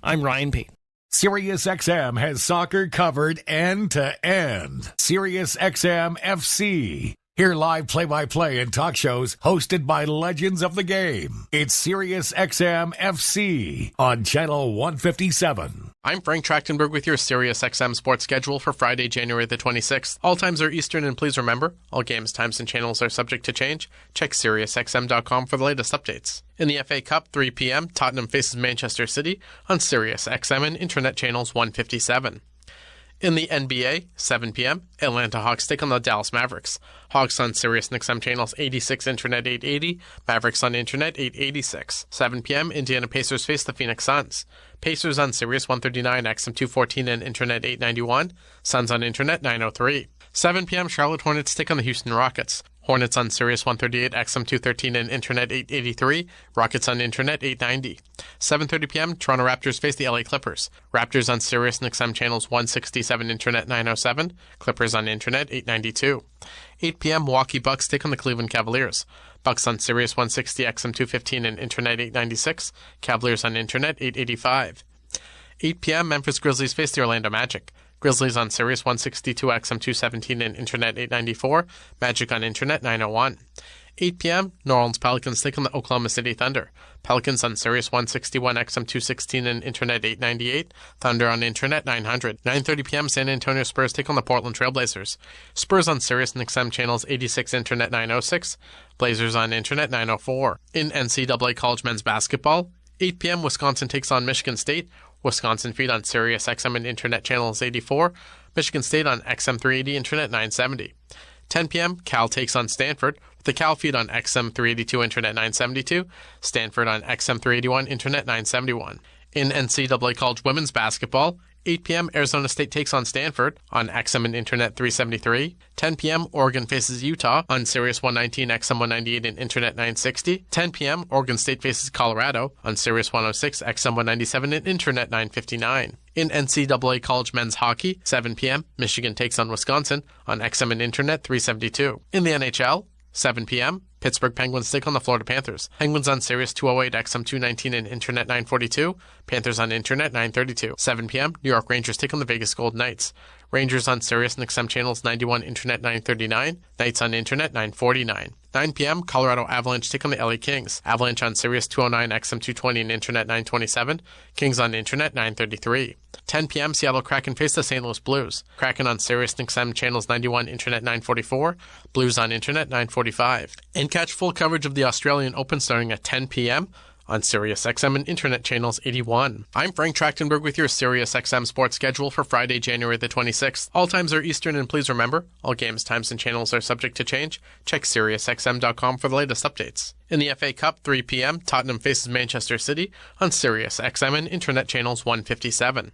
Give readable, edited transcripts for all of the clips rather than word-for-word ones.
I'm Ryan Payton. SiriusXM has soccer covered end to end. SiriusXM FC. Hear live play-by-play and talk shows hosted by legends of the game. It's SiriusXM FC on Channel 157. I'm Frank Trachtenberg with your SiriusXM sports schedule for Friday, January the 26th. All times are Eastern, and please remember, all games, times, and channels are subject to change. Check SiriusXM.com for the latest updates. In the FA Cup, 3 p.m., Tottenham faces Manchester City on SiriusXM and Internet Channels 157. In the NBA, 7 p.m., Atlanta Hawks take on the Dallas Mavericks. Hawks on Sirius and XM channels 86, Internet 880, Mavericks on Internet 886. 7 p.m., Indiana Pacers face the Phoenix Suns. Pacers on Sirius 139, XM 214, and Internet 891, Suns on Internet 903. 7 p.m., Charlotte Hornets take on the Houston Rockets. Hornets on Sirius 138, XM 213, and Internet 883, Rockets on Internet 890. 7:30 p.m., Toronto Raptors face the LA Clippers. Raptors on Sirius and XM channels 167, Internet 907, Clippers on Internet 892. 8 p.m., Milwaukee Bucks take on the Cleveland Cavaliers. Bucks on Sirius 160, XM 215, and Internet 896, Cavaliers on Internet 885. 8 p.m., Memphis Grizzlies face the Orlando Magic. Grizzlies on Sirius 162, XM 217, and Internet 894, Magic on Internet 901. 8 p.m., New Orleans Pelicans take on the Oklahoma City Thunder. Pelicans on Sirius 161, XM 216, and Internet 898, Thunder on Internet 900. 9:30 p.m., San Antonio Spurs take on the Portland Trail Blazers. Spurs on Sirius and XM channels 86, Internet 906, Blazers on Internet 904. In NCAA College Men's Basketball, 8 p.m., Wisconsin takes on Michigan State. Wisconsin feed on Sirius XM and Internet channels 84, Michigan State on XM 380, Internet 970. 10 p.m., Cal takes on Stanford, with the Cal feed on XM 382, Internet 972, Stanford on XM 381, Internet 971. In NCAA College Women's Basketball, 8 p.m., Arizona State takes on Stanford on XM and Internet 373. 10 p.m., Oregon faces Utah on Sirius 119, XM 198, and Internet 960. 10 p.m., Oregon State faces Colorado on Sirius 106, XM 197, and Internet 959. In NCAA College Men's Hockey, 7 p.m., Michigan takes on Wisconsin on XM and Internet 372. In the NHL, 7 p.m., Pittsburgh Penguins take on the Florida Panthers. Penguins on Sirius 208, XM 219, and Internet 942. Panthers on Internet 932. 7 p.m., New York Rangers take on the Vegas Golden Knights. Rangers on Sirius and XM channels 91, Internet 939. Knights on Internet 949. 9 p.m., Colorado Avalanche take on the LA Kings. Avalanche on Sirius 209, XM 220, and Internet 927. Kings on Internet 933. 10 p.m., Seattle Kraken face the St. Louis Blues. Kraken on Sirius and XM channels 91, Internet 944. Blues on Internet 945. And catch full coverage of the Australian Open starting at 10 p.m. on Sirius XM and Internet channels 81. I'm Frank Trachtenberg with your Sirius XM sports schedule for Friday, January the 26th. All times are Eastern, and please remember, all games, times, and channels are subject to change. Check SiriusXM.com for the latest updates. In the FA Cup, 3 p.m., Tottenham faces Manchester City on Sirius XM and Internet channels 157.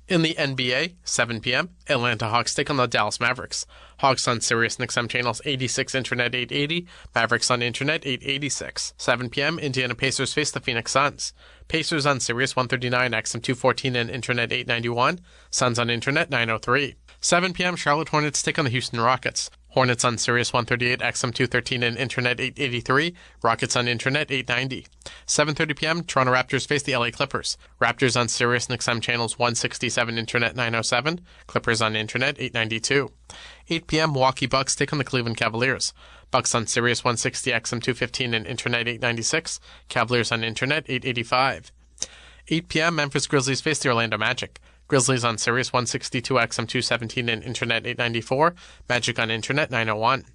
In the NBA, 7 p.m., Atlanta Hawks take on the Dallas Mavericks. Hawks on Sirius and XM channels 86, Internet 880, Mavericks on Internet 886. 7 p.m., Indiana Pacers face the Phoenix Suns. Pacers on Sirius 139, XM 214, and Internet 891, Suns on Internet 903. 7 p.m., Charlotte Hornets take on the Houston Rockets. Hornets on Sirius 138, XM 213, and Internet 883, Rockets on Internet 890. 7:30 p.m., Toronto Raptors face the LA Clippers. Raptors on Sirius and XM channels 167, Internet 907, Clippers on Internet 892. 8 p.m., Milwaukee Bucks take on the Cleveland Cavaliers. Bucks on Sirius 160, XM 215, and Internet 896, Cavaliers on Internet 885. 8 p.m., Memphis Grizzlies face the Orlando Magic. Grizzlies on Sirius 162, XM 217, and Internet 894, Magic on Internet 901.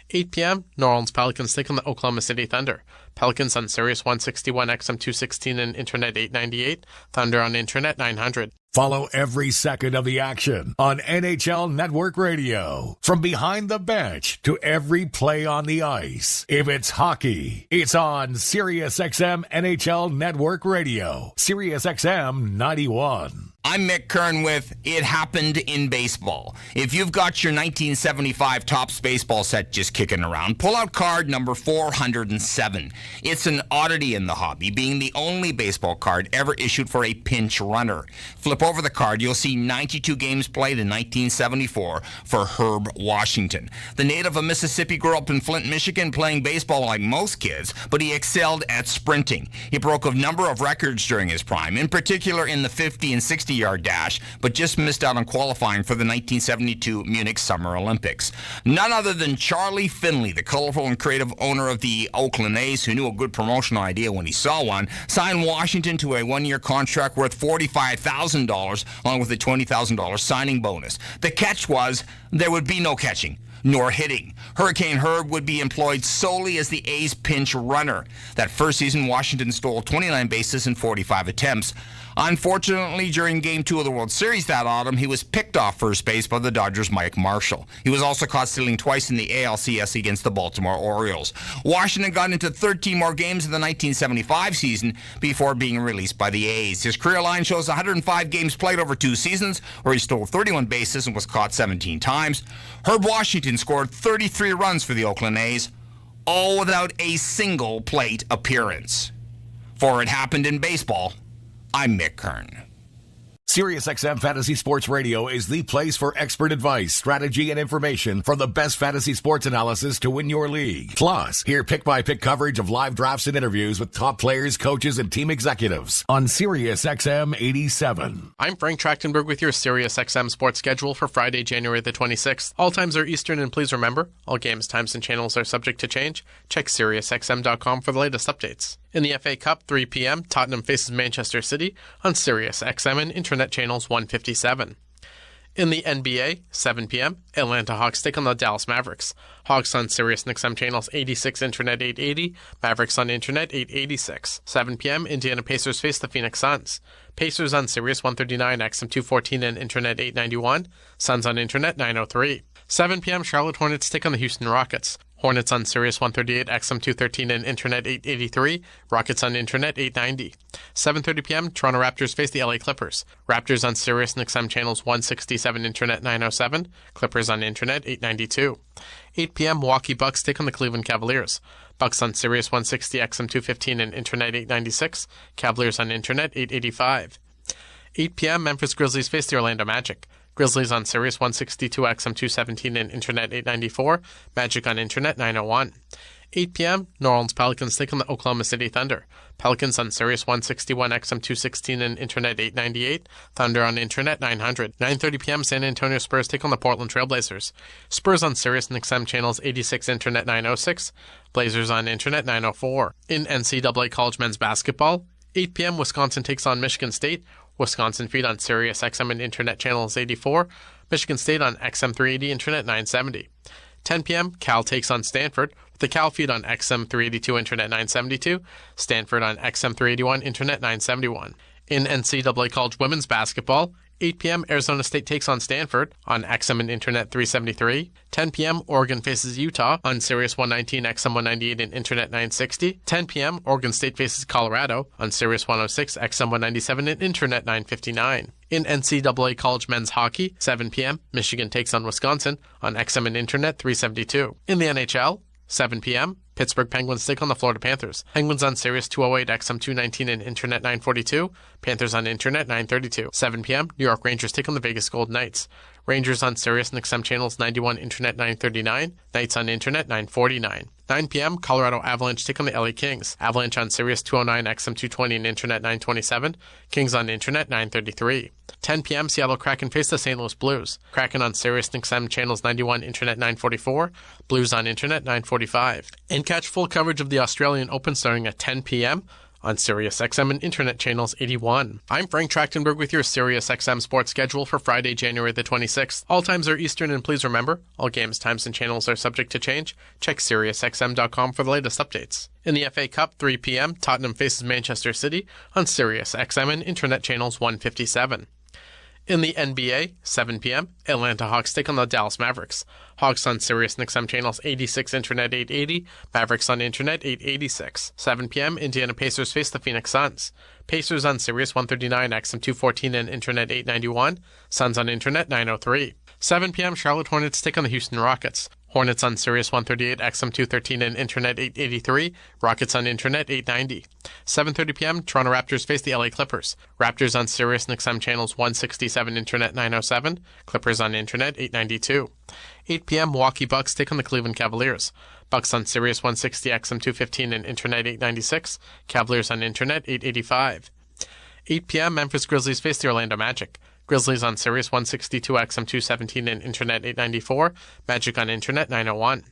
8 p.m., New Orleans Pelicans take on the Oklahoma City Thunder. Pelicans on Sirius 161, XM 216, and Internet 898, Thunder on Internet 900. Follow every second of the action on NHL Network Radio. From behind the bench to every play on the ice. If it's hockey, it's on SiriusXM NHL Network Radio. SiriusXM 91. I'm Mick Kern with It Happened in Baseball. If you've got your 1975 Topps baseball set just kicking around, pull out card number 407. It's an oddity in the hobby, being the only baseball card ever issued for a pinch runner. Flip over the card, you'll see 92 games played in 1974 for Herb Washington. The native of Mississippi grew up in Flint, Michigan, playing baseball like most kids, but he excelled at sprinting. He broke a number of records during his prime, in particular in the 50 and 60-yard dash, but just missed out on qualifying for the 1972 Munich Summer Olympics. None other than Charlie Finley, the colorful and creative owner of the Oakland A's, who knew a good promotional idea when he saw one, signed Washington to a one-year contract worth $45,000, along with a $20,000 signing bonus. The catch was there would be no catching nor hitting. Hurricane Herb would be employed solely as the A's pinch runner. That first season, Washington stole 29 bases in 45 attempts. Unfortunately, during Game 2 of the World Series that autumn, he was picked off first base by the Dodgers' Mike Marshall. He was also caught stealing twice in the ALCS against the Baltimore Orioles. Washington got into 13 more games in the 1975 season before being released by the A's. His career line shows 105 games played over 2 seasons, where he stole 31 bases and was caught 17 times. Herb Washington scored 33 runs for the Oakland A's, all without a single plate appearance. For It Happened in Baseball, I'm Mick Kern. SiriusXM Fantasy Sports Radio is the place for expert advice, strategy, and information from the best fantasy sports analysis to win your league. Plus, hear pick-by-pick coverage of live drafts and interviews with top players, coaches, and team executives on SiriusXM 87. I'm Frank Trachtenberg with your SiriusXM sports schedule for Friday, January the 26th. All times are Eastern, and please remember, all games, times, and channels are subject to change. Check SiriusXM.com for the latest updates. In the FA Cup, 3 p.m., Tottenham faces Manchester City on SiriusXM and Internet Channels 157. In the NBA, 7 p.m., Atlanta Hawks take on the Dallas Mavericks. Hawks on SiriusXM Channels 86, Internet 880, Mavericks on Internet 886. 7 p.m., Indiana Pacers face the Phoenix Suns. Pacers on Sirius 139, XM 214, and Internet 891. Suns on Internet 903. 7 p.m., Charlotte Hornets take on the Houston Rockets. Hornets on Sirius 138, XM 213, and Internet 883. Rockets on Internet 890. 7:30 p.m., Toronto Raptors face the LA Clippers. Raptors on Sirius and XM channels 167, Internet 907. Clippers on Internet 892. 8 p.m., Milwaukee Bucks take on the Cleveland Cavaliers. Bucks on Sirius 160, XM 215, and Internet 896. Cavaliers on Internet 885. 8 p.m., Memphis Grizzlies face the Orlando Magic. Grizzlies on Sirius 162, XM 217, and Internet 894. Magic on Internet 901. 8 p.m., New Orleans Pelicans take on the Oklahoma City Thunder. Pelicans on Sirius 161, XM 216, and Internet 898. Thunder on Internet 900. 9:30 p.m., San Antonio Spurs take on the Portland Trailblazers. Spurs on Sirius and XM channels 86, Internet 906. Blazers on Internet 904. In NCAA College Men's Basketball, 8 p.m., Wisconsin takes on Michigan State. Wisconsin feed on Sirius XM and Internet channels 84. Michigan State on XM 380, Internet 970. 10 p.m., Cal takes on Stanford, with the Cal feed on XM 382, Internet 972. Stanford on XM 381, Internet 971. In NCAA College Women's Basketball, 8 p.m., Arizona State takes on Stanford on XM and Internet 373. 10 p.m., Oregon faces Utah on Sirius 119, XM 198, and Internet 960. 10 p.m., Oregon State faces Colorado on Sirius 106, XM 197, and Internet 959. In NCAA College Men's Hockey, 7 p.m., Michigan takes on Wisconsin on XM and Internet 372. In the NHL, 7 p.m., Pittsburgh Penguins take on the Florida Panthers. Penguins on Sirius 208, XM 219, and Internet 942. Panthers on Internet 932. 7 p.m., New York Rangers take on the Vegas Golden Knights. Rangers on Sirius and XM channels 91, Internet 939. Knights on Internet 949. 9 p.m., Colorado Avalanche take on the LA Kings. Avalanche on Sirius 209, XM 220, and Internet 927. Kings on Internet 933. 10 p.m., Seattle Kraken face the St. Louis Blues. Kraken on Sirius and XM channels 91, Internet 944. Blues on Internet 945. And catch full coverage of the Australian Open starting at 10 p.m. on SiriusXM and Internet channels 81. I'm Frank Trachtenberg with your SiriusXM sports schedule for Friday, January the 26th. All times are Eastern, and please remember, all games, times, and channels are subject to change. Check SiriusXM.com for the latest updates. In the FA Cup, 3 p.m., Tottenham faces Manchester City on SiriusXM and Internet channels 157. In the NBA, 7 p.m., Atlanta Hawks take on the Dallas Mavericks. Hawks on Sirius XM channels 86, Internet 880, Mavericks on Internet 886. 7 p.m., Indiana Pacers face the Phoenix Suns. Pacers on Sirius 139, XM 214 and Internet 891, Suns on Internet 903. 7 p.m., Charlotte Hornets take on the Houston Rockets. Hornets on Sirius 138, XM 213 and Internet 883, Rockets on Internet 890. 7:30 p.m., Toronto Raptors face the LA Clippers. Raptors on Sirius XM channels 167, Internet 907, Clippers on Internet 892. 8 p.m., Milwaukee Bucks take on the Cleveland Cavaliers. Bucks on Sirius 160, XM 215 and Internet 896, Cavaliers on Internet 885. 8 p.m., Memphis Grizzlies face the Orlando Magic. Grizzlies on Sirius 162, XM 217 and Internet 894, Magic on Internet 901.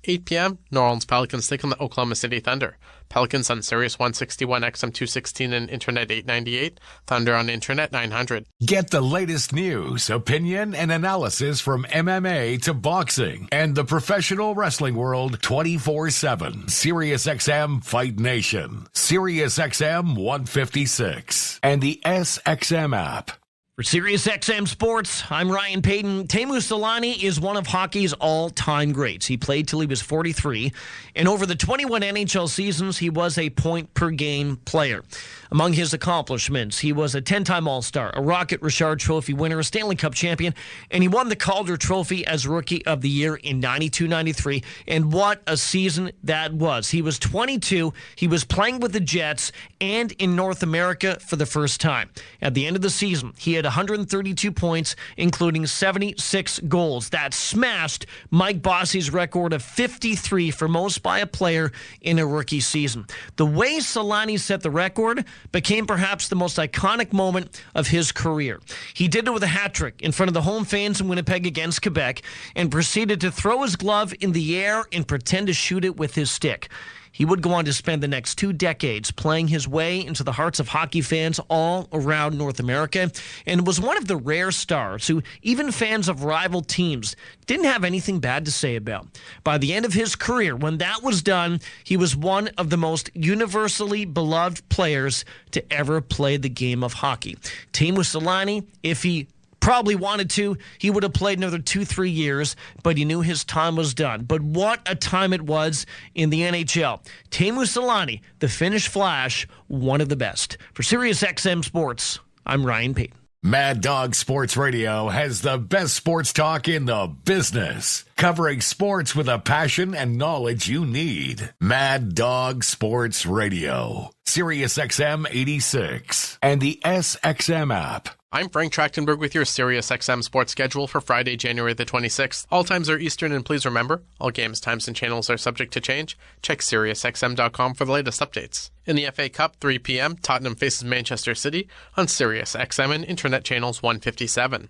8 p.m., New Orleans Pelicans take on the Oklahoma City Thunder. Pelicans on Sirius 161, XM 216 and Internet 898, Thunder on Internet 900. Get the latest news, opinion, and analysis from MMA to boxing and the professional wrestling world 24/7. SiriusXM Fight Nation, SiriusXM 156, and the SXM app. For SiriusXM Sports, I'm Ryan Payton. Teemu Selanne is one of hockey's all-time greats. He played till he was 43, and over the 21 NHL seasons, he was a point-per-game player. Among his accomplishments, he was a 10-time All-Star, a Rocket Richard Trophy winner, a Stanley Cup champion, and he won the Calder Trophy as Rookie of the Year in 92-93, and what a season that was. He was 22, he was playing with the Jets, and in North America for the first time. At the end of the season, he had 132 points, including 76 goals. That smashed Mike Bossy's record of 53 for most by a player in a rookie season. The way Selanne set the record became perhaps the most iconic moment of his career. He did it with a hat trick in front of the home fans in Winnipeg against Quebec and proceeded to throw his glove in the air and pretend to shoot it with his stick. He would go on to spend the next 2 decades playing his way into the hearts of hockey fans all around North America, and was one of the rare stars who even fans of rival teams didn't have anything bad to say about. By the end of his career, when that was done, he was one of the most universally beloved players to ever play the game of hockey. Teemu Selanne, if he probably wanted to, he would have played another 2-3 years, but he knew his time was done. But what a time it was in the NHL. Teemu Selanne, the Finnish Flash, one of the best. For SiriusXM Sports, I'm Ryan Payton. Mad Dog Sports Radio has the best sports talk in the business, covering sports with a passion and knowledge you need. Mad Dog Sports Radio, SiriusXM 86, and the SXM app. I'm Frank Trachtenberg with your SiriusXM sports schedule for Friday, January the 26th. All times are Eastern, and please remember, all games, times, and channels are subject to change. Check SiriusXM.com for the latest updates. In the FA Cup, 3 p.m., Tottenham faces Manchester City on SiriusXM and Internet channels 157.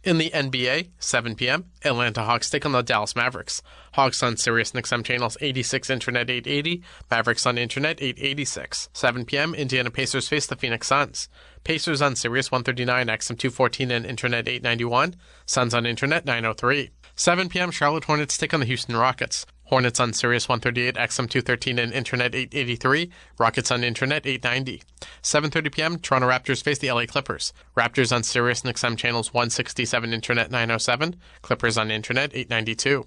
In the NBA, 7 p.m., Atlanta Hawks take on the Dallas Mavericks. Hawks on Sirius XM channels 86, Internet 880, Mavericks on Internet 886. 7 p.m., Indiana Pacers face the Phoenix Suns. Pacers on Sirius 139, XM 214 and Internet 891, Suns on Internet 903. 7 p.m., Charlotte Hornets take on the Houston Rockets. Hornets on Sirius 138, XM 213 and Internet 883, Rockets on Internet 890. 7:30 p.m., Toronto Raptors face the LA Clippers. Raptors on Sirius XM channels 167, Internet 907, Clippers on Internet 892.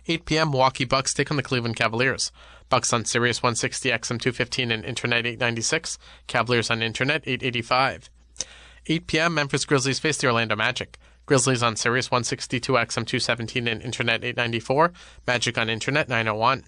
8 p.m., Milwaukee Bucks take on the Cleveland Cavaliers. Bucks on Sirius 160, XM 215 and Internet 896, Cavaliers on Internet 885. 8 p.m., Memphis Grizzlies face the Orlando Magic. Grizzlies on Sirius 162, XM 217 and Internet 894, Magic on Internet 901.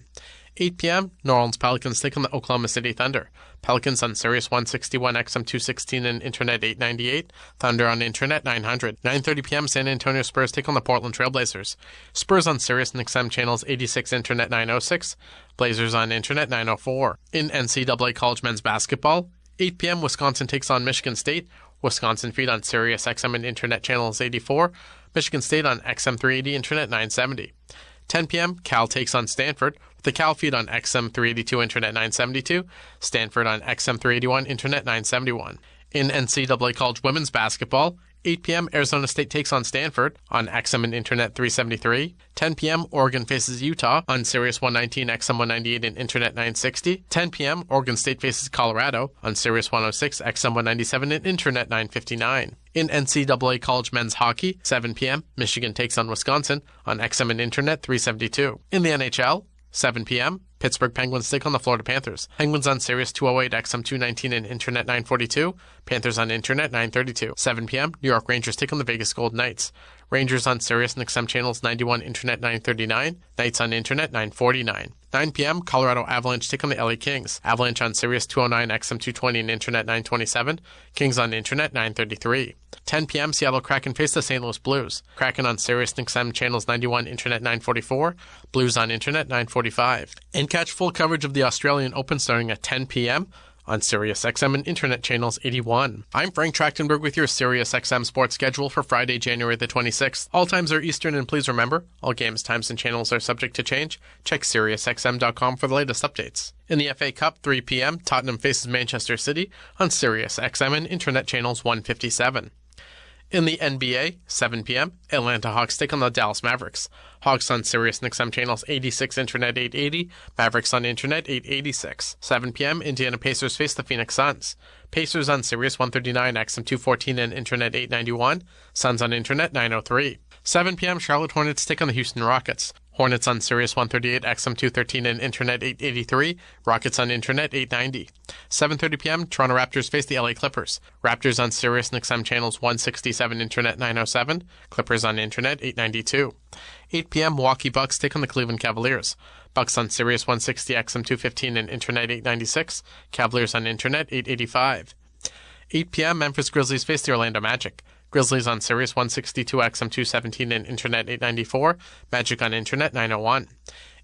8 p.m., New Orleans Pelicans take on the Oklahoma City Thunder. Pelicans on Sirius 161, XM 216 and Internet 898, Thunder on Internet 900. 9:30 p.m., San Antonio Spurs take on the Portland Trailblazers. Spurs on Sirius and XM channels 86, Internet 906, Blazers on Internet 904. In NCAA College Men's Basketball, 8 p.m., Wisconsin takes on Michigan State. Wisconsin feed on Sirius XM and Internet channels 84, Michigan State on XM 380, Internet 970. 10 p.m., Cal takes on Stanford, with the Cal feed on XM 382, Internet 972, Stanford on XM 381, Internet 971. In NCAA College Women's Basketball, 8 p.m., Arizona State takes on Stanford on XM and Internet 373. 10 p.m., Oregon faces Utah on Sirius 119, XM 198, and Internet 960. 10 p.m., Oregon State faces Colorado on Sirius 106, XM 197, and Internet 959. In NCAA college men's hockey, 7 p.m., Michigan takes on Wisconsin on XM and Internet 372. In the NHL, 7 p.m., Pittsburgh Penguins take on the Florida Panthers. Penguins on Sirius 208, XM 219, and Internet 942. Panthers on Internet 932. 7 p.m., New York Rangers take on the Vegas Golden Knights. Rangers on Sirius and XM channels 91, Internet 939. Knights on Internet 949. 9 p.m., Colorado Avalanche take on the LA Kings. Avalanche on Sirius 209, XM 220, and Internet 927. Kings on Internet 933. 10 p.m., Seattle Kraken face the St. Louis Blues. Kraken on Sirius and XM channels 91, Internet 944. Blues on Internet 945. And catch full coverage of the Australian Open starting at 10 p.m. on Sirius XM and Internet channels 81. I'm Frank Trachtenberg with your Sirius XM sports schedule for Friday, January the 26th. All times are Eastern, and please remember, all games, times, and channels are subject to change. Check SiriusXM.com for the latest updates. In the FA Cup, 3 p.m., Tottenham faces Manchester City on Sirius XM and Internet channels 157. In the NBA, 7 p.m., Atlanta Hawks take on the Dallas Mavericks. Hawks on Sirius and XM channels 86, Internet 880, Mavericks on Internet 886. 7 p.m., Indiana Pacers face the Phoenix Suns. Pacers on Sirius 139, XM 214, and Internet 891. Suns on Internet 903. 7 p.m., Charlotte Hornets take on the Houston Rockets. Hornets on Sirius 138, XM 213, and Internet 883. Rockets on Internet 890. 7:30 p.m., Toronto Raptors face the LA Clippers. Raptors on Sirius and XM channels 167, Internet 907. Clippers on Internet 892. 8 p.m., Milwaukee Bucks take on the Cleveland Cavaliers. Bucks on Sirius 160, XM 215, and Internet 896. Cavaliers on Internet 885. 8 p.m., Memphis Grizzlies face the Orlando Magic. Grizzlies on Sirius 162, XM 217, and Internet 894. Magic on Internet 901.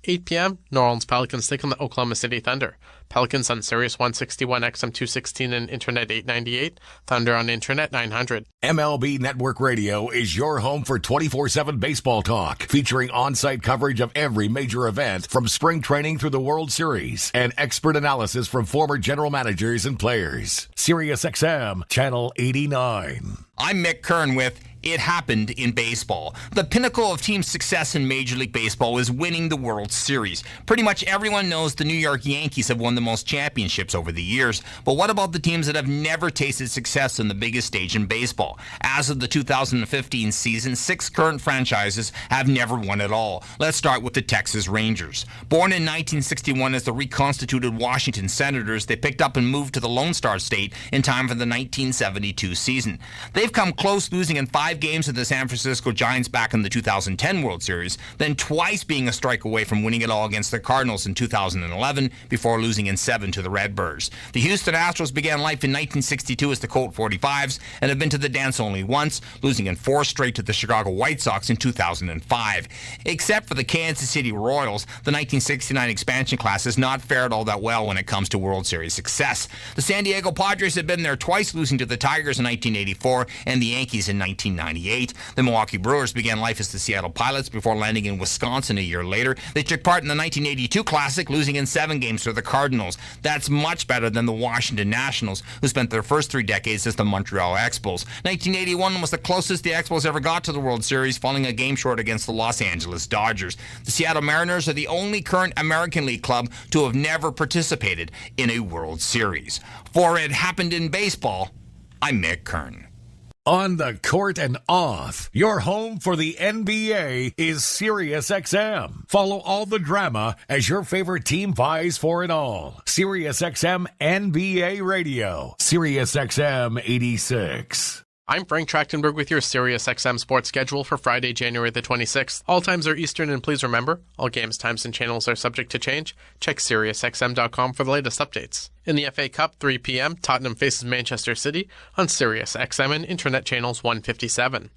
8 p.m., New Orleans Pelicans take on the Oklahoma City Thunder. Pelicans on Sirius 161, XM 216, and Internet 898. Thunder on Internet 900. MLB Network Radio is your home for 24/7 baseball talk, featuring on-site coverage of every major event from spring training through the World Series and expert analysis from former general managers and players. SiriusXM, Channel 89. I'm Mick Kern with It Happened in Baseball. The pinnacle of team success in Major League Baseball is winning the World Series. Pretty much everyone knows the New York Yankees have won the most championships over the years, but what about the teams that have never tasted success on the biggest stage in baseball? As of the 2015 season, 6 current franchises have never won at all. Let's start with the Texas Rangers. Born in 1961 as the reconstituted Washington Senators, they picked up and moved to the Lone Star State in time for the 1972 season. They've come close, losing in 5 games to the San Francisco Giants back in the 2010 World Series, then twice being a strike away from winning it all against the Cardinals in 2011 before losing in 7 to the Redbirds. The Houston Astros began life in 1962 as the Colt 45s and have been to the dance only once, losing in 4 straight to the Chicago White Sox in 2005. Except for the Kansas City Royals, the 1969 expansion class has not fared all that well when it comes to World Series success. The San Diego Padres have been there twice, losing to the Tigers in 1984 and the Yankees in 1998. The Milwaukee Brewers began life as the Seattle Pilots before landing in Wisconsin a year later. They took part in the 1982 Classic, losing in 7 games to the Cardinals. That's much better than the Washington Nationals, who spent their first 3 decades as the Montreal Expos. 1981 was the closest the Expos ever got to the World Series, falling a game short against the Los Angeles Dodgers. The Seattle Mariners are the only current American League club to have never participated in a World Series. For It Happened in Baseball, I'm Mick Kern. On the court and off, your home for the NBA is SiriusXM. Follow all the drama as your favorite team vies for it all. SiriusXM NBA Radio. SiriusXM 86. I'm Frank Trachtenberg with your Sirius XM sports schedule for Friday, January the 26th. All times are Eastern, and please remember, all games, times, and channels are subject to change. Check SiriusXM.com for the latest updates. In the FA Cup, 3 p.m., Tottenham faces Manchester City on Sirius XM and Internet channels 157.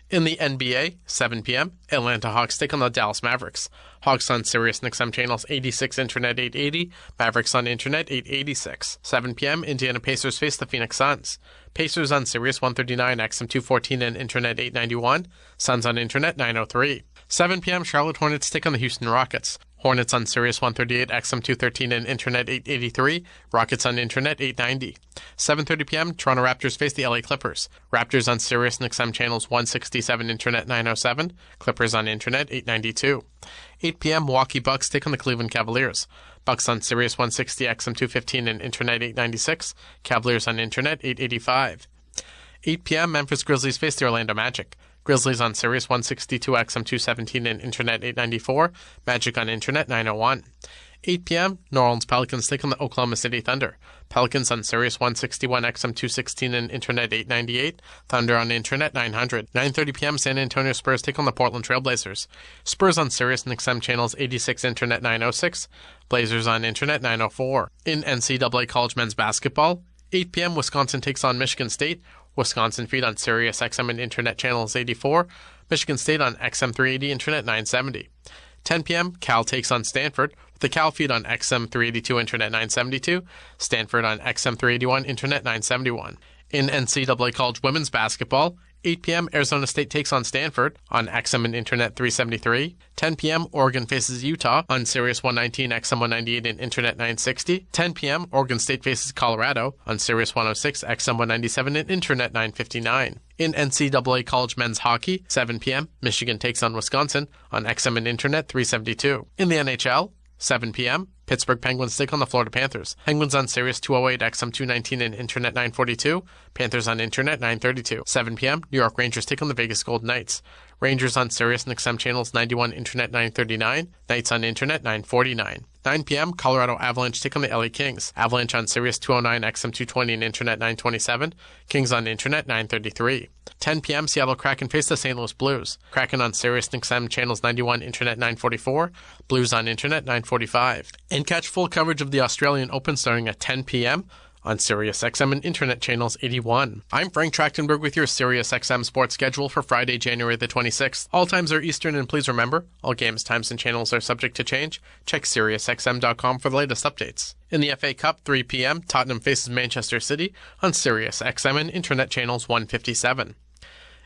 In the NBA, 7 p.m., Atlanta Hawks take on the Dallas Mavericks. Hawks on Sirius and XM channels 86, Internet 880, Mavericks on Internet 886. 7 p.m., Indiana Pacers face the Phoenix Suns. Pacers on Sirius 139, XM 214, and Internet 891. Suns on Internet 903. 7 p.m., Charlotte Hornets take on the Houston Rockets. Hornets on Sirius 138, XM 213 and Internet 883. Rockets on Internet 890. 7:30 p.m., Toronto Raptors face the LA Clippers. Raptors on Sirius and XM channels 167, Internet 907. Clippers on Internet 892. 8 p.m., Milwaukee Bucks take on the Cleveland Cavaliers. Bucks on Sirius 160, XM 215 and Internet 896. Cavaliers on Internet 885. 8 p.m., Memphis Grizzlies face the Orlando Magic. Grizzlies on Sirius 162, XM 217 and Internet 894. Magic on Internet 901. 8 p.m., New Orleans Pelicans take on the Oklahoma City Thunder. Pelicans on Sirius 161, XM 216 and Internet 898. Thunder on Internet 900. 9:30 p.m., San Antonio Spurs take on the Portland Trail Blazers. Spurs on Sirius and XM channels 86, Internet 906. Blazers on Internet 904. In NCAA College Men's Basketball, 8 p.m., Wisconsin takes on Michigan State. Wisconsin feed on Sirius XM and Internet channels 84. Michigan State on XM 380, Internet 970. 10 p.m., Cal takes on Stanford, with the Cal feed on XM 382, Internet 972. Stanford on XM 381, Internet 971. In NCAA College Women's Basketball, 8 p.m., Arizona State takes on Stanford on XM and Internet 373. 10 p.m., Oregon faces Utah on Sirius 119, XM 198 and Internet 960. 10 p.m., Oregon State faces Colorado on Sirius 106, XM 197 and Internet 959. In NCAA College Men's Hockey, 7 p.m., Michigan takes on Wisconsin on XM and Internet 372. In the NHL, 7 p.m., Pittsburgh Penguins take on the Florida Panthers. Penguins on Sirius 208, XM 219 and Internet 942. Panthers on Internet 932. 7 p.m., New York Rangers take on the Vegas Golden Knights. Rangers on Sirius and XM channels 91, Internet 939. Knights on Internet 949. 9 p.m., Colorado Avalanche take on the LA Kings. Avalanche on Sirius 209, XM 220 and Internet 927. Kings on Internet 933. 10 p.m., Seattle Kraken face the St. Louis Blues. Kraken on Sirius and XM channels 91, Internet 944. Blues on Internet 945. And catch full coverage of the Australian Open starting at 10 p.m. on Sirius XM and Internet channels 81. I'm Frank Trachtenberg with your Sirius XM sports schedule for Friday, January the 26th. All times are Eastern, and please remember, all games, times, and channels are subject to change. Check SiriusXM.com for the latest updates. In the FA Cup, 3 p.m., Tottenham faces Manchester City on Sirius XM and Internet channels 157.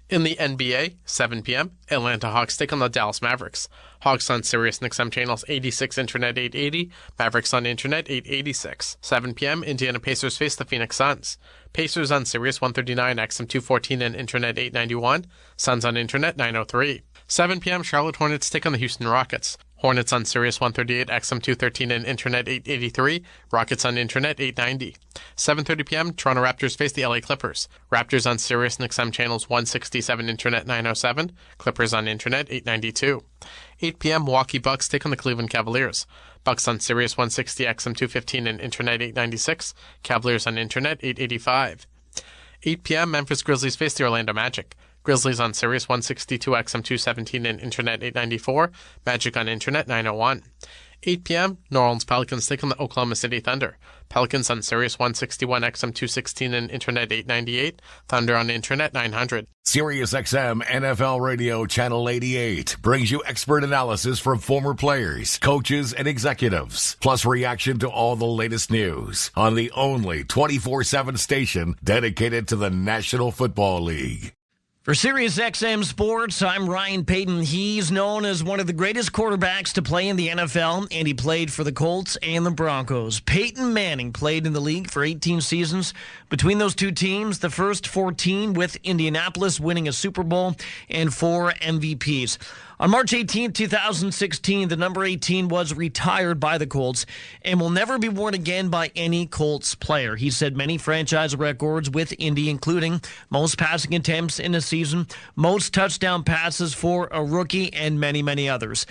In the NBA, 7 p.m., Atlanta Hawks take on the Dallas Mavericks. Hawks on Sirius and XM channels 86, Internet 880. Mavericks on Internet 886. 7 p.m., Indiana Pacers face the Phoenix Suns. Pacers on Sirius 139, XM 214 and Internet 891. Suns on Internet 903. 7 p.m., Charlotte Hornets take on the Houston Rockets. Hornets on Sirius 138, XM 213 and Internet 883. Rockets on Internet 890. 7:30 p.m., Toronto Raptors face the LA Clippers. Raptors on Sirius and XM channels 167, Internet 907. Clippers on Internet 892. 8 p.m., Milwaukee Bucks take on the Cleveland Cavaliers. Bucks on Sirius 160, XM 215 and Internet 896. Cavaliers on Internet 885. 8 p.m., Memphis Grizzlies face the Orlando Magic. Grizzlies on Sirius 162, XM 217 and Internet 894. Magic on Internet 901. 8 p.m., New Orleans Pelicans take on the Oklahoma City Thunder. Pelicans on Sirius 161, XM 216 and Internet 898. Thunder on Internet 900. Sirius XM NFL Radio Channel 88 brings you expert analysis from former players, coaches, and executives, plus reaction to all the latest news on the only 24/7 station dedicated to the National Football League. For Sirius XM Sports, I'm Ryan Payton. He's known as one of the greatest quarterbacks to play in the NFL, and he played for the Colts and the Broncos. Peyton Manning played in the league for 18 seasons. Between those two teams, the first 14 with Indianapolis winning a Super Bowl and 4 MVPs. On March 18, 2016, the number 18 was retired by the Colts and will never be worn again by any Colts player. He set many franchise records with Indy, including most passing attempts in a season, most touchdown passes for a rookie, and many, many others.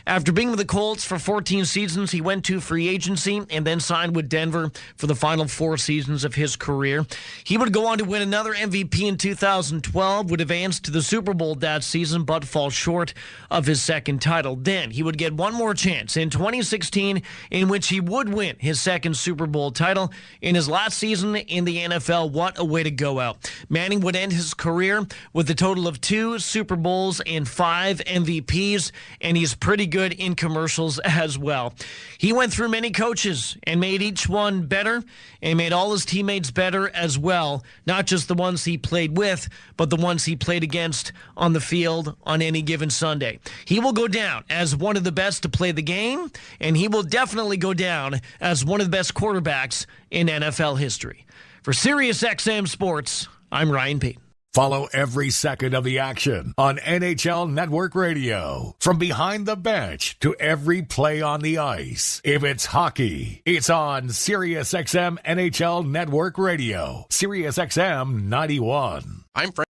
After being with the Colts for 14 seasons, he went to free agency and then signed with Denver for the final 4 seasons of his career. He would go on to win another MVP in 2012, would advance to the Super Bowl that season, but fall short of his second title. Then he would get one more chance in 2016, in which he would win his second Super Bowl title. In his last season in the NFL, what a way to go out. Manning would end his career with a total of 2 Super Bowls and 5 MVPs, and he's pretty good in commercials as well. He went through many coaches and made each one better and made all his teammates better as well, not just the ones he played with, but the ones he played against on the field on any given Sunday. today. He will go down as one of the best to play the game, and he will definitely go down as one of the best quarterbacks in NFL history. For SiriusXM Sports, I'm Ryan Payton. Follow every second of the action on NHL Network Radio. From behind the bench to every play on the ice. If it's hockey, it's on SiriusXM NHL Network Radio. SiriusXM 91. I'm Frank.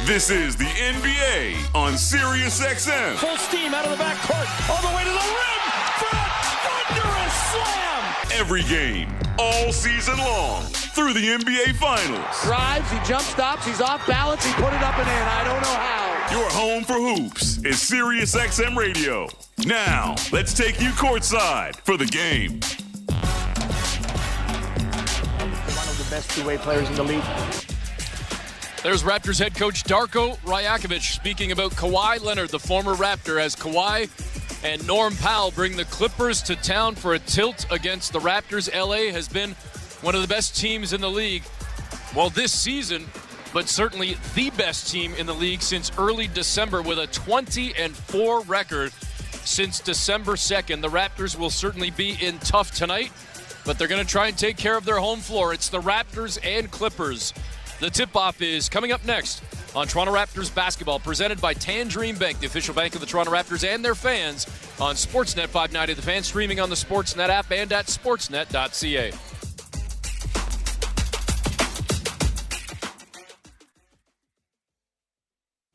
This is the NBA on SiriusXM. Full steam out of the backcourt, all the way to the rim for a thunderous slam. Every game, all season long, through the NBA Finals. Drives, he jump stops, he's off balance, he put it up and in. I don't know how. Your home for hoops is SiriusXM Radio. Now, let's take you courtside for the game. One of the best two-way players in the league. There's Raptors head coach Darko Rajakovic speaking about Kawhi Leonard, the former Raptor, as Kawhi and Norm Powell bring the Clippers to town for a tilt against the Raptors. LA has been one of the best teams in the league, well, this season, but certainly the best team in the league since early December with a 20-4 record since December 2nd. The Raptors will certainly be in tough tonight, but they're going to try and take care of their home floor. It's the Raptors and Clippers. The tip-off is coming up next on Toronto Raptors basketball, presented by Tangerine Bank, the official bank of the Toronto Raptors and their fans, on Sportsnet 590 The Fan, streaming on the Sportsnet app and at sportsnet.ca.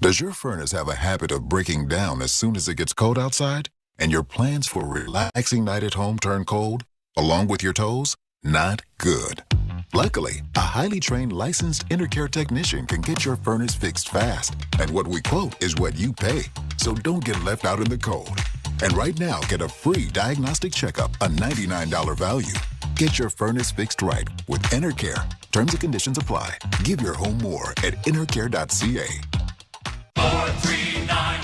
Does your furnace have a habit of breaking down as soon as it gets cold outside? And your plans for a relaxing night at home turn cold, along with your toes? Not good. Luckily, a highly trained licensed Intercare technician can get your furnace fixed fast. And what we quote is what you pay. So don't get left out in the cold. And right now, get a free diagnostic checkup, a $99 value. Get your furnace fixed right with Intercare. Terms and conditions apply. Give your home more at intercare.ca. 439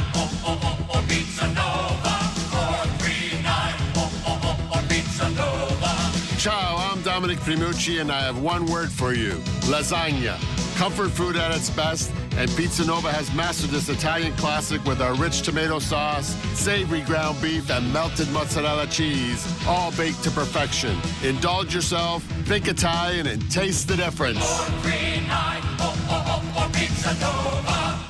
Pizza Nova. 439 Pizza Nova. Ciao, I'm Dominic Primucci, and I have one word for you: lasagna. Comfort food at its best, and Pizza Nova has mastered this Italian classic with our rich tomato sauce, savory ground beef, and melted mozzarella cheese, all baked to perfection. Indulge yourself, think Italian, and taste the difference. 439 Pizza Nova.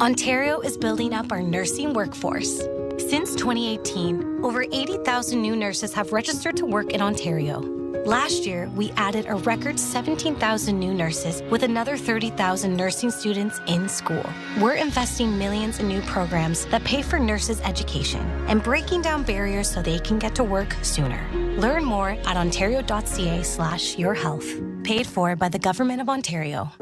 Ontario is building up our nursing workforce. Since 2018, over 80,000 new nurses have registered to work in Ontario. Last year, we added a record 17,000 new nurses with another 30,000 nursing students in school. We're investing millions in new programs that pay for nurses' education and breaking down barriers so they can get to work sooner. Learn more at ontario.ca/yourhealth. Paid for by the Government of Ontario.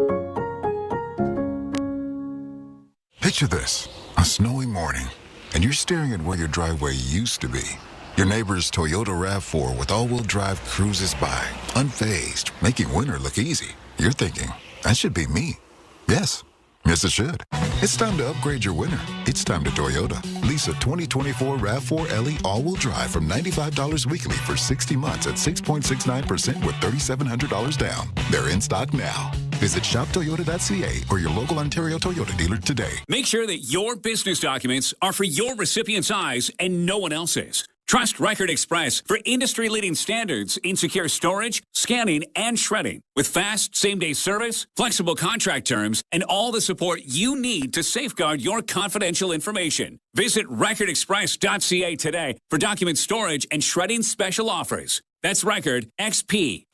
Picture this, a snowy morning, and you're staring at where your driveway used to be. Your neighbor's Toyota RAV4 with all-wheel drive cruises by, unfazed, making winter look easy. You're thinking, that should be me. Yes, it should. It's time to upgrade your winter. It's time to Toyota. Lease a 2024 RAV4 LE all-wheel drive from $95 weekly for 60 months at 6.69% with $3,700 down. They're in stock now. Visit shoptoyota.ca or your local Ontario Toyota dealer today. Make sure that your business documents are for your recipient's eyes and no one else's. Trust Record Express for industry-leading standards in secure storage, scanning, and shredding. With fast, same-day service, flexible contract terms, and all the support you need to safeguard your confidential information. Visit recordexpress.ca today for document storage and shredding special offers. That's Record, XPRESS.ca.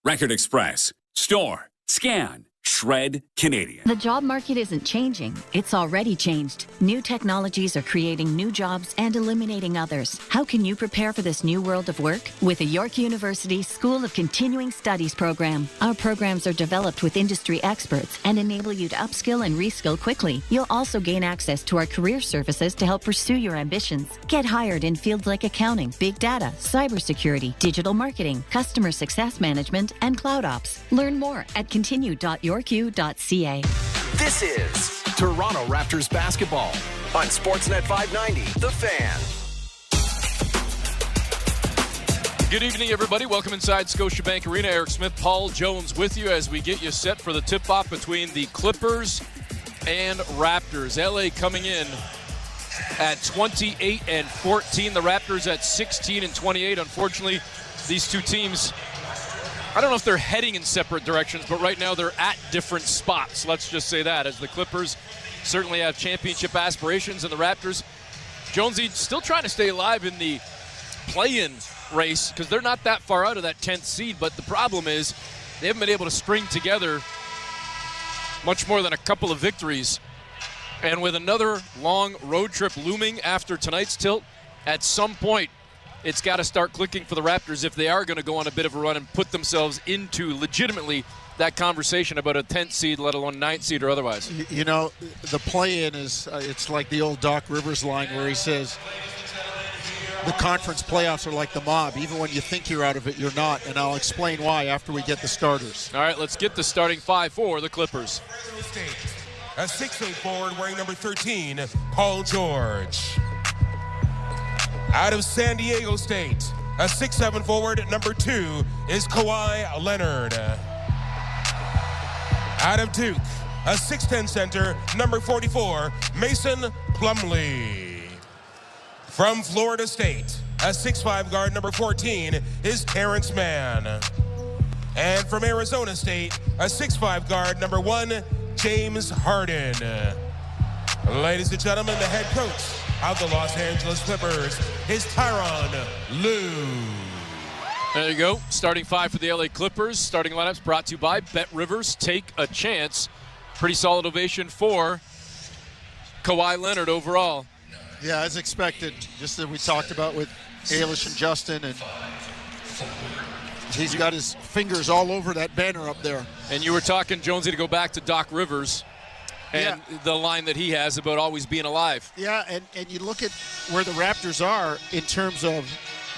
Record Express. Store, scan, shred Canadian. The job market isn't changing. It's already changed. New technologies are creating new jobs and eliminating others. How can you prepare for this new world of work? With the York University School of Continuing Studies program. Our programs are developed with industry experts and enable you to upskill and reskill quickly. You'll also gain access to our career services to help pursue your ambitions. Get hired in fields like accounting, big data, cybersecurity, digital marketing, customer success management, and cloud ops. Learn more at continue.yorku.ca. This is Toronto Raptors basketball on Sportsnet 590, The Fan. Good evening, everybody. Welcome inside Scotiabank Arena. Eric Smith, Paul Jones with you as we get you set for the tip-off between the Clippers and Raptors. LA coming in at 28-14. The Raptors at 16-28. Unfortunately, these two teams, I don't know if they're heading in separate directions, but right now they're at different spots. Let's just say that, as the Clippers certainly have championship aspirations, and the Raptors, Jonesy, still trying to stay alive in the play-in race because they're not that far out of that 10th seed. But the problem is they haven't been able to string together much more than a couple of victories. And with another long road trip looming after tonight's tilt, at some point it's got to start clicking for the Raptors if they are going to go on a bit of a run and put themselves into legitimately that conversation about a 10th seed, let alone 9th seed or otherwise. You know, the play-in is, it's like the old Doc Rivers line where he says, the conference playoffs are like the mob. Even when you think you're out of it, you're not. And I'll explain why after we get the starters. All right, let's get the starting five for the Clippers. A 6'8" forward wearing number 13, Paul George. Out of San Diego State, a 6'7" forward, number 2, is Kawhi Leonard. Out of Duke, a 6'10" center, number 44, Mason Plumlee. From Florida State, a 6'5" guard, number 14, is Terrence Mann. And from Arizona State, a 6'5" guard, number 1, James Harden. Ladies and gentlemen, the head coach of the Los Angeles Clippers is Tyronn Lue. There you go. Starting five for the LA Clippers. Starting lineups brought to you by Bet Rivers. Take a chance. Pretty solid ovation for Kawhi Leonard overall. Yeah, as expected, just as we talked about with Ailish and Justin, and he's got his fingers all over that banner up there. And you were talking, Jonesy, to go back to Doc Rivers and the line that he has about always being alive. Yeah, and you look at where the Raptors are in terms of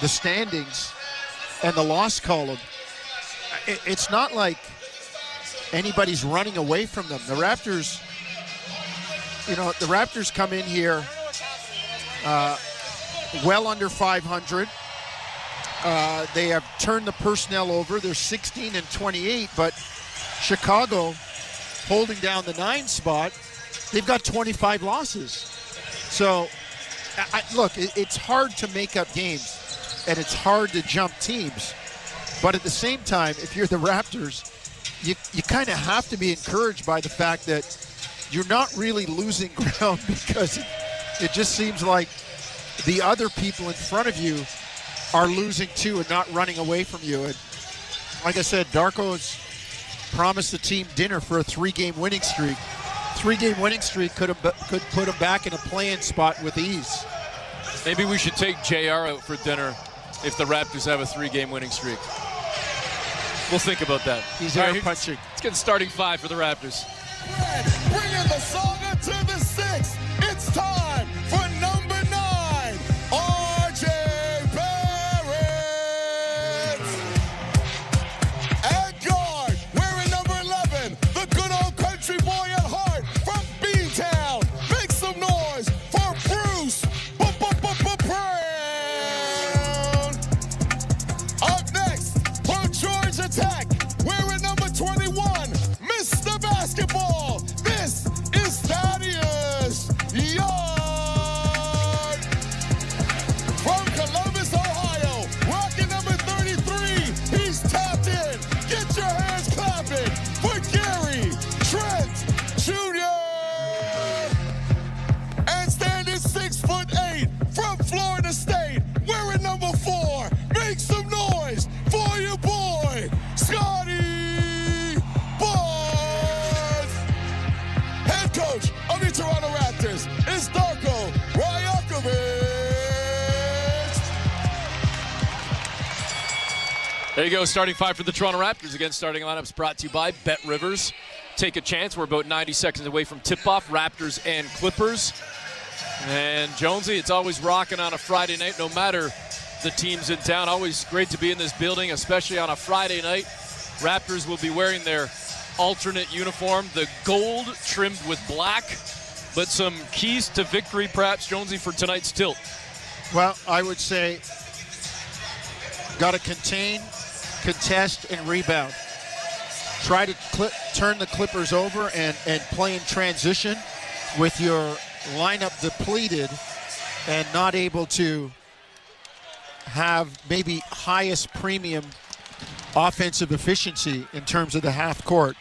the standings and the loss column. It's not like anybody's running away from them. The Raptors, the Raptors come in here well under 500. They have turned the personnel over. They're 16-28, but Chicago holding down the 9 spot, they've got 25 losses. So, look, it's hard to make up games, and it's hard to jump teams. But at the same time, if you're the Raptors, you kind of have to be encouraged by the fact that you're not really losing ground, because it just seems like the other people in front of you are losing too and not running away from you. And like I said, Darko's promised the team dinner for a 3-game winning streak. 3-game winning streak could put him back in a play-in spot with ease. Maybe we should take JR out for dinner if the Raptors have a 3-game winning streak. We'll think about that. He's air punching. Let's get starting five for the Raptors. Bringing the saga to the 6. It's time for number 9, RJ Barrett. At guard, wearing number 11, the good old country boy at heart from B-Town. Make some noise for Bruce Brown. Up next, from Georgia Tech, wearing number 21, Mr. Basketball. This is Thaddeus Young. From Columbus, Ohio, rocking number 33. He's tapped in. Get your hands clapping for Gary Trent Jr. And standing 6'8" from Florida State, wearing number 4. Make some noise for your boy, Scotty Barnes. Head coach of the Toronto Raptors is Darko Rajakovic. There you go, starting five for the Toronto Raptors. Again, starting lineups brought to you by Bet Rivers. Take a chance. We're about 90 seconds away from tip-off, Raptors and Clippers. And Jonesy, it's always rocking on a Friday night, no matter the teams in town. Always great to be in this building, especially on a Friday night. Raptors will be wearing their alternate uniform, the gold trimmed with black, but some keys to victory, perhaps, Jonesy, for tonight's tilt. Well, I would say got to contain, contest, and rebound. try to turn the Clippers over and play in transition with your lineup depleted and not able to have maybe highest premium offensive efficiency in terms of the half court.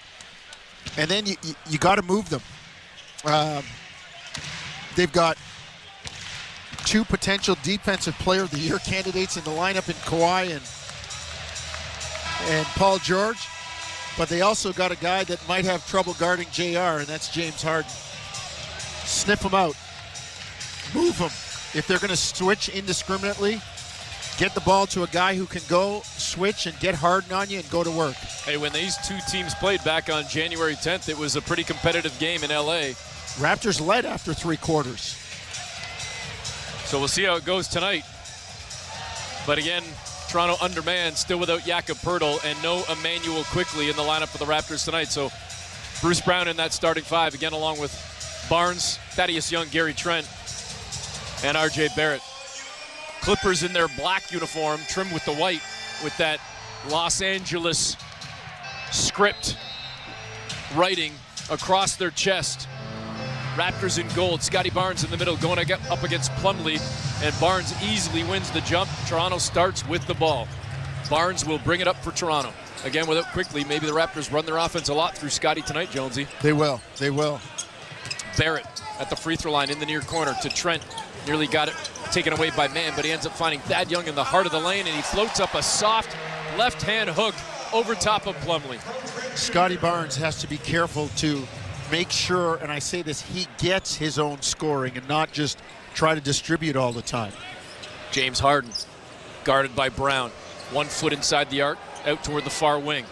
And then you got to move them. They've got 2 potential defensive player of the year candidates in the lineup in Kawhi and Paul George, but they also got a guy that might have trouble guarding JR, and that's James Harden. Sniff him out. Move him. If they're going to switch indiscriminately, get the ball to a guy who can go, switch, and get Harden on you and go to work. Hey, when these 2 teams played back on January 10th, it was a pretty competitive game in L.A. Raptors led after 3 quarters. So we'll see how it goes tonight. But again, Toronto undermanned, still without Jakob Poeltl and no Emmanuel Quickley in the lineup for the Raptors tonight. So Bruce Brown in that starting 5, again along with Barnes, Thaddeus Young, Gary Trent, and R.J. Barrett. Clippers in their black uniform, trimmed with the white, with that Los Angeles script writing across their chest. Raptors in gold. Scotty Barnes in the middle going up against Plumlee, and Barnes easily wins the jump. Toronto starts with the ball. Barnes will bring it up for Toronto. Again, without Quickley, maybe the Raptors run their offense a lot through Scotty tonight, Jonesy. They will. They will. Barrett at the free throw line in the near corner to Trent. Nearly got it taken away by Mann, but he ends up finding Thad Young in the heart of the lane, and he floats up a soft left-hand hook over top of Plumlee. Scotty Barnes has to be careful to make sure, and I say this, he gets his own scoring and not just try to distribute all the time. James Harden, guarded by Brown. 1 foot inside the arc, out toward the far wing.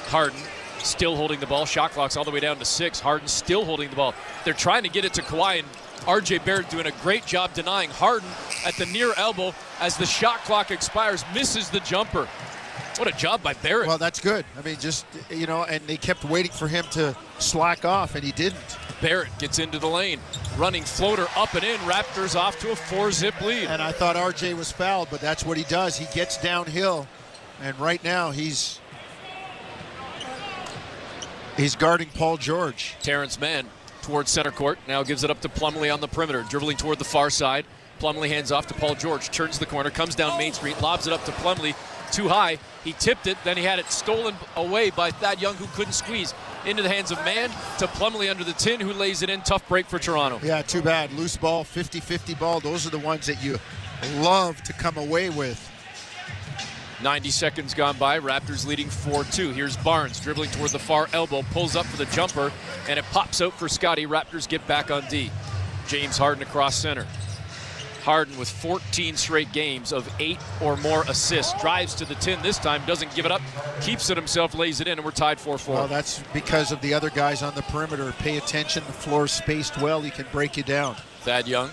Harden still holding the ball. Shot clock's all the way down to 6. Harden still holding the ball. They're trying to get it to Kawhi, and R.J. Barrett doing a great job denying. Harden at the near elbow as the shot clock expires, misses the jumper. What a job by Barrett. Well, that's good. I mean, just, and they kept waiting for him to slack off, and he didn't. Barrett gets into the lane. Running floater up and in. Raptors off to a 4-zip lead. And I thought RJ was fouled, but that's what he does. He gets downhill, and right now he's guarding Paul George. Terrence Mann towards center court. Now gives it up to Plumlee on the perimeter. Dribbling toward the far side. Plumlee hands off to Paul George. Turns the corner. Comes down Main Street. Lobs it up to Plumlee. Too high. He tipped it. Then he had it stolen away by Thad Young, who couldn't squeeze. Into the hands of Mann to Plumlee under the tin, who lays it in. Tough break for Toronto. Yeah, too bad. Loose ball, 50-50 ball. Those are the ones that you love to come away with. 90 seconds gone by. Raptors leading 4-2. Here's Barnes dribbling toward the far elbow. Pulls up for the jumper, and it pops out for Scotty. Raptors get back on D. James Harden across center. Harden with 14 straight games of 8 or more assists. Drives to the tin this time, doesn't give it up, keeps it himself, lays it in, and we're tied 4-4. Well, that's because of the other guys on the perimeter. Pay attention. The floor's spaced well. He can break you down. Thad Young,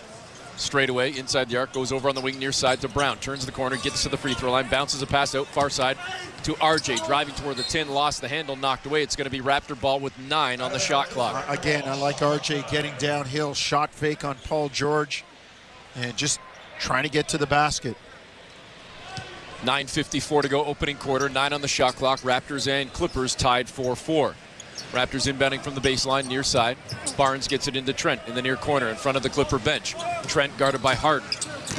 straight away, inside the arc, goes over on the wing near side to Brown. Turns the corner, gets to the free throw line, bounces a pass out far side to RJ. Driving toward the tin, lost the handle, knocked away. It's going to be Raptor ball with 9 on the shot clock. Again, I like RJ getting downhill. Shot fake on Paul George. And just trying to get to the basket. 9:54 to go, opening quarter. 9 on the shot clock. Raptors and Clippers tied 4-4. Raptors inbounding from the baseline near side. Barnes gets it into Trent in the near corner in front of the Clipper bench. Trent guarded by Harden.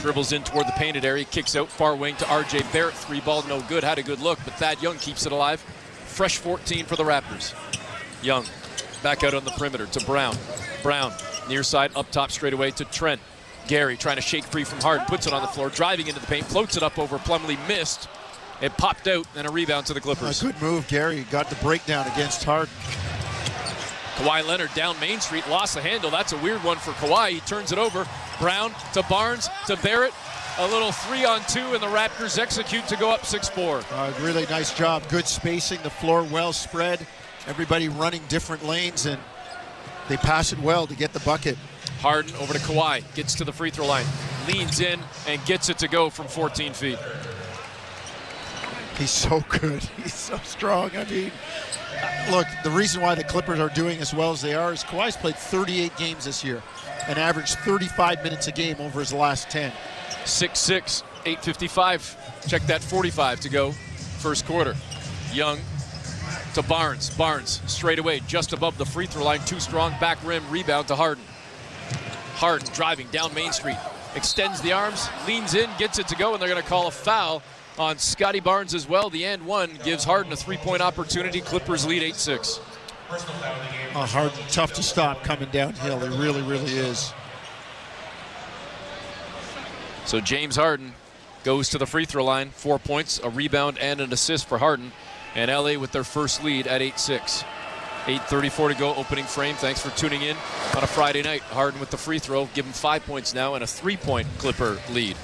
Dribbles in toward the painted area. Kicks out far wing to R.J. Barrett. 3 ball, no good. Had a good look, but Thad Young keeps it alive. Fresh 14 for the Raptors. Young back out on the perimeter to Brown. Brown near side up top straight away to Trent. Gary trying to shake free from Harden, puts it on the floor, driving into the paint, floats it up over Plumlee, missed. It popped out, and a rebound to the Clippers. A good move, Gary. Got the breakdown against Harden. Kawhi Leonard down Main Street, lost the handle. That's a weird one for Kawhi. He turns it over. Brown to Barnes to Barrett. A little 3-on-2, and the Raptors execute to go up 6-4. Really nice job. Good spacing. The floor well spread. Everybody running different lanes, and they pass it well to get the bucket. Harden over to Kawhi, gets to the free throw line, leans in and gets it to go from 14 feet. He's so good. He's so strong. I mean, look, the reason why the Clippers are doing as well as they are is Kawhi's played 38 games this year and averaged 35 minutes a game over his last 10. 6'6", 8:55. Check that, 45 to go, first quarter. Young to Barnes. Barnes straight away, just above the free throw line, too strong, back rim, rebound to Harden. Harden driving down Main Street, extends the arms, leans in, gets it to go, and they're going to call a foul on Scotty Barnes as well. The and one gives Harden a three-point opportunity. Clippers lead 8-6. Harden, tough to stop coming downhill. He really, really is. So James Harden goes to the free throw line. 4 points, a rebound, and an assist for Harden. And LA with their first lead at 8-6. 8:34 to go, opening frame. Thanks for tuning in on a Friday night. Harden with the free throw. Give him 5 points now and a 3-point Clipper lead.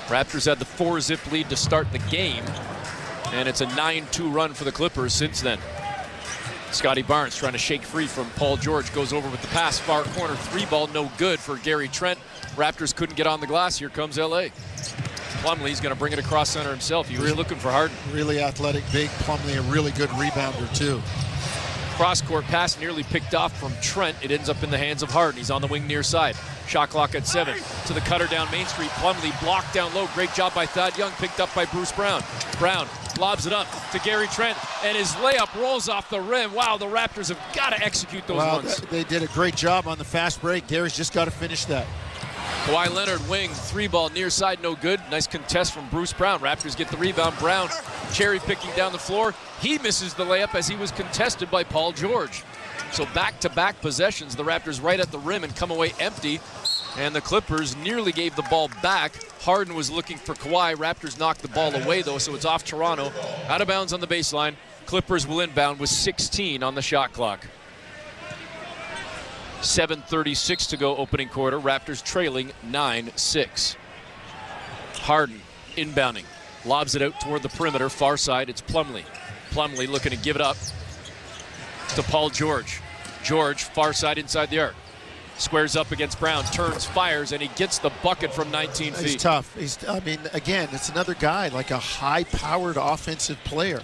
Raptors had the 4-zip lead to start the game. And it's a 9-2 run for the Clippers since then. Scotty Barnes trying to shake free from Paul George. Goes over with the pass. Far corner. 3-ball, no good for Gary Trent. Raptors couldn't get on the glass. Here comes LA. Plumlee's going to bring it across center himself. He was looking for Harden. Really athletic, big Plumlee, a really good rebounder too. Cross-court pass nearly picked off from Trent. It ends up in the hands of Harden. He's on the wing near side. Shot clock at 7. To the cutter down Main Street. Plumlee blocked down low. Great job by Thad Young. Picked up by Bruce Brown. Brown lobs it up to Gary Trent. And his layup rolls off the rim. Wow, the Raptors have got to execute those ones. They did a great job on the fast break. Gary's just got to finish that. Kawhi Leonard wing, 3-ball near side, no good. Nice contest from Bruce Brown. Raptors get the rebound. Brown cherry picking down the floor. He misses the layup as he was contested by Paul George. So back-to-back possessions. The Raptors right at the rim and come away empty. And the Clippers nearly gave the ball back. Harden was looking for Kawhi. Raptors knocked the ball away though, so it's off Toronto. Out of bounds on the baseline. Clippers will inbound with 16 on the shot clock. 7:36 to go, opening quarter. Raptors trailing 9-6. Harden inbounding. Lobs it out toward the perimeter. Far side, it's Plumlee. Plumlee looking to give it up to Paul George. George, far side inside the arc. Squares up against Brown, turns, fires, and he gets the bucket from 19 feet. He's tough. Again, it's another guy, like a high-powered offensive player.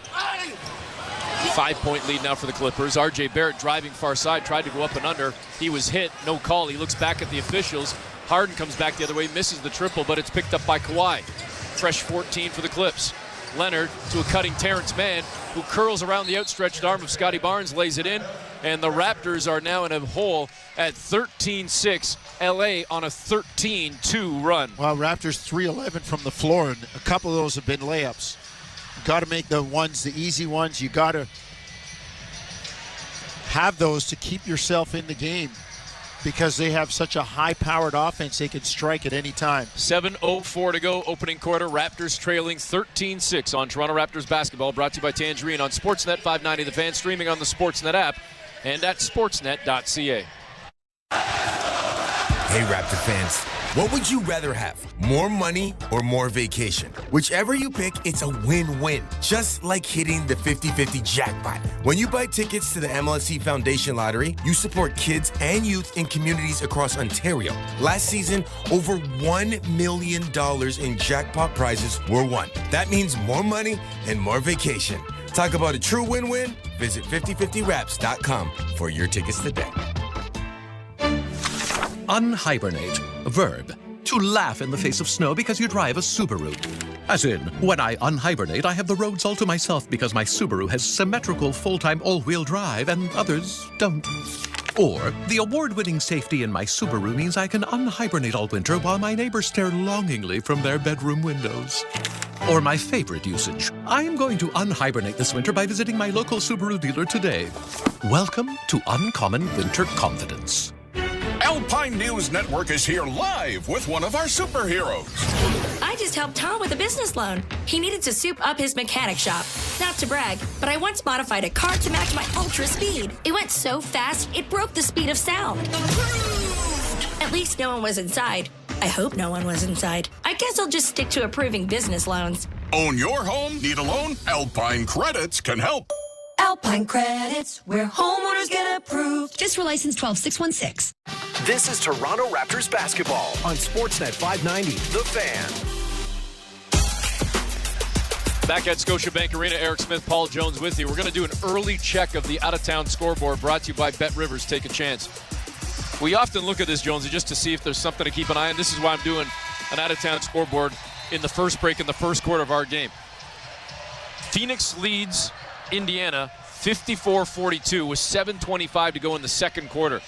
5-point lead now for the Clippers. R.J. Barrett driving far side, tried to go up and under. He was hit, no call. He looks back at the officials. Harden comes back the other way, misses the triple, but it's picked up by Kawhi. Fresh 14 for the Clips. Leonard to a cutting Terrence Mann, who curls around the outstretched arm of Scotty Barnes, lays it in, and the Raptors are now in a hole at 13-6. LA on a 13-2 run. Wow, Raptors 3-11 from the floor, and a couple of those have been layups. You got to make the ones, the easy ones. You got to have those to keep yourself in the game because they have such a high-powered offense. They can strike at any time. 7:04 to go, opening quarter. Raptors trailing 13-6 on Toronto Raptors basketball. Brought to you by Tangerine on Sportsnet 590 The Fan, streaming on the Sportsnet app and at sportsnet.ca. Hey, Raptor fans, what would you rather have? More money or more vacation? Whichever you pick, it's a win-win. Just like hitting the 50-50 jackpot. When you buy tickets to the MLSE Foundation Lottery, you support kids and youth in communities across Ontario. Last season, over $1 million in jackpot prizes were won. That means more money and more vacation. Talk about a true win-win? Visit 5050raps.com for your tickets today. Unhibernate, a verb. To laugh in the face of snow because you drive a Subaru. As in, when I unhibernate, I have the roads all to myself because my Subaru has symmetrical full-time all-wheel drive and others don't. Or, the award-winning safety in my Subaru means I can unhibernate all winter while my neighbors stare longingly from their bedroom windows. Or my favorite usage, I am going to unhibernate this winter by visiting my local Subaru dealer today. Welcome to Uncommon Winter Confidence. Alpine News Network is here live with one of our superheroes. I just helped Tom with a business loan. He needed to soup up his mechanic shop. Not to brag, but I once modified a car to match my ultra speed. It went so fast, it broke the speed of sound. At least no one was inside. I hope no one was inside. I guess I'll just stick to approving business loans. Own your home? Need a loan? Alpine Credits can help. Alpine Credits, where homeowners get approved. FSRA license 12616. This is Toronto Raptors basketball on Sportsnet 590, The Fan. Back at Scotiabank Arena, Eric Smith, Paul Jones with you. We're going to do an early check of the out-of-town scoreboard brought to you by Bet Rivers. Take a chance. We often look at this, Jonesy, just to see if there's something to keep an eye on. This is why I'm doing an out-of-town scoreboard in the first break in the first quarter of our game. Phoenix leads Indiana 54-42 with 7:25 to go in the second quarter.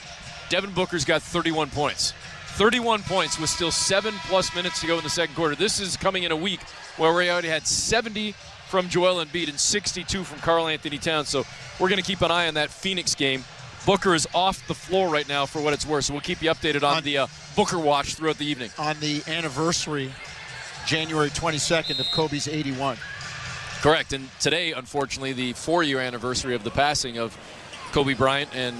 Devin Booker's got 31 points. 31 points with still 7+ minutes to go in the second quarter. This is coming in a week where we already had 70 from Joel Embiid and 62 from Karl Anthony Towns. So we're going to keep an eye on that Phoenix game. Booker is off the floor right now for what it's worth. So we'll keep you updated on the Booker watch throughout the evening. On the anniversary, January 22nd of Kobe's 81. Correct. And today, unfortunately, the 4-year anniversary of the passing of Kobe Bryant and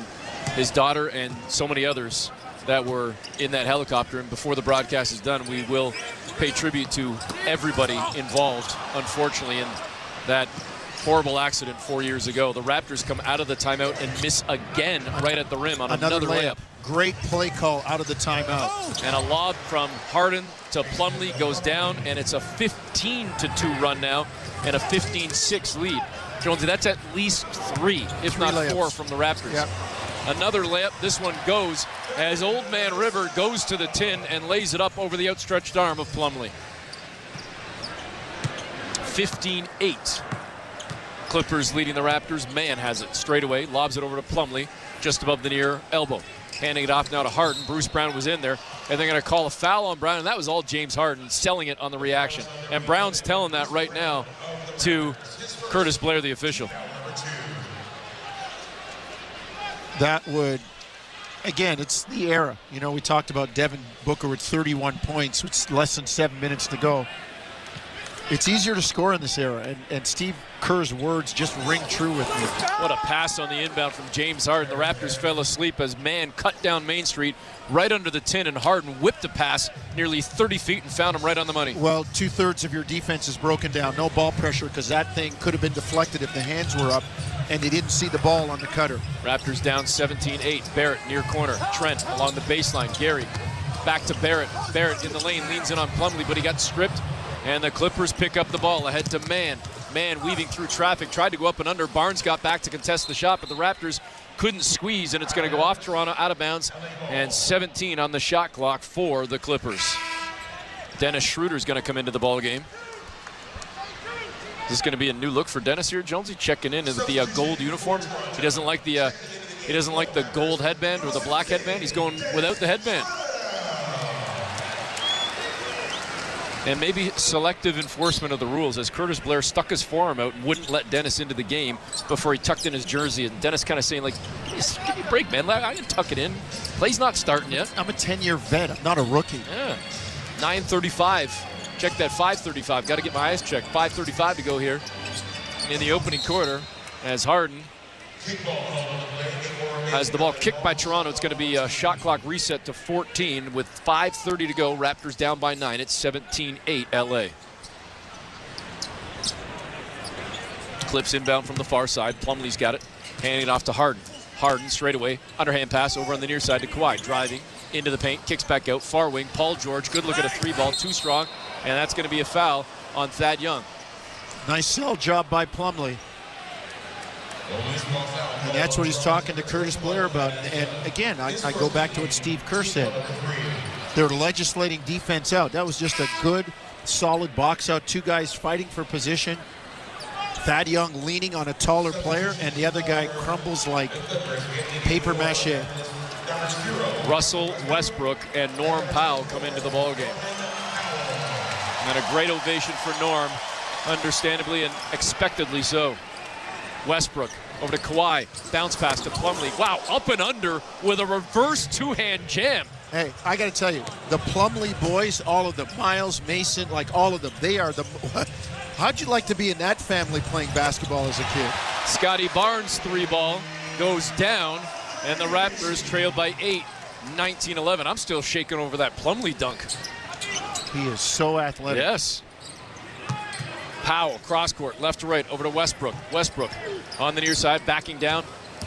his daughter and so many others that were in that helicopter. And before the broadcast is done, we will pay tribute to everybody involved, unfortunately, in that horrible accident 4 years ago. The Raptors come out of the timeout and miss again right at the rim on another layup. Great play call out of the timeout. And a lob from Harden to Plumlee goes down, and it's a 15-2 run now and a 15-6 lead. Jonesy, that's at least 3, if not 4, from the Raptors. Yep. Another layup. This one goes as Old Man River goes to the tin and lays it up over the outstretched arm of Plumlee. 15-8. Clippers leading the Raptors. Mann has it straight away, lobs it over to Plumlee, just above the near elbow. Handing it off now to Harden. Bruce Brown was in there, and they're going to call a foul on Brown, and that was all James Harden selling it on the reaction. And Brown's telling that right now to Curtis Blair, the official. That would, again, it's the era. You know, we talked about Devin Booker with 31 points with less than 7 minutes to go. It's easier to score in this era, and Steve Kerr's words just ring true with me. What a pass on the inbound from James Harden. The Raptors fell asleep as Mann cut down Main Street right under the tin, and Harden whipped a pass nearly 30 feet and found him right on the money. Well, 2/3 of your defense is broken down. No ball pressure, because that thing could have been deflected if the hands were up, and they didn't see the ball on the cutter. Raptors down 17-8. Barrett near corner. Trent along the baseline. Gary back to Barrett. Barrett in the lane, leans in on Plumlee, but he got stripped. And the Clippers pick up the ball ahead to Mann. Mann weaving through traffic, tried to go up and under. Barnes got back to contest the shot, but the Raptors couldn't squeeze, and it's going to go off Toronto, out of bounds, and 17 on the shot clock for the Clippers. Dennis Schroeder's going to come into the ball game. Is this going to be a new look for Dennis here, Jonesy? Checking in with the gold uniform. He doesn't like the gold headband or the black headband. He's going without the headband. And maybe selective enforcement of the rules, as Curtis Blair stuck his forearm out and wouldn't let Dennis into the game before he tucked in his jersey. And Dennis kind of saying, like, give me a break, man. I can tuck it in. Play's not starting yet. I'm a 10-year vet. I'm not a rookie. Yeah. 9:35. Check that 5:35. Got to get my eyes checked. 5:35 to go here in the opening quarter as Harden has the ball kicked by Toronto. It's going to be a shot clock reset to 14 with 5:30 to go. Raptors down by 9. It's 17-8 LA. Clips inbound from the far side. Plumlee's got it. Handing it off to Harden. Harden straight away. Underhand pass over on the near side to Kawhi. Driving into the paint. Kicks back out. Far wing. Paul George. Good look at a 3-ball. Too strong. And that's going to be a foul on Thad Young. Nice sell job by Plumlee. And that's what he's talking to Curtis Blair about. And again, I go back to what Steve Kerr said. They're legislating defense out. That was just a good, solid box out. 2 guys fighting for position. Thad Young leaning on a taller player, and the other guy crumbles like paper mache. Russell Westbrook and Norm Powell come into the ballgame. And a great ovation for Norm, understandably and expectedly so. Westbrook over to Kawhi. Bounce pass to Plumlee. Wow, up and under with a reverse 2-hand jam. Hey, I got to tell you, the Plumlee boys, all of them, Miles, Mason, like all of them, they are the... How'd you like to be in that family playing basketball as a kid? Scotty Barnes' 3-ball goes down, and the Raptors trail by 8, 19-11. I'm still shaking over that Plumlee dunk. He is so athletic. Yes. Powell, cross court, left to right, over to Westbrook. Westbrook on the near side, backing down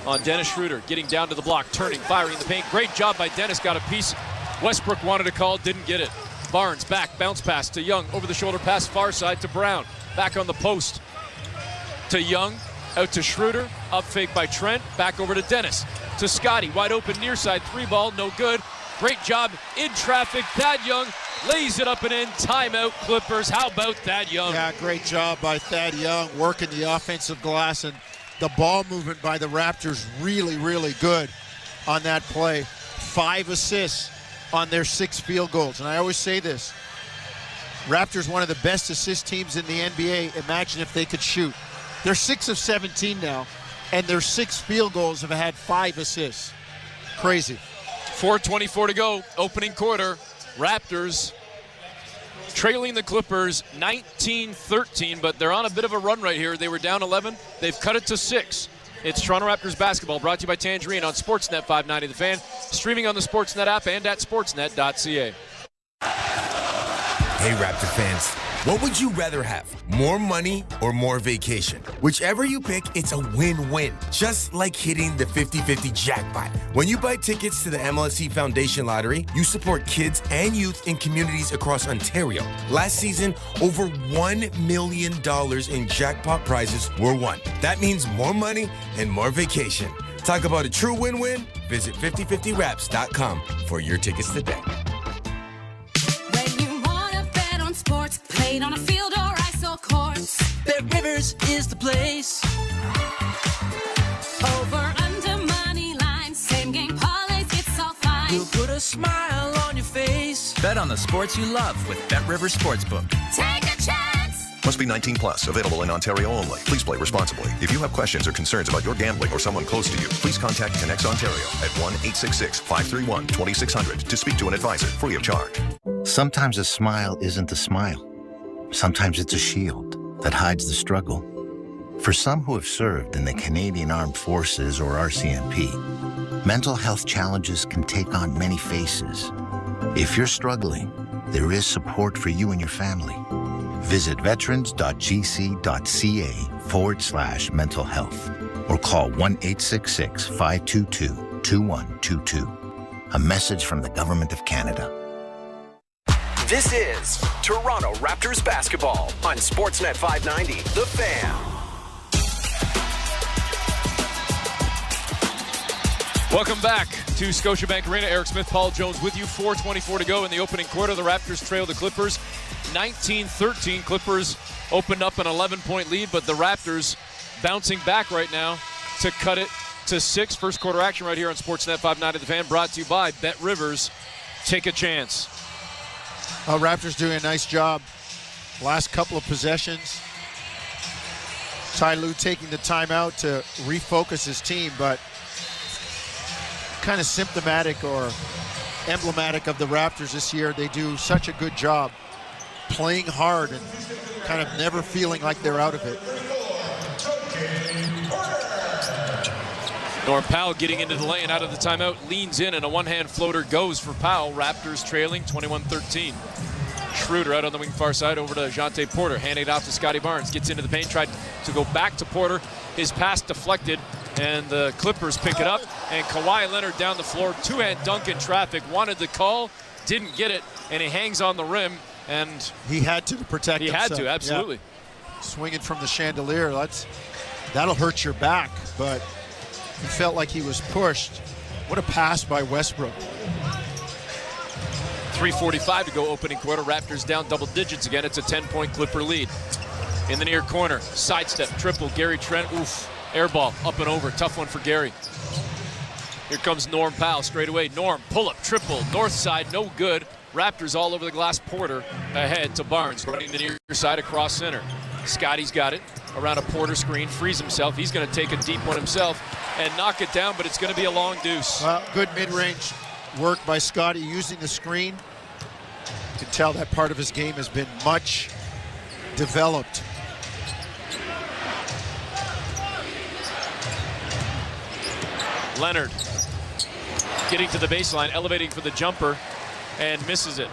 on Dennis Schroeder, getting down to the block, turning, firing in the paint. Great job by Dennis, got a piece. Westbrook wanted a call, didn't get it. Barnes back, bounce pass to Young, over the shoulder pass, far side to Brown. Back on the post to Young, out to Schroeder, up fake by Trent, back over to Dennis. To Scotty, wide open near side, 3-ball, no good. Great job in traffic. Thad Young lays it up and in. Timeout, Clippers. How about Thad Young? Yeah, great job by Thad Young working the offensive glass. And the ball movement by the Raptors really, really good on that play. 5 assists on their 6 field goals. And I always say this, Raptors one of the best assist teams in the NBA. Imagine if they could shoot. They're 6 of 17 now, and their 6 field goals have had 5 assists. Crazy. 4:24 to go, opening quarter. Raptors trailing the Clippers 19-13, but they're on a bit of a run right here. They were down 11. They've cut it to 6. It's Toronto Raptors basketball, brought to you by Tangerine on Sportsnet 590 The Fan, streaming on the Sportsnet app and at sportsnet.ca. Hey, Raptor fans, what would you rather have? More money or more vacation? Whichever you pick, it's a win-win. Just like hitting the 50-50 jackpot. When you buy tickets to the MLSE Foundation Lottery, you support kids and youth in communities across Ontario. Last season, over $1 million in jackpot prizes were won. That means more money and more vacation. Talk about a true win-win? Visit 5050raps.com for your tickets today. Sports played on a field or ice or courts. Bet Rivers is the place. Over, under, money line, same game parlays, it's all fine. We'll put a smile on your face. Bet on the sports you love with Bet Rivers Sportsbook. Take a chance. Must be 19 plus. Available in Ontario only. Please play responsibly. If you have questions or concerns about your gambling or someone close to you, please contact Connects Ontario at 1-866-531-2600 to speak to an advisor free of charge. Sometimes a smile isn't a smile. Sometimes it's a shield that hides the struggle. For some who have served in the Canadian Armed Forces or RCMP, mental health challenges can take on many faces. If you're struggling, there is support for you and your family. Visit veterans.gc.ca/mental health or call 1-866-522-2122. A message from the Government of Canada. This is Toronto Raptors basketball on Sportsnet 590, The Fan. Welcome back to Scotiabank Arena. Eric Smith, Paul Jones with you. 4:24 to go in the opening quarter. The Raptors trail the Clippers 19-13. Clippers opened up an 11-point lead, but the Raptors bouncing back right now to cut it to 6. First quarter action right here on Sportsnet 590 The Fan, brought to you by Bet Rivers. Take a chance. Raptors doing a nice job. Last couple of possessions. Ty Lue taking the timeout to refocus his team, but kind of symptomatic or emblematic of the Raptors this year. They do such a good job playing hard and kind of never feeling like they're out of it. Norm Powell getting into the lane out of the timeout, leans in, and a one-hand floater goes for Powell. Raptors trailing 21-13. Schroeder out on the wing far side over to Jonte Porter, handing it off to Scotty Barnes. Gets into the paint, tried to go back to Porter. His pass deflected, and the Clippers pick it up. And Kawhi Leonard down the floor, two-hand dunk in traffic. Wanted the call, didn't get it, and he hangs on the rim. And he had to protect himself. He had to, absolutely. Yeah. Swinging from the chandelier, that'll hurt your back, but he felt like he was pushed. What a pass by Westbrook. 3:45 to go opening quarter. Raptors down double digits again. It's a 10-point Clipper lead. In the near corner, sidestep, triple, Gary Trent, air ball, up and over. Tough one for Gary. Here comes Norm Powell straight away. Norm, pull up, triple, north side, no good. Raptors all over the glass. Porter ahead to Barnes, running the near side across center. Scotty's got it around a Porter screen, frees himself. He's going to take a deep one himself and knock it down, but it's going to be a long deuce. Good mid-range work by Scotty using the screen. You can tell that part of his game has been much developed. Leonard getting to the baseline, elevating for the jumper, and misses it.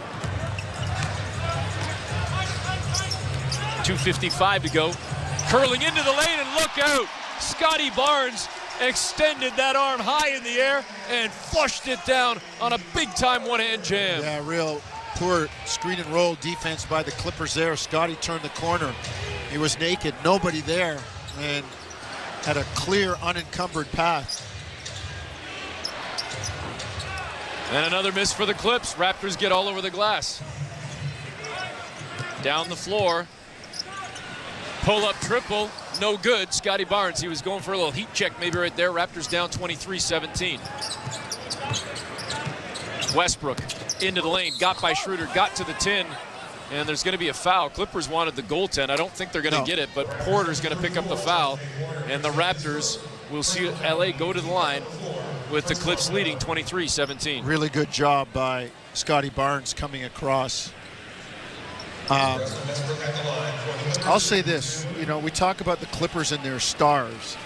2:55 to go. Curling into the lane, and look out! Scotty Barnes extended that arm high in the air and flushed it down on a big-time one-hand jam. Yeah, real poor screen and roll defense by the Clippers there. Scotty turned the corner. He was naked, nobody there, and had a clear, unencumbered path. And another miss for the Clips. Raptors get all over the glass. Down the floor. Pull-up triple. no good. Scotty Barnes, he was going for a little heat check maybe right there. Raptors down 23-17. Westbrook into the lane, got by Schroeder, got to the 10, and there's going to be a foul. Clippers wanted the goaltend. I don't think they're going to get it, but Porter's going to pick up the foul, and the Raptors will see LA go to the line with the Clips leading 23-17. Really good job by Scotty Barnes coming across. I'll say this, we talk about the Clippers and their stars,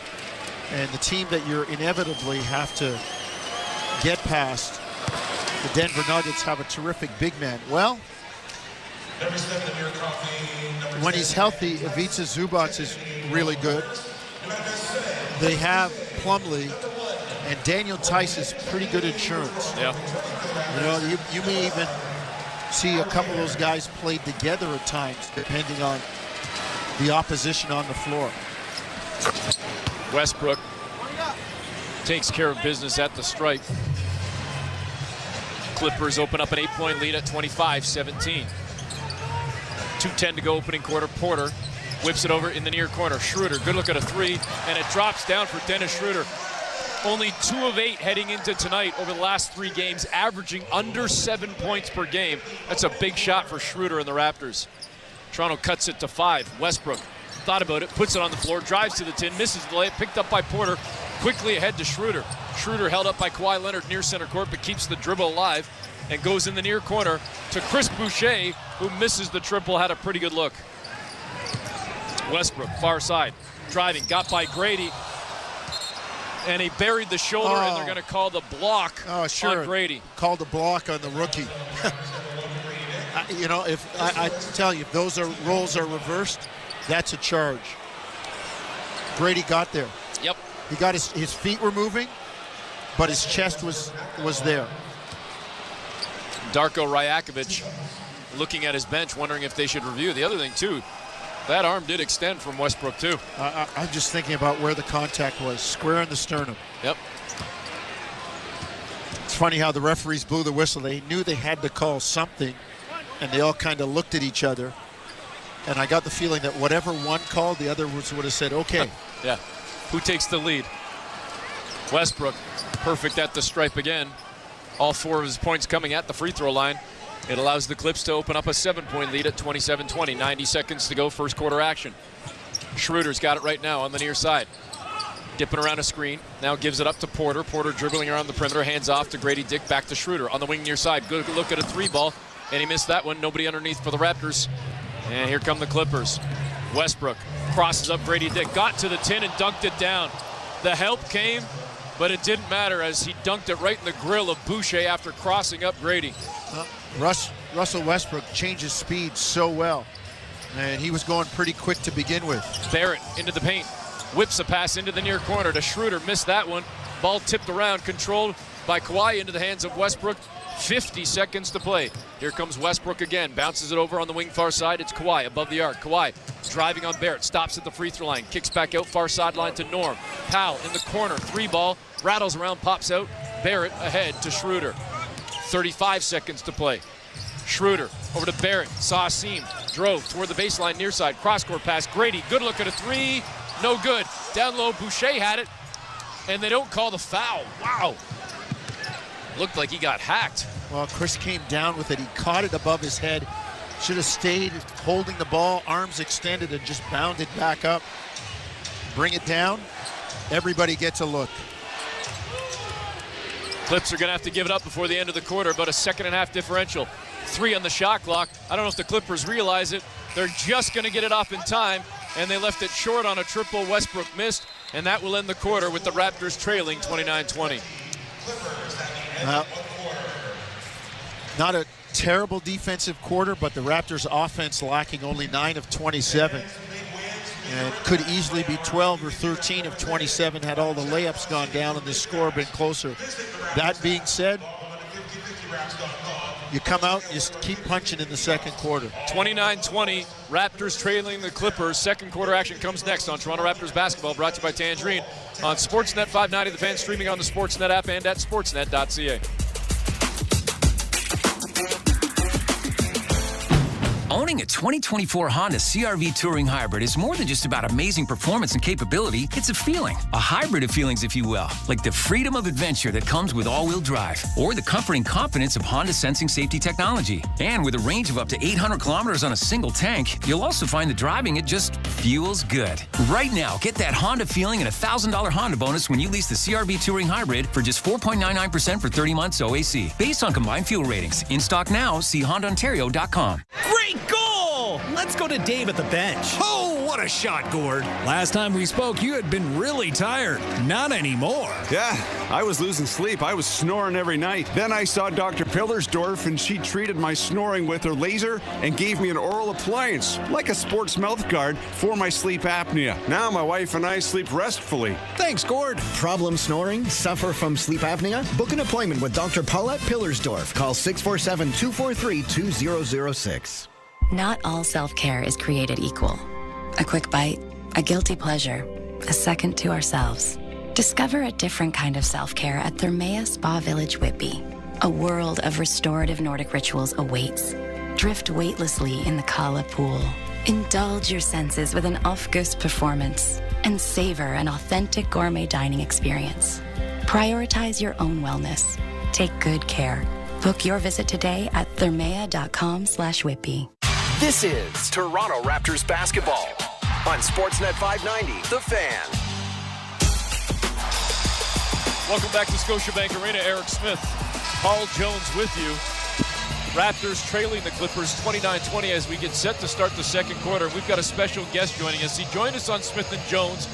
and the team that you're inevitably have to get past. The Denver Nuggets have a terrific big man. Well, when he's healthy, Ivica Zubac is really good. They have Plumlee, and Daniel Tice is pretty good insurance. Yeah. You may even see a couple of those guys played together at times, depending on the opposition on the floor. Westbrook takes care of business at the stripe. Clippers open up an 8-point lead at 25-17. 2:10 to go opening quarter. Porter whips it over in the near corner. Schroeder, good look at a three, and it drops down for Dennis Schroeder. Only 2 of 8 heading into tonight over the last 3 games, averaging under 7 points per game. That's a big shot for Schroeder and the Raptors. Toronto cuts it to 5. Westbrook thought about it, puts it on the floor, drives to the 10, misses the layup, picked up by Porter, quickly ahead to Schroeder. Schroeder held up by Kawhi Leonard near center court, but keeps the dribble alive and goes in the near corner to Chris Boucher, who misses the triple, had a pretty good look. Westbrook, far side, driving, got by Grady, and he buried the shoulder, and they're going to call the block on Grady. Called the block on the rookie. If I tell you, if those roles are reversed, that's a charge. Grady got there. Yep. He got his feet were moving, but his chest was there. Darko Rajakovic looking at his bench, wondering if they should review. The other thing, too, that arm did extend from Westbrook, too. I'm just thinking about where the contact was. Square in the sternum. Yep. It's funny how the referees blew the whistle. They knew they had to call something, and they all kind of looked at each other. And I got the feeling that whatever one called, the other would have said, okay. Yeah. Who takes the lead? Westbrook, perfect at the stripe again. All 4 of his points coming at the free throw line. It allows the Clips to open up a 7-point lead at 27-20. 90 seconds to go, first quarter action. Schroeder's got it right now on the near side. Dipping around a screen, now gives it up to Porter. Porter dribbling around the perimeter, hands off to Grady Dick, back to Schroeder. On the wing near side, good look at a 3-ball, and he missed that one. Nobody underneath for the Raptors. And here come the Clippers. Westbrook crosses up Grady Dick, got to the 10 and dunked it down. The help came, but it didn't matter as he dunked it right in the grill of Boucher after crossing up Grady. Russell Westbrook changes speed so well, and he was going pretty quick to begin with. Barrett into the paint, whips a pass into the near corner to Schroeder, missed that one. Ball tipped around, controlled by Kawhi into the hands of Westbrook. 50 seconds to play. Here comes Westbrook again, bounces it over on the wing far side. It's Kawhi above the arc. Kawhi driving on Barrett, stops at the free throw line, kicks back out far sideline to Norm. Powell in the corner, 3-ball, rattles around, pops out. Barrett ahead to Schroeder. 35 seconds to play. Schroeder over to Barrett, saw a seam, drove toward the baseline near side, cross-court pass. Grady, good look at a 3, no good. Down low, Boucher had it, and they don't call the foul. Wow. Looked like he got hacked. Well, Chris came down with it. He caught it above his head. Should have stayed holding the ball, arms extended, and just bounded back up. Bring it down. Everybody gets a look. Clips are going to have to give it up before the end of the quarter, but a 2.5 differential. 3 on the shot clock. I don't know if the Clippers realize it. They're just going to get it off in time, and they left it short on a triple. Westbrook missed, and that will end the quarter with the Raptors trailing 29-20. Not a terrible defensive quarter, but the Raptors offense lacking only 9 of 27. And could easily be 12 or 13 of 27 had all the layups gone down and the score been closer. That being said, you come out and just keep punching in the second quarter. 29-20, Raptors trailing the Clippers. Second quarter action comes next on Toronto Raptors basketball, brought to you by Tangerine on Sportsnet 590, the Fan, streaming on the Sportsnet app and at sportsnet.ca. Owning a 2024 Honda CR-V Touring Hybrid is more than just about amazing performance and capability. It's a feeling, a hybrid of feelings, if you will, like the freedom of adventure that comes with all-wheel drive, or the comforting confidence of Honda sensing safety technology. And with a range of up to 800 kilometers on a single tank, you'll also find that driving it just feels good. Right now, get that Honda feeling and a $1,000 Honda bonus when you lease the CR-V Touring Hybrid for just 4.99% for 30 months OAC, based on combined fuel ratings. In stock now, see HondaOntario.com. Great goal! Let's go to Dave at the bench. Oh, what a shot, Gord. Last time we spoke, you had been really tired. Not anymore. Yeah, I was losing sleep. I was snoring every night. Then I saw Dr. Pillersdorf, and she treated my snoring with her laser and gave me an oral appliance, like a sports mouth guard, for my sleep apnea. Now my wife and I sleep restfully. Thanks, Gord. Problem snoring? Suffer from sleep apnea? Book an appointment with Dr. Paulette Pillersdorf. Call 647-243-2006. Not all self-care is created equal. A quick bite, a guilty pleasure, a second to ourselves. Discover a different kind of self-care at Thermea Spa Village Whitby. A world of restorative Nordic rituals awaits. Drift weightlessly in the Kala pool. Indulge your senses with an Aufguss performance and savor an authentic gourmet dining experience. Prioritize your own wellness. Take good care. Book your visit today at thermea.com/Whitby. This is Toronto Raptors basketball on Sportsnet 590, The Fan. Welcome back to Scotiabank Arena. Eric Smith, Paul Jones with you. Raptors trailing the Clippers 29-20 as we get set to start the second quarter. We've got a special guest joining us. He joined us on Smith & Jones.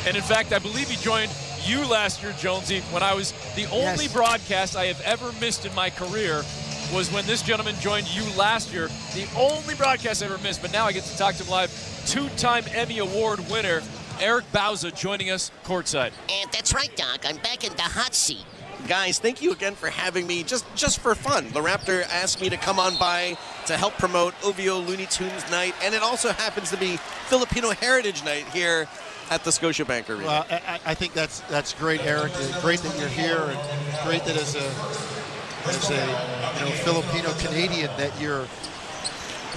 And in fact, I believe he joined you last year, Jonesy, when I was the only broadcast I have ever missed in my career was when this gentleman joined you last year. The only broadcast I ever missed, but now I get to talk to him live. Two-time Emmy Award winner, Eric Bauza, joining us courtside. And that's right, Doc. I'm back in the hot seat. Guys, thank you again for having me, just for fun. The Raptor asked me to come on by to help promote OVO Looney Tunes Night, and it also happens to be Filipino Heritage Night here at the Scotiabank Arena. Well, I think that's great, Eric. Great that you're here, and great that as a Filipino Canadian that you're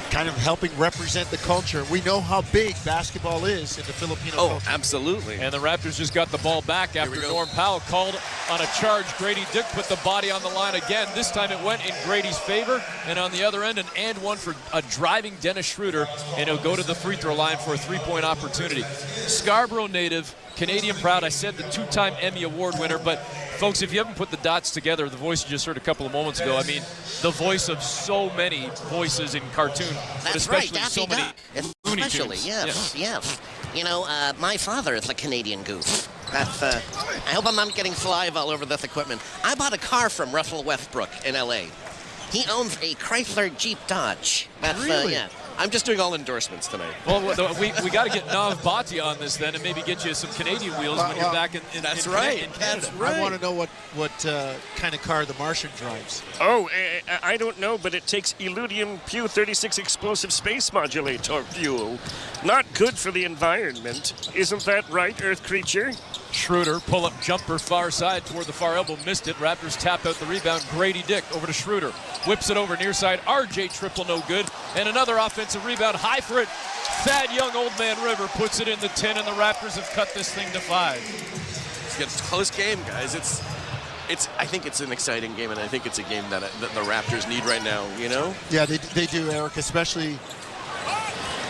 kind of helping represent the culture. We know how big basketball is in the Filipino culture. Oh, absolutely. And the Raptors just got the ball back after Norm Powell called on a charge. Grady Dick put the body on the line again. This time it went in Grady's favor. And on the other end, an and one for a driving Dennis Schroeder. And he'll go to the free throw line for a three-point opportunity. Scarborough native, Canadian proud. I said the two-time Emmy Award winner, but folks, if you haven't put the dots together, the voice you just heard a couple of moments ago, I mean, the voice of so many voices in cartoon, but especially so many Looney Tunes. Yes. You know, my father is a Canadian goose. I hope I'm not getting saliva all over this equipment. I bought a car from Russell Westbrook in L.A. He owns a Chrysler Jeep Dodge. Really? Yeah. I'm just doing all endorsements tonight. Well, we got to get Nav Bhatia on this then, and maybe get you some Canadian wheels when you're back in That's in right. Canada. That's right. I want to know what kind of car the Martian drives. Oh, I don't know, but it takes Illudium Pew 36 explosive space modulator fuel. Not good for the environment. Isn't that right, Earth creature? Schroeder, pull-up jumper far side toward the far elbow, missed it. Raptors tap out the rebound. Grady Dick over to Schroeder. Whips it over near side. RJ triple no good. And another offensive rebound. High for it. Thad Young, Old Man River, puts it in the 10, and the Raptors have cut this thing to 5. It's a close game, guys. I think it's an exciting game, and I think it's a game that the Raptors need right now, you know? Yeah, they do, Eric, especially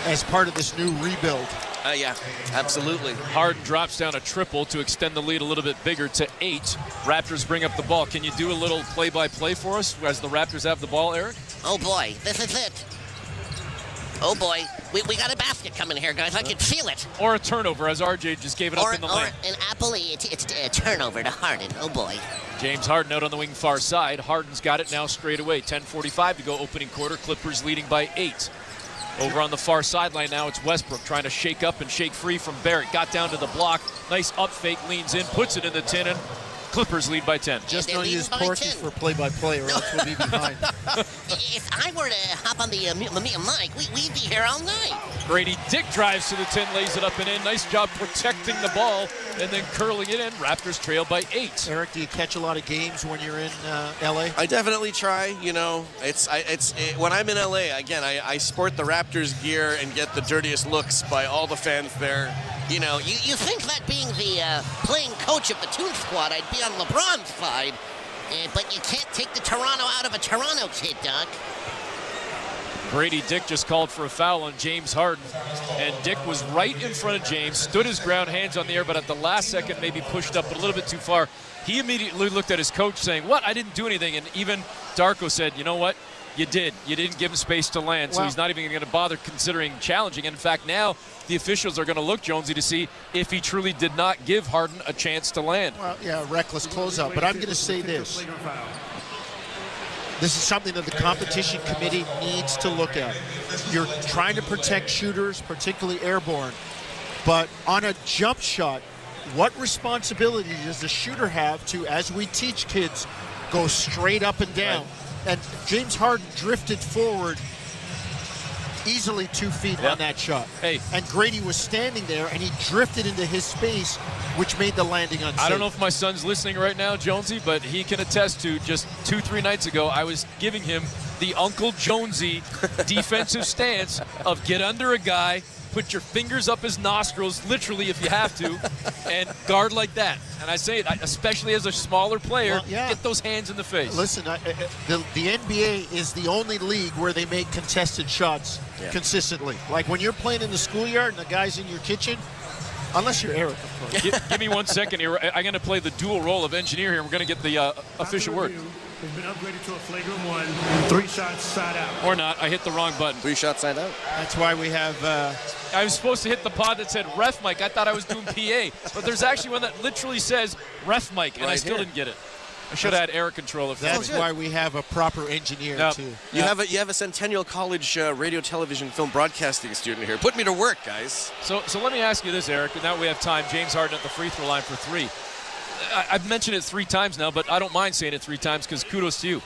as part of this new rebuild. Yeah, absolutely. Harden drops down a triple to extend the lead a little bit bigger to 8. Raptors bring up the ball. Can you do a little play-by-play for us as the Raptors have the ball, Eric? Oh, boy, this is it. Oh, boy. We got a basket coming here, guys. I can feel it. Or a turnover, as RJ just gave it up in the lane. Or an Appley, it's a turnover to Harden. Oh, boy. James Harden out on the wing far side. Harden's got it now straight away. 10:45 to go opening quarter. Clippers leading by 8. Over on the far sideline now, it's Westbrook trying to shake up and shake free from Barrett. Got down to the block. Nice up fake, leans in, puts it in the 10, and Clippers lead by 10. Just don't use Porky for play-by-play or else we'll be behind. If I were to hop on the mic, we'd be here all night. Grady Dick drives to the 10, lays it up and in. Nice job protecting the ball and then curling it in. Raptors trail by 8. Eric, do you catch a lot of games when you're in LA? I definitely try. You know, when I'm in LA, again, I sport the Raptors gear and get the dirtiest looks by all the fans there. You know, you think that being the playing coach of the Toon Squad, I'd be on LeBron's side, but you can't take the Toronto out of a Toronto kid, Doc. Grady Dick just called for a foul on James Harden, and Dick was right in front of James, stood his ground, hands on the air, but at the last second maybe pushed up a little bit too far. He immediately looked at his coach saying, "What? I didn't do anything." And even Darko said, "You know what? You did. You didn't give him space to land." So he's not even going to bother considering challenging. In fact, now the officials are going to look, Jonesy, to see if he truly did not give Harden a chance to land. Well, yeah, reckless closeout. But I'm going to say this. This is something that the competition committee needs to look at. You're trying to protect shooters, particularly airborne. But on a jump shot, what responsibility does the shooter have to, as we teach kids, go straight up and down? Right. And James Harden drifted forward easily 2 feet on that shot. And Grady was standing there, and he drifted into his space, which made the landing unsafe. I don't know if my son's listening right now, Jonesy, but he can attest to just 2-3 nights ago, I was giving him the Uncle Jonesy defensive stance of get under a guy, put your fingers up his nostrils, literally if you have to, and guard like that. And I say it, especially as a smaller player, get those hands in the face. Listen, the NBA is the only league where they make contested shots consistently. Like when you're playing in the schoolyard and the guy's in your kitchen, unless you're Eric, of course. Give me 1 second here. I'm going to play the dual role of engineer here. We're going to get the official word. Has been upgraded to a flagrant 1. 3 shots side out. Or not. I hit the wrong button. 3 shots side out. That's why we have... I was supposed to hit the pod that said ref mic. I thought I was doing PA. But there's actually one that literally says ref mic, and I still didn't get it. I should have had air control. That's why we have a proper engineer, too. You have a Centennial College radio, television, film broadcasting student here. Put me to work, guys. So let me ask you this, Eric. Now we have time. James Harden at the free throw line for 3. I've mentioned it 3 times now, but I don't mind saying it 3 times because kudos to you.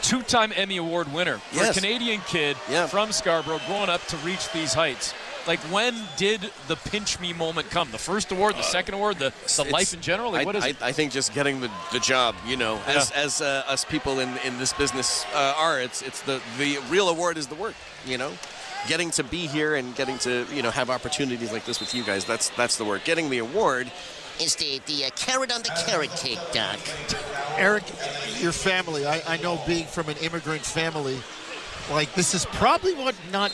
2-time Emmy Award winner for a Canadian kid from Scarborough growing up to reach these heights. Like, when did the pinch me moment come? The first award, the second award, the life in general? Like, what is it? I think just getting the job, you know, as us people in this business are. It's the real award is the work, you know. Getting to be here and getting to, you know, have opportunities like this with you guys, that's the work. Getting the award is the carrot on the carrot cake, Doc. Eric, your family, I know being from an immigrant family, like this is probably not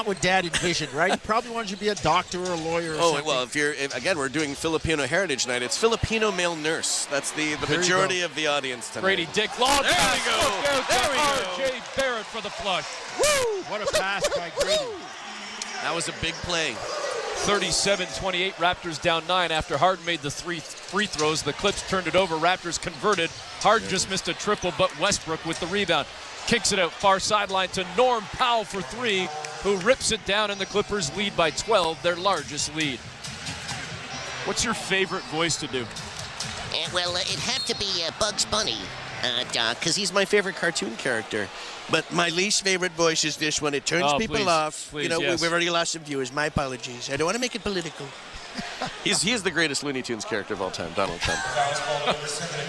what Dad envisioned, right? He probably wanted you to be a doctor or a lawyer or something. Well, again, we're doing Filipino Heritage Night. It's Filipino male nurse. That's the majority of the audience tonight. Brady Dick long there pass. We go. There we go. R.J. Barrett for the flush. Woo! What a pass by Grady. That was a big play. 37-28, Raptors down 9 after Harden made the 3 free throws. The Clips turned it over. Raptors converted. Harden just missed a triple, but Westbrook with the rebound. Kicks it out far sideline to Norm Powell for 3, who rips it down, and the Clippers lead by 12, their largest lead. What's your favorite voice to do? Well, it'd have to be Bugs Bunny, Doc, because he's my favorite cartoon character. But my least favorite voice is this one. It turns people off. Please, you know, yes. we've already lost some viewers. My apologies. I don't want to make it political. He is the greatest Looney Tunes character of all time, Donald Trump.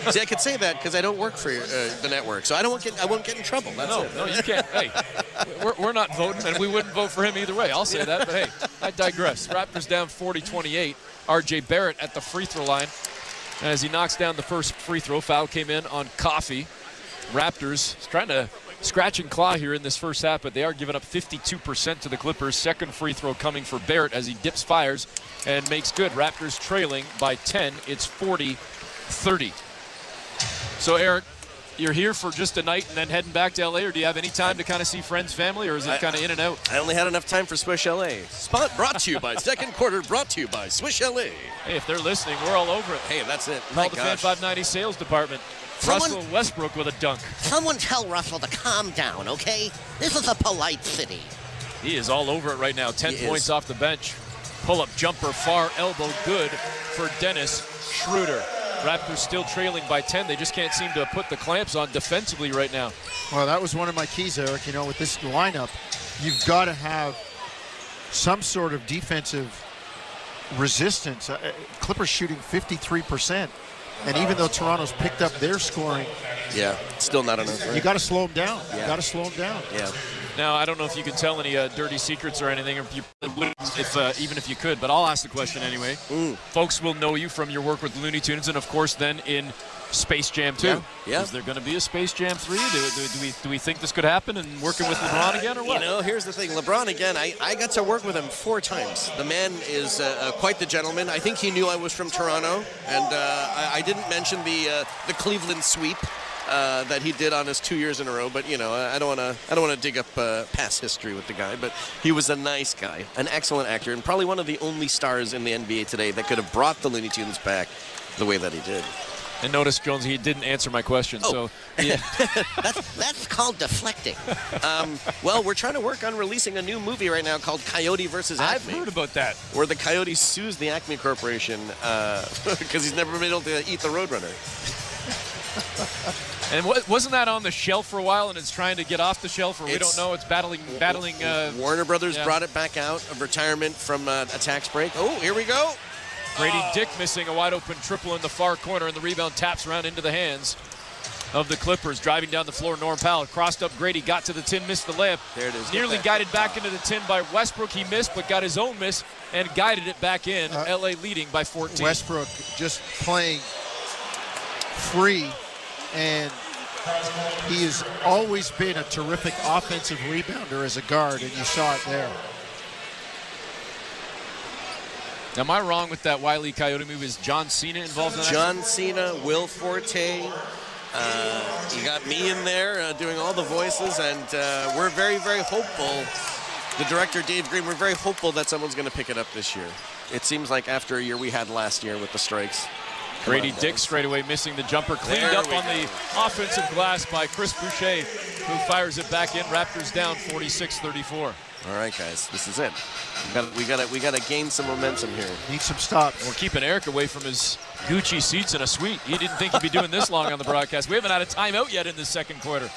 See, I could say that because I don't work for the network, so I won't get in trouble. That's it. No, you can't. Hey, we're not voting, and we wouldn't vote for him either way. I'll say that, but hey, I digress. Raptors down 40-28. R.J. Barrett at the free throw line. And as he knocks down the first free throw, foul came in on Coffey. Raptors trying to scratch and claw here in this first half, but they are giving up 52% to the Clippers. Second free throw coming for Barrett as he dips, fires, and makes good. Raptors trailing by 10. It's 40-30. So, Eric, you're here for just a night and then heading back to L.A., or do you have any time to kind of see friends, family, or is it kind of in and out? I only had enough time for Swish L.A. Spot brought to you by Second Quarter, brought to you by Swish L.A. Hey, if they're listening, we're all over it. Hey, that's it. Call the Fan 590 sales department. Russell Westbrook with a dunk. Someone tell Russell to calm down, okay? This is a polite city. He is all over it right now. 10 points off the bench. Pull-up jumper, far elbow, good for Dennis Schroeder. Raptors still trailing by 10. They just can't seem to put the clamps on defensively right now. Well, that was one of my keys, Eric. You know, with this lineup, you've got to have some sort of defensive resistance. Clippers shooting 53%. And even though Toronto's picked up their scoring, yeah, still not enough. Right? You got to slow them down. Yeah. You got to slow them down. Yeah. Now, I don't know if you can tell any dirty secrets or anything, or even if you could, but I'll ask the question anyway. Folks will know you from your work with Looney Tunes and, of course, then in Space Jam 2. Yeah. Is there going to be a Space Jam 3? Do we think this could happen and working with LeBron again or what? You know, here's the thing. LeBron, again, I got to work with him 4 times. The man is quite the gentleman. I think he knew I was from Toronto, and I didn't mention the Cleveland sweep that he did on us 2 years in a row, but you know, I don't want to dig up past history with the guy, but he was a nice guy, an excellent actor, and probably one of the only stars in the NBA today that could have brought the Looney Tunes back the way that he did. And notice, Jones, he didn't answer my question. So yeah. that's called deflecting. Well, we're trying to work on releasing a new movie right now called Coyote versus Acme. I've heard about that. Where the Coyote sues the Acme Corporation because he's never been able to eat the Roadrunner. And wasn't that on the shelf for a while, and it's trying to get off the shelf, or we don't know? It's battling. Warner Brothers brought it back out of retirement from a tax break. Oh, here we go. Grady Dick missing a wide-open triple in the far corner, and the rebound taps around into the hands of the Clippers. Driving down the floor, Norm Powell crossed up Grady, got to the tin, missed the layup. There it is. Nearly guided back into the tin by Westbrook. He missed, but got his own miss and guided it back in. LA leading by 14. Westbrook just playing free, and he has always been a terrific offensive rebounder as a guard, and you saw it there. Am I wrong with that Wile E. Coyote movie? Is John Cena involved in that? John Cena, Will Forte. You got me in there doing all the voices, and we're very, very hopeful. The director, Dave Green, we're very hopeful that someone's going to pick it up this year. It seems like after a year we had last year with the strikes. Grady Dick straight away missing the jumper. Cleaned up on the offensive glass by Chris Boucher, who fires it back in. Raptors down 46-34. All right, guys, this is it. We gotta gain some momentum here. Need some stops. We're keeping Eric away from his Gucci seats in a suite. He didn't think he'd be doing this long on the broadcast. We haven't had a timeout yet in the second quarter.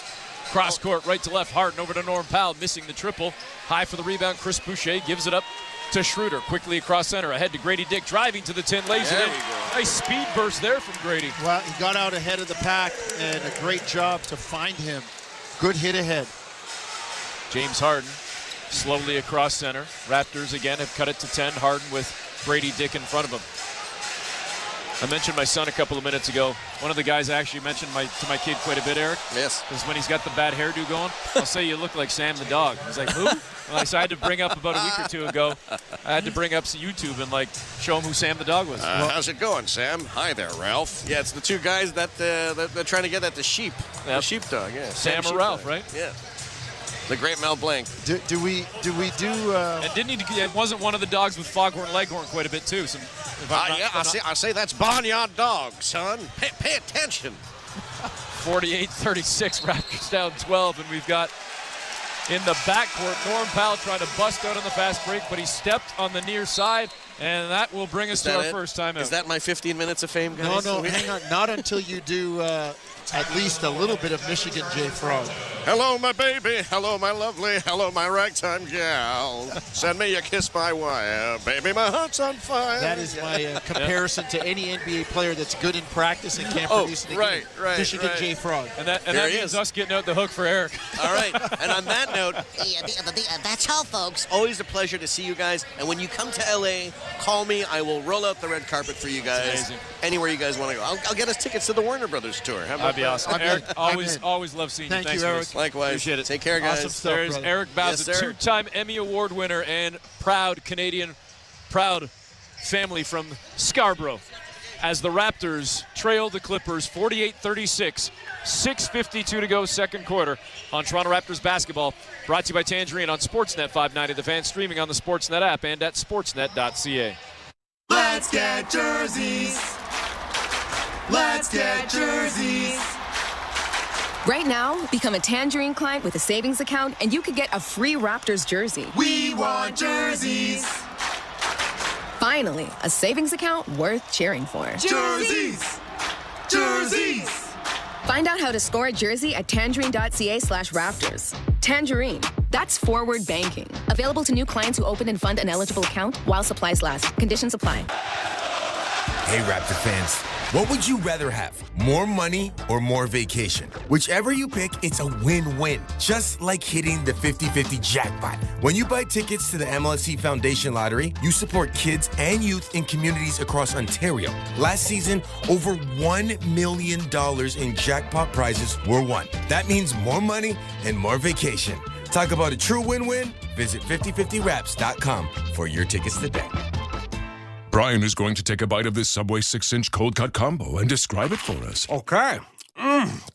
Cross court, right to left, Harden over to Norm Powell, missing the triple. High for the rebound, Chris Boucher gives it up to Schroeder. Quickly across center, ahead to Grady Dick, driving to the 10, lays it in. Nice speed burst there from Grady. Well, he got out ahead of the pack, and a great job to find him. Good hit ahead. James Harden slowly across center. Raptors again have cut it to 10. Harden with Grady Dick in front of him. I mentioned my son a couple of minutes ago. One of the guys I actually mentioned to my kid quite a bit, Eric. Yes. Is when he's got the bad hairdo going, I'll say you look like Sam the dog. He's like, who? So I had to bring up about a week or two ago. I had to bring up some YouTube and show him who Sam the dog was. How's it going, Sam? Hi there, Ralph. Yeah, it's the two guys that they're trying to get at the sheep. Yep. The sheepdog, yeah. Sam or Ralph, right? Yeah. The great Mel Blanc. Do we do? And didn't he? It wasn't one of the dogs with Foghorn Leghorn quite a bit too. I say that's Barnyard Dog, son. Pay attention. 48-36, Raptors down 12, and we've got in the backcourt Norm Powell trying to bust out on the fast break, but he stepped on the near side, and that will bring us to our first timeout. Is that my 15 minutes of fame, guys? No, hang on. Not until you do at least a little bit of Michigan J. Frog. Hello, my baby. Hello, my lovely. Hello, my ragtime gal. Send me a kiss by wire. Baby, my heart's on fire. That is my comparison to any NBA player that's good in practice and can't produce anything. Right. Michigan J. Frog. And that means us getting out the hook for Eric. All right. And on that note, that's all, folks. Always a pleasure to see you guys. And when you come to LA, call me. I will roll out the red carpet for you guys. Anywhere you guys want to go. I'll get us tickets to the Warner Brothers tour. How about that'd be awesome. Eric, always love seeing you. Thank Thanks, you, Eric. Likewise. Appreciate it. Take care, guys. Awesome stuff, There's brother. Eric Bassett, Yes, sir. two-time Emmy Award winner and proud Canadian, proud family from Scarborough, as the Raptors trail the Clippers 48-36, 6:52 to go second quarter on Toronto Raptors basketball. Brought to you by Tangerine on Sportsnet 590, The Fan, streaming on the Sportsnet app and at sportsnet.ca. Let's get jerseys. Let's get jerseys. Right now, become a Tangerine client with a savings account, and you could get a free Raptors jersey. We want jerseys. Finally, a savings account worth cheering for. Jerseys. jerseys. Find out how to score a jersey at tangerine.ca/Raptors. Tangerine. That's forward banking. Available to new clients who open and fund an eligible account while supplies last. Conditions apply. Hey, Raptor fans, what would you rather have? More money or more vacation? Whichever you pick, it's a win-win. Just like hitting the 50-50 jackpot. When you buy tickets to the MLSE Foundation Lottery, you support kids and youth in communities across Ontario. Last season, over $1 million in jackpot prizes were won. That means more money and more vacation. Talk about a true win-win? Visit 5050raps.com for your tickets today. Brian is going to take a bite of this Subway 6-inch cold cut combo and describe it for us. Okay.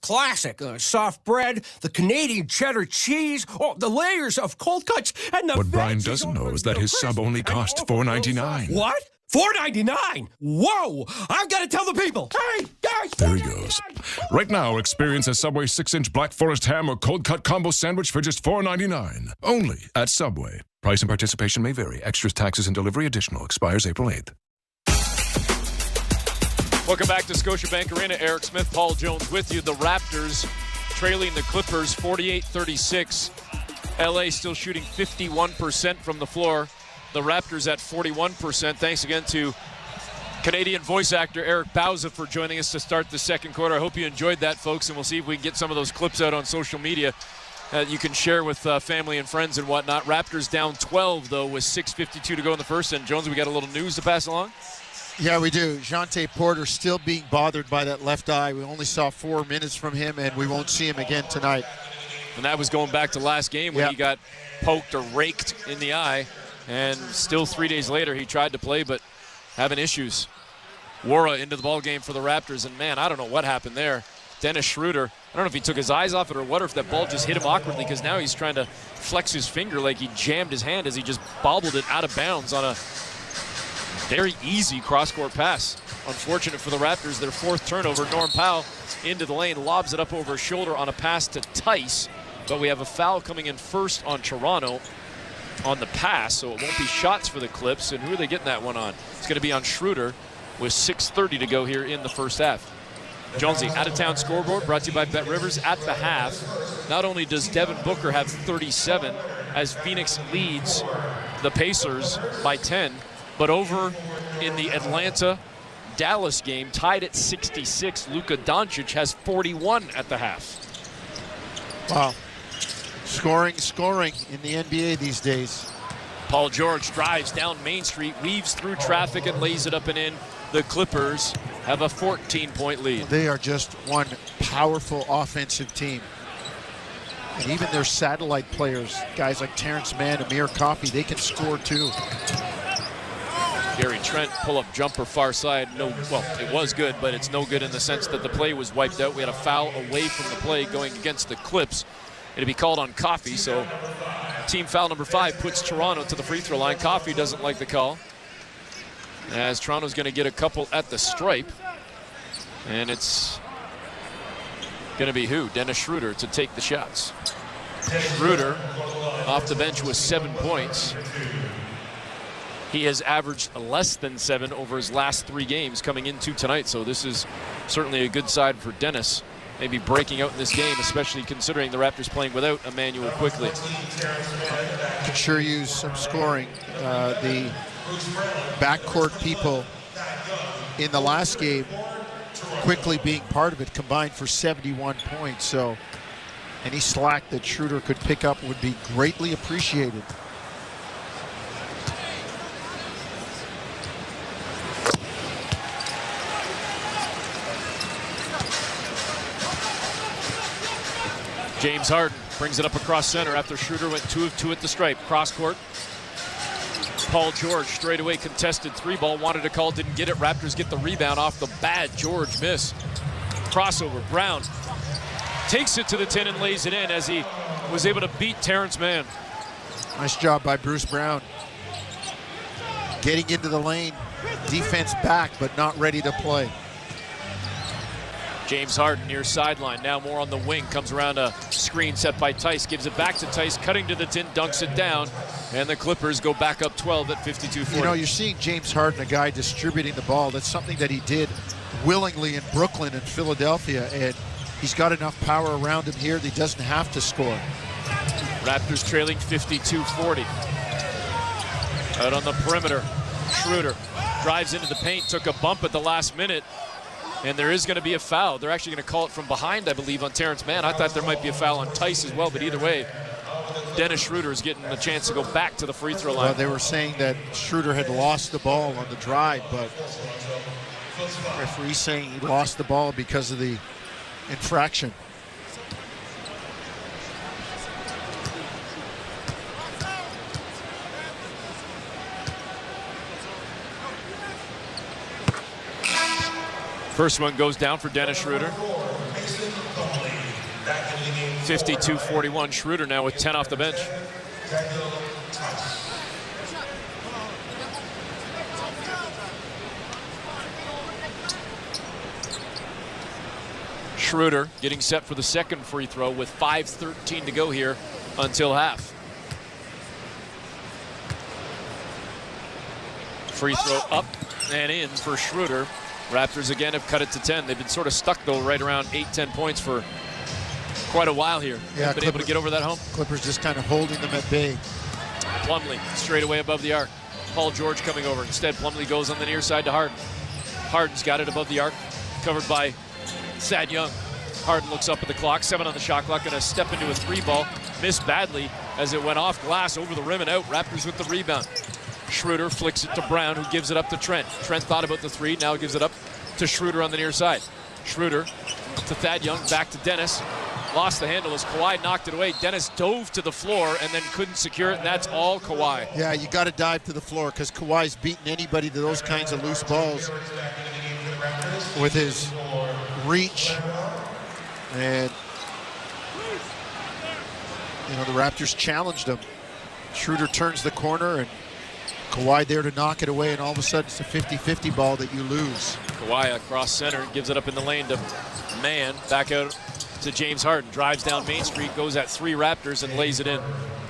Classic. Soft bread, the Canadian cheddar cheese, the layers of cold cuts, and the What Brian doesn't know is that his sub only costs $4.99. What? $4.99? Whoa! I've got to tell the people. Hey, guys! There he goes. Right now, experience a Subway 6-inch Black Forest ham or cold cut combo sandwich for just $4.99. Only at Subway. Price and participation may vary. Extras, taxes, and delivery additional. Expires April 8th. Welcome back to Scotiabank Arena. Eric Smith, Paul Jones with you. The Raptors trailing the Clippers 48-36. LA still shooting 51% from the floor. The Raptors at 41%. Thanks again to Canadian voice actor Eric Bauza for joining us to start the second quarter. I hope you enjoyed that, folks, and we'll see if we can get some of those clips out on social media you can share with family and friends and whatnot. Raptors down 12, though, with 6:52 to go in the first. And, Jones, we got a little news to pass along? Yeah, we do. Jonte Porter still being bothered by that left eye. We only saw 4 minutes from him, and we won't see him again tonight. And that was going back to last game when he got poked or raked in the eye. And still 3 days later, he tried to play, but having issues. Wara into the ball game for the Raptors, and, man, I don't know what happened there. Dennis Schroeder, I don't know if he took his eyes off it or what, or if that ball just hit him awkwardly, because now he's trying to flex his finger like he jammed his hand as he just bobbled it out of bounds on a very easy cross-court pass. Unfortunate for the Raptors, their fourth turnover. Norm Powell into the lane, lobs it up over his shoulder on a pass to Tice, but we have a foul coming in first on Toronto on the pass, so it won't be shots for the Clips. And who are they getting that one on? It's going to be on Schroeder with 6:30 to go here in the first half. Jonesy, out-of-town scoreboard brought to you by Bet Rivers at the half. Not only does Devin Booker have 37 as Phoenix leads the Pacers by 10, but over in the Atlanta-Dallas game, tied at 66, Luka Doncic has 41 at the half. Wow. Scoring in the NBA these days. Paul George drives down Main Street, weaves through traffic, and lays it up and in. The Clippers have a 14-point lead. They are just one powerful offensive team. And even their satellite players, guys like Terrence Mann, Amir Coffey, they can score too. Gary Trent, pull-up jumper far side. No, well, it was good, but it's no good in the sense that the play was wiped out. We had a foul away from the play going against the Clips. It'll be called on Coffey, so team foul number 5 puts Toronto to the free throw line. Coffey doesn't like the call, as Toronto's going to get a couple at the stripe. And it's going to be who? Dennis Schroeder to take the shots. Schroeder off the bench with 7 points. He has averaged less than 7 over his last 3 games coming into tonight, so this is certainly a good side for Dennis. Maybe breaking out in this game, especially considering the Raptors playing without Emmanuel Quickley. Could sure use some scoring. The backcourt people in the last game, Quickley being part of it, combined for 71 points. So any slack that Schroeder could pick up would be greatly appreciated. James Harden brings it up across center after Schroeder went 2 of 2 at the stripe. Cross court. Paul George straight away contested 3-ball, wanted a call, didn't get it. Raptors get the rebound off the bad George miss. Crossover, Brown takes it to the 10 and lays it in as he was able to beat Terrence Mann. Nice job by Bruce Brown. Getting into the lane, defense back, but not ready to play. James Harden near sideline, now more on the wing, comes around a screen set by Tice, gives it back to Tice, cutting to the tin, dunks it down, and the Clippers go back up 12 at 52-40. You know, you're seeing James Harden, a guy distributing the ball. That's something that he did willingly in Brooklyn and Philadelphia, and he's got enough power around him here that he doesn't have to score. Raptors trailing 52-40. Out on the perimeter, Schroeder drives into the paint, took a bump at the last minute, and there is going to be a foul. They're actually going to call it from behind, I believe, on Terrence Mann. I thought there might be a foul on Tice as well, but either way, Dennis Schroeder is getting a chance to go back to the free throw line. Well, they were saying that Schroeder had lost the ball on the drive, but referee saying he lost the ball because of the infraction. First one goes down for Dennis Schroeder. 52-41. Schroeder now with 10 off the bench. Schroeder getting set for the second free throw with 5:13 to go here until half. Free throw up and in for Schroeder. Raptors again have cut it to 10. They've been sort of stuck though right around 8-10 points for quite a while here. Yeah, been able to get over that hump. Clippers just kind of holding them at bay. Plumlee straight away above the arc. Paul George coming over. Instead, Plumlee goes on the near side to Harden. Harden's got it above the arc, covered by Thad Young. Harden looks up at the clock, 7 on the shot clock, gonna step into a 3-ball. Missed badly as it went off glass over the rim and out. Raptors with the rebound. Schroeder flicks it to Brown, who gives it up to Trent. Trent thought about the 3, now gives it up to Schroeder on the near side. Schroeder to Thad Young, back to Dennis. Lost the handle as Kawhi knocked it away. Dennis dove to the floor and then couldn't secure it, and that's all Kawhi. Yeah, you got to dive to the floor because Kawhi's beaten anybody to those kinds of loose balls with his reach. And, you know, the Raptors challenged him. Schroeder turns the corner and Kawhi there to knock it away, and all of a sudden it's a 50-50 ball that you lose. Kawhi across center, gives it up in the lane to Mann, back out to James Harden. Drives down Main Street, goes at 3 Raptors and lays it in.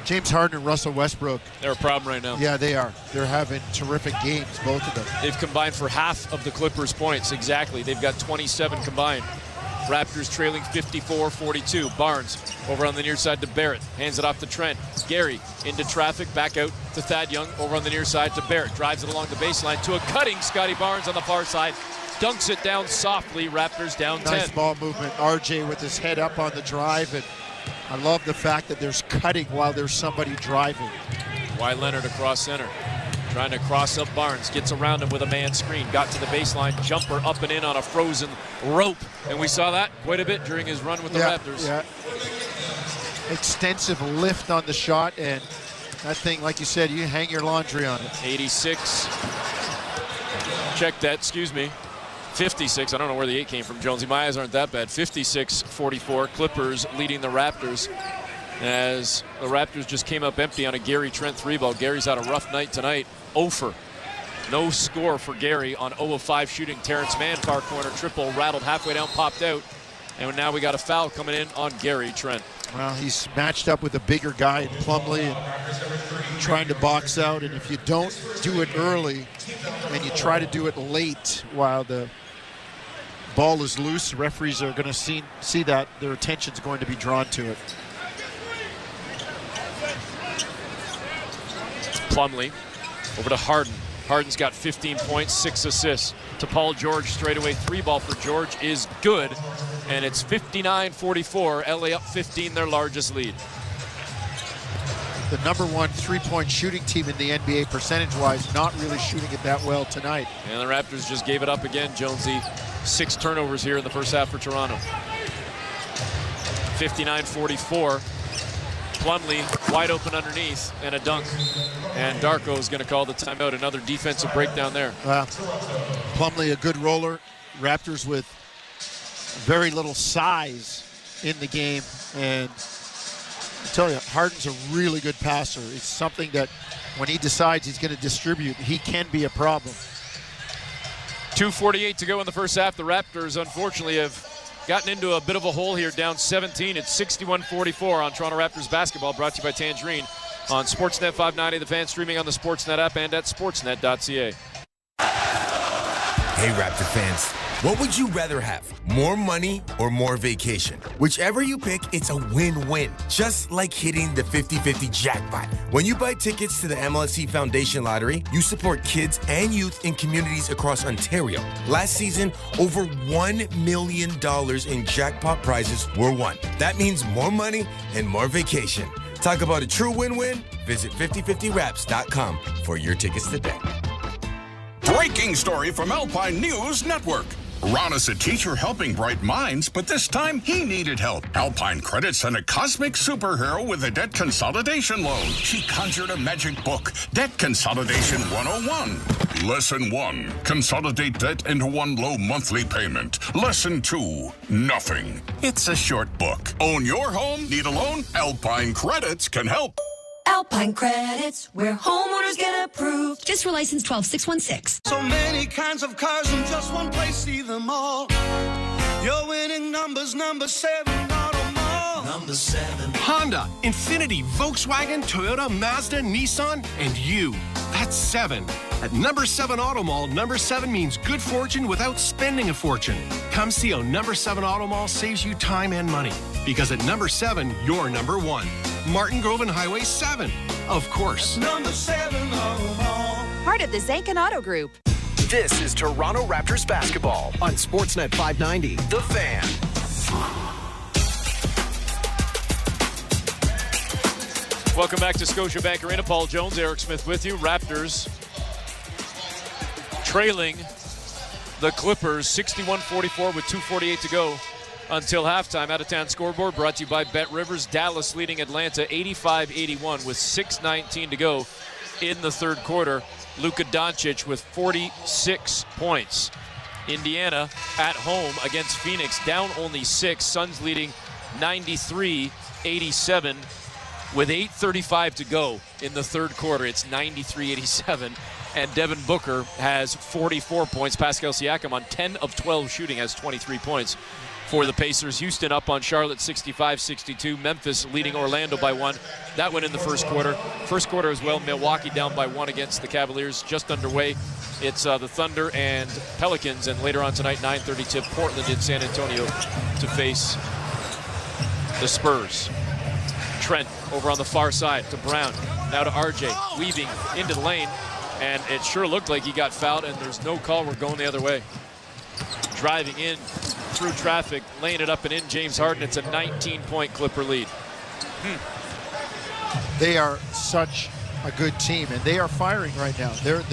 James Harden and Russell Westbrook. They're a problem right now. Yeah, they are. They're having terrific games, both of them. They've combined for half of the Clippers' points, exactly. They've got 27 combined. Raptors trailing 54-42. Barnes over on the near side to Barrett. Hands it off to Trent. Gary into traffic. Back out to Thad Young over on the near side to Barrett. Drives it along the baseline to a cutting Scotty Barnes on the far side. Dunks it down softly. Raptors down 10. Nice ball movement. RJ with his head up on the drive. And I love the fact that there's cutting while there's somebody driving. Kawhi Leonard across center. Trying to cross up Barnes, gets around him with a man screen, got to the baseline, jumper up and in on a frozen rope, and we saw that quite a bit during his run with the Raptors. Yeah. Extensive lift on the shot, and that thing, like you said, you hang your laundry on it. 86. Check that, excuse me. 56, I don't know where the 8 came from, Jonesy. My eyes aren't that bad. 56-44, Clippers leading the Raptors, as the Raptors just came up empty on a Gary Trent 3-ball. Gary's had a rough night tonight. 0 for. No score for Gary on 0 of 5 shooting. Terrence Mann, far corner, triple, rattled halfway down, popped out. And now we got a foul coming in on Gary Trent. Well, he's matched up with a bigger guy in Plumlee and trying to box out. And if you don't do it early and you try to do it late while the ball is loose, referees are going to see that their attention's going to be drawn to it. Plumlee over to Harden. Harden's got 15 points, 6 assists. To Paul George, straightaway 3-ball for George is good. And it's 59-44. LA up 15, their largest lead. The number 1 3-point shooting team in the NBA percentage-wise, not really shooting it that well tonight. And the Raptors just gave it up again, Jonesy. 6 turnovers here in the first half for Toronto. 59-44. Plumlee wide open underneath and a dunk. And Darko is going to call the timeout. Another defensive breakdown there. Plumlee, a good roller. Raptors with very little size in the game. And I tell you, Harden's a really good passer. It's something that when he decides he's going to distribute, he can be a problem. 2:48 to go in the first half. The Raptors, unfortunately, have gotten into a bit of a hole here, down 17. It's 61-44 on Toronto Raptors basketball, brought to you by Tangerine on Sportsnet 590, the Fan, streaming on the Sportsnet app and at sportsnet.ca. Hey, Raptor fans. What would you rather have? More money or more vacation? Whichever you pick, it's a win-win. Just like hitting the 50-50 jackpot. When you buy tickets to the MLSE Foundation Lottery, you support kids and youth in communities across Ontario. Last season, over $1 million in jackpot prizes were won. That means more money and more vacation. Talk about a true win-win? Visit 5050raps.com for your tickets today. Breaking story from Alpine News Network. Ron is a teacher helping bright minds, but this time he needed help. Alpine Credit sent a cosmic superhero with a debt consolidation loan. She conjured a magic book, Debt Consolidation 101. Lesson 1, consolidate debt into one low monthly payment. Lesson 2, nothing. It's a short book. Own your home? Need a loan? Alpine Credits can help. Alpine Credits, where homeowners get approved. Just for license 12616. So many kinds of cars in just one place, see them all. You're winning numbers, number 7 Auto Mall. Number 7. Honda, Infiniti, Volkswagen, Toyota, Mazda, Nissan, and you. That's 7. At number 7 Auto Mall, number 7 means good fortune without spending a fortune. Come see how number 7 Auto Mall saves you time and money. Because at number 7, you're number 1. Martin Grove and Highway 7. Of course. Number 7 Auto Mall. Part of the Zankin Auto Group. This is Toronto Raptors basketball on Sportsnet 590. The Fan. Welcome back to Scotiabank Arena. Paul Jones, Eric Smith with you. Raptors trailing the Clippers 61-44 with 2:48 to go until halftime. Out of town scoreboard brought to you by Bet Rivers. Dallas leading Atlanta 85-81 with 6:19 to go in the third quarter. Luka Doncic with 46 points. Indiana at home against Phoenix, down only 6. Suns leading 93-87 with 8:35 to go in the third quarter. It's 93-87. And Devin Booker has 44 points. Pascal Siakam on 10 of 12 shooting has 23 points for the Pacers. Houston up on Charlotte 65-62. Memphis leading Orlando by 1. That went in the first quarter. First quarter as well, Milwaukee down by 1 against the Cavaliers. Just underway. It's the Thunder and Pelicans. And later on tonight, 9:30 tip, Portland in San Antonio to face the Spurs. Trent over on the far side to Brown. Now to RJ, weaving into the lane. And it sure looked like he got fouled, and there's no call. We're going the other way. Driving in through traffic, laying it up and in, James Harden. It's a 19-point Clipper lead. They are such a good team, and they are firing right now. They're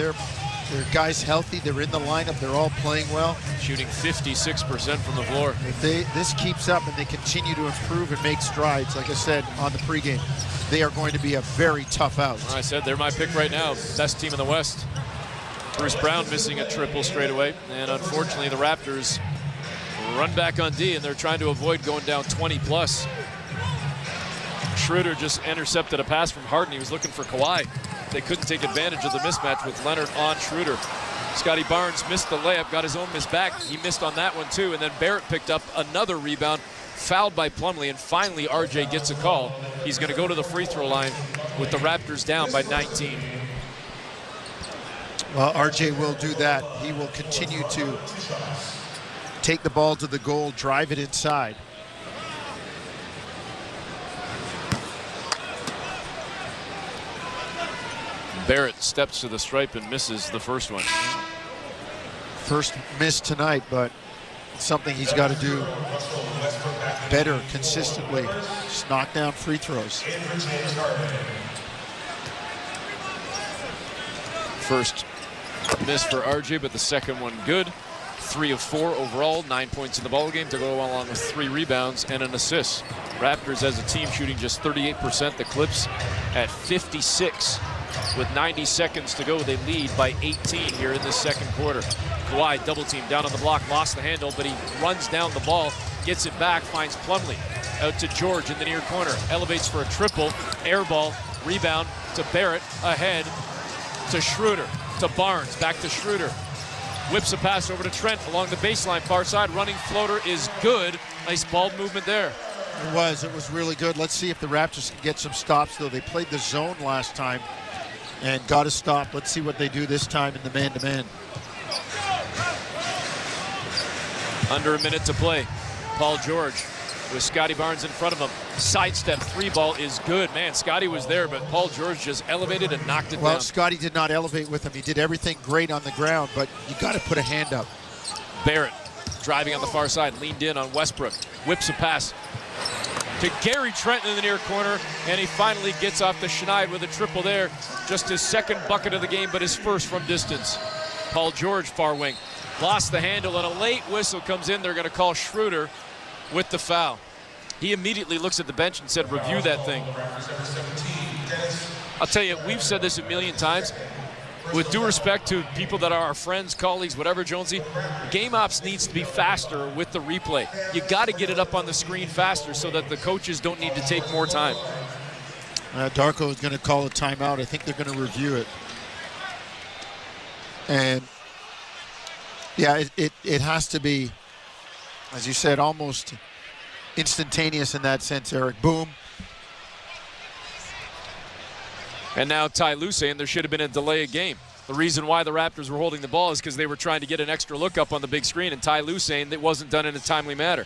guys healthy. They're in the lineup. They're all playing well. Shooting 56% from the floor. If this keeps up and they continue to improve and make strides, like I said on the pregame, they are going to be a very tough out. I said they're my pick right now. Best team in the West. Bruce Brown missing a triple straight away. And unfortunately, the Raptors run back on D, and they're trying to avoid going down 20+. Schroeder just intercepted a pass from Harden. He was looking for Kawhi. They couldn't take advantage of the mismatch with Leonard on Schroeder. Scotty Barnes missed the layup, got his own miss back. He missed on that one too, and then Barrett picked up another rebound, fouled by Plumlee, and finally RJ gets a call. He's going to go to the free throw line with the Raptors down by 19. Well, RJ will do that. He will continue to take the ball to the goal, drive it inside. Barrett steps to the stripe and misses the first one. First miss tonight, but it's something he's got to do better consistently. Just knock down free throws. First miss for RJ, but the second one good. 3 of 4 overall, 9 points in the ballgame to go along with 3 rebounds and an assist. Raptors as a team shooting just 38%. The Clips at 56. With 90 seconds to go, they lead by 18 here in this second quarter. Kawhi double team down on the block, lost the handle, but he runs down the ball, gets it back, finds Plumlee. Out to George in the near corner, elevates for a triple, air ball, rebound to Barrett, ahead to Schroeder, to Barnes, back to Schroeder. Whips a pass over to Trent along the baseline, far side, running floater is good. Nice ball movement there. It was really good. Let's see if the Raptors can get some stops, though. They played the zone last time and got a stop. Let's see what they do this time in the man-to-man. Under a minute to play. Paul George with Scotty Barnes in front of him. Sidestep 3-ball is good. Man, Scotty was there, but Paul George just elevated and knocked it down. Well, Scotty did not elevate with him. He did everything great on the ground, but you got to put a hand up. Barrett driving on the far side, leaned in on Westbrook. Whips a pass to Gary Trent in the near corner, and he finally gets off the schneid with a triple there. Just his second bucket of the game, but his first from distance. Paul George, far wing. Lost the handle, and a late whistle comes in. They're going to call Schroeder with the foul. He immediately looks at the bench and said, review that thing. I'll tell you, we've said this a million times. With due respect to people that are our friends, colleagues, whatever, Jonesy, game ops needs to be faster with the replay. You got to get it up on the screen faster so that the coaches don't need to take more time. Darko is going to call a timeout. I think they're going to review it. And, yeah, it has to be, as you said, almost instantaneous in that sense, Eric. Boom. And now Ty Lue saying there should have been a delay of game. The reason why the Raptors were holding the ball is because they were trying to get an extra look up on the big screen, and Ty Lue saying it wasn't done in a timely manner.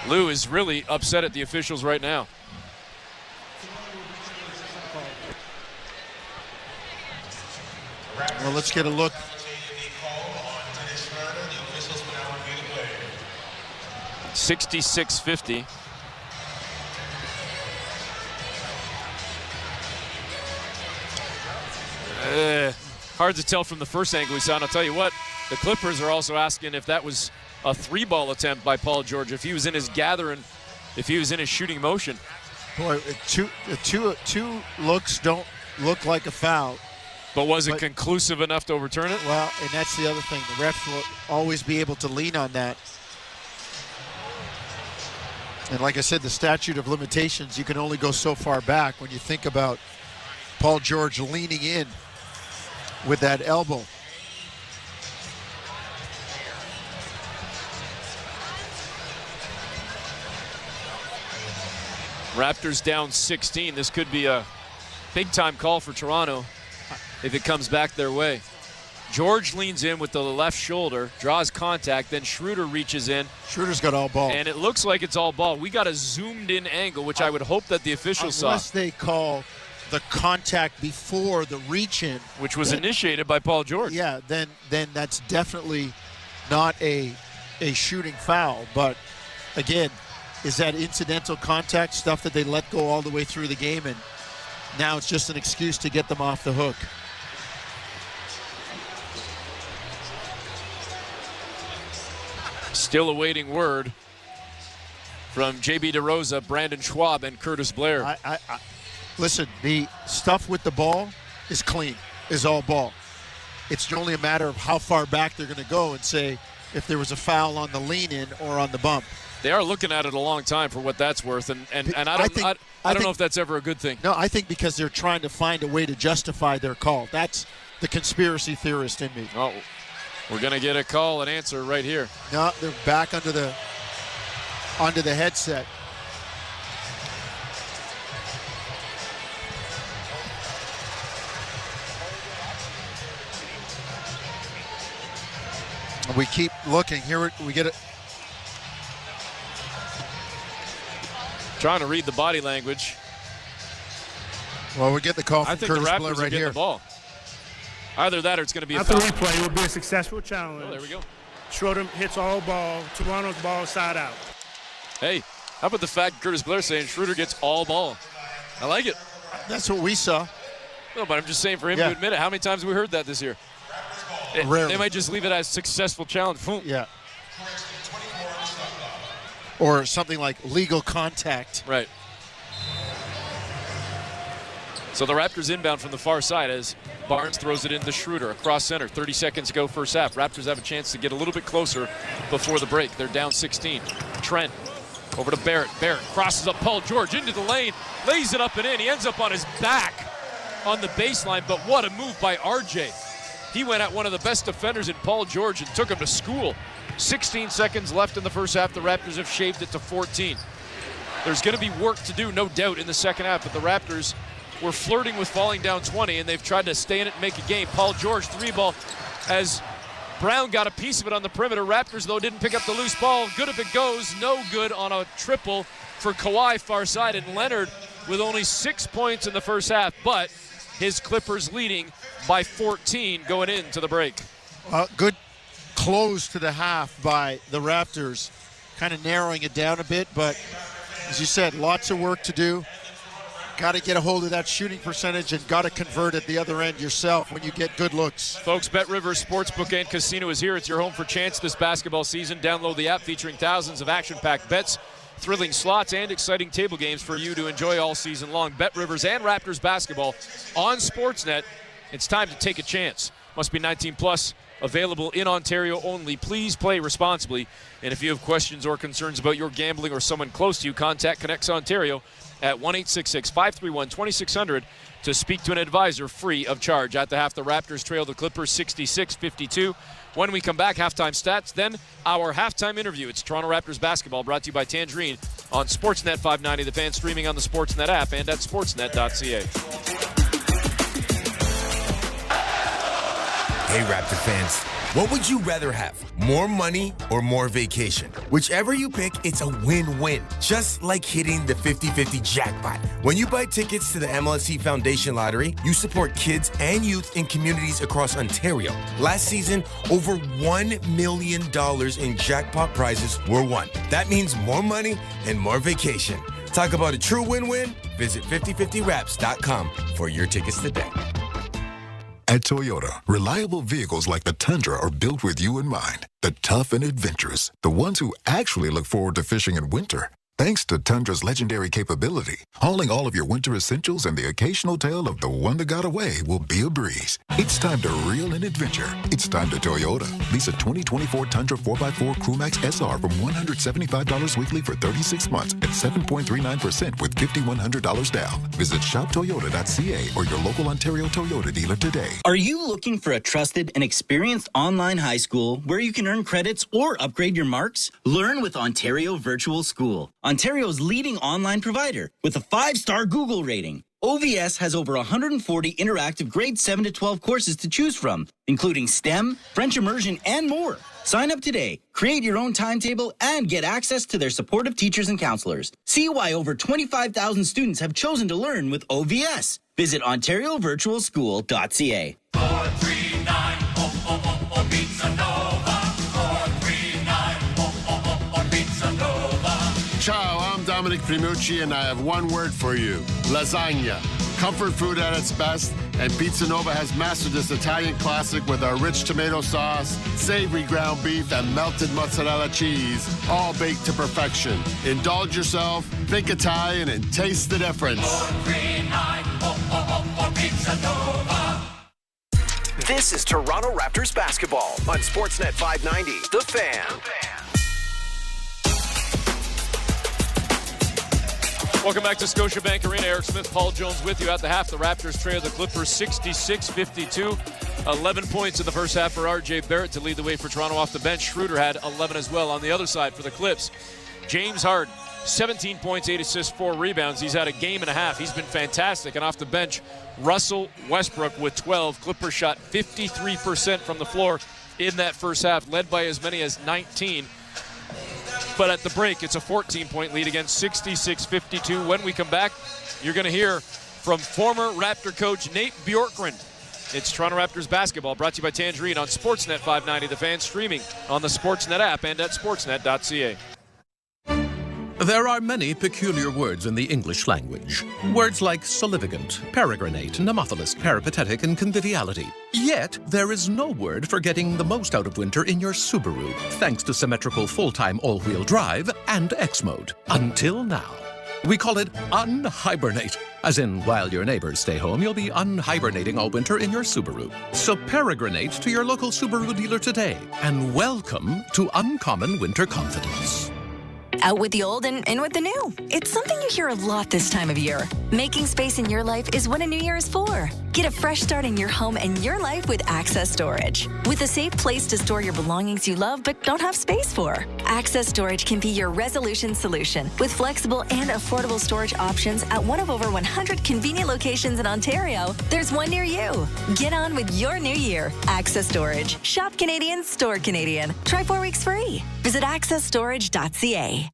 Lue is really upset at the officials right now. Well, let's get a look. $66-50. Hard to tell from the first angle we saw, and I'll tell you what, the Clippers are also asking if that was a 3-ball attempt by Paul George, if he was in his gathering, if he was in his shooting motion. Boy, two looks don't look like a foul. But was it conclusive enough to overturn it? Well, and that's the other thing. The refs will always be able to lean on that. And like I said, the statute of limitations, you can only go so far back when you think about Paul George leaning in with that elbow. Raptors down 16. This could be a big-time call for Toronto if it comes back their way. George leans in with the left shoulder, draws contact, then Schroeder reaches in. Schroeder's got all ball. And it looks like it's all ball. We got a zoomed-in angle, which I would hope that the officials saw. Unless they call the contact before the reach-in. Which was initiated by Paul George. Yeah, then that's definitely not a shooting foul. But, again, is that incidental contact stuff that they let go all the way through the game, and now it's just an excuse to get them off the hook? Still awaiting word from J.B. DeRosa, Brandon Schwab, and Curtis Blair. Listen, the stuff with the ball is clean, is all ball. It's only a matter of how far back they're going to go and say if there was a foul on the lean-in or on the bump. They are looking at it a long time for what that's worth, and I don't know if that's ever a good thing. No, I think because they're trying to find a way to justify their call. That's the conspiracy theorist in me. Oh, we're going to get a call and answer right here. No, they're back onto the headset. We keep looking. Here we get it. Trying to read the body language. Well, we get the call from Curtis Blair right are getting here. the ball. Either that or it's going to be a after foul. replay, it will be a successful challenge. Oh, there we go. Schroeder hits all ball. Toronto's ball side out. Hey, how about the fact Curtis Blair saying Schroeder gets all ball? I like it. That's what we saw. No, but I'm just saying for him to admit it. How many times have we heard that this year? They might just leave it as successful challenge. Boom. Yeah. Or something like legal contact. Right. So the Raptors inbound from the far side as Barnes throws it into Schroeder across center. 30 seconds to go first half. Raptors have a chance to get a little bit closer before the break. They're down 16. Trent over to Barrett. Barrett crosses up Paul George into the lane, lays it up and in. He ends up on his back on the baseline, but what a move by RJ. He went at one of the best defenders in Paul George and took him to school. 16 seconds left in the first half. The Raptors have shaved it to 14. There's going to be work to do, no doubt, in the second half, but the Raptors were flirting with falling down 20, and they've tried to stay in it and make a game. Paul George, 3-ball, as Brown got a piece of it on the perimeter. Raptors, though, didn't pick up the loose ball. Good if it goes. No good on a triple for Kawhi far side. And Leonard with only 6 points in the first half, but his Clippers leading by 14 going into the break. Good close to the half by the Raptors, kind of narrowing it down a bit, but as you said, lots of work to do. Got to get a hold of that shooting percentage and got to convert at the other end yourself when you get good looks. Folks, BetRivers Sportsbook and Casino is here. It's your home for chance this basketball season. Download the app featuring thousands of action-packed bets, thrilling slots, and exciting table games for you to enjoy all season long. BetRivers and Raptors basketball on Sportsnet. It's time to take a chance. Must be 19 plus. Available in Ontario only. Please play responsibly. And if you have questions or concerns about your gambling or someone close to you, contact Connects Ontario at 1-866-531-2600 to speak to an advisor free of charge. At the half, the Raptors trail the Clippers 66-52. When we come back, halftime stats, then our halftime interview. It's Toronto Raptors basketball, brought to you by Tangerine on Sportsnet 590, the fan, streaming on the Sportsnet app and at sportsnet.ca. Hey, Raptor fans, what would you rather have? More money or more vacation? Whichever you pick, it's a win-win. Just like hitting the 50-50 jackpot. When you buy tickets to the MLSE Foundation Lottery, you support kids and youth in communities across Ontario. Last season, over $1 million in jackpot prizes were won. That means more money and more vacation. Talk about a true win-win? Visit 5050raps.com for your tickets today. At Toyota, reliable vehicles like the Tundra are built with you in mind. The tough and adventurous, the ones who actually look forward to fishing in winter. Thanks to Tundra's legendary capability, hauling all of your winter essentials and the occasional tale of the one that got away will be a breeze. It's time to reel in adventure. It's time to Toyota. Lease a 2024 Tundra 4x4 Crewmax SR from $175 weekly for 36 months at 7.39% with $5,100 down. Visit shoptoyota.ca or your local Ontario Toyota dealer today. Are you looking for a trusted and experienced online high school where you can earn credits or upgrade your marks? Learn with Ontario Virtual School, Ontario's leading online provider with a 5-star Google rating. OVS has over 140 interactive grade 7 to 12 courses to choose from, including STEM, French immersion, and more. Sign up today, create your own timetable, and get access to their supportive teachers and counselors. See why over 25,000 students have chosen to learn with OVS. Visit OntarioVirtualSchool.ca. 439 Pizza Nova. 439 Pizza Nova. Ciao, I'm Dominic Primucci, and I have one word for you: lasagna. Comfort food at its best, and Pizza Nova has mastered this Italian classic with our rich tomato sauce, savory ground beef, and melted mozzarella cheese, all baked to perfection. Indulge yourself, think Italian, and taste the difference. 439 Pizza Nova. This is Toronto Raptors basketball on Sportsnet 590, The Fan. Welcome back to Scotiabank Arena. Eric Smith, Paul Jones with you at the half. The Raptors trail the Clippers 66-52. 11 points in the first half for R.J. Barrett to lead the way for Toronto off the bench. Schroeder had 11 as well on the other side for the Clips. James Harden, 17 points, 8 assists, 4 rebounds. He's had a game and a half. He's been fantastic. And off the bench, Russell Westbrook with 12. Clippers shot 53% from the floor in that first half, led by as many as 19. But at the break, it's a 14-point lead against 66-52. When we come back, you're going to hear from former Raptor coach Nate Bjorkgren. It's Toronto Raptors basketball, brought to you by Tangerine on Sportsnet 590, the fan, streaming on the Sportsnet app and at sportsnet.ca. There are many peculiar words in the English language. Words like solivigant, peregrinate, nemophilus, peripatetic, and conviviality. Yet, there is no word for getting the most out of winter in your Subaru, thanks to symmetrical full-time all-wheel drive and X-Mode. Until now. We call it unhibernate. As in, while your neighbors stay home, you'll be unhibernating all winter in your Subaru. So peregrinate to your local Subaru dealer today, and welcome to Uncommon Winter Confidence. Out with the old and in with the new. It's something you hear a lot this time of year. Making space in your life is what a new year is for. Get a fresh start in your home and your life with Access Storage. With a safe place to store your belongings you love but don't have space for. Access Storage can be your resolution solution with flexible and affordable storage options at one of over 100 convenient locations in Ontario. There's one near you. Get on with your new year. Access Storage. Shop Canadian, store Canadian. Try 4 weeks free. Visit accessstorage.ca.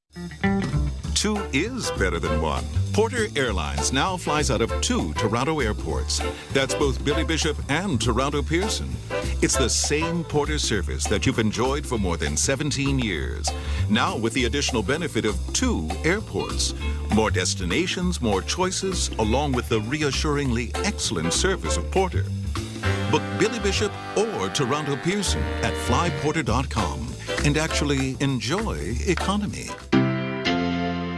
2 is better than 1. Porter Airlines now flies out of 2 Toronto airports. That's both Billy Bishop and Toronto Pearson. It's the same Porter service that you've enjoyed for more than 17 years. Now with the additional benefit of 2 airports. More destinations, more choices, along with the reassuringly excellent service of Porter. Book Billy Bishop or Toronto Pearson at flyporter.com and actually enjoy economy.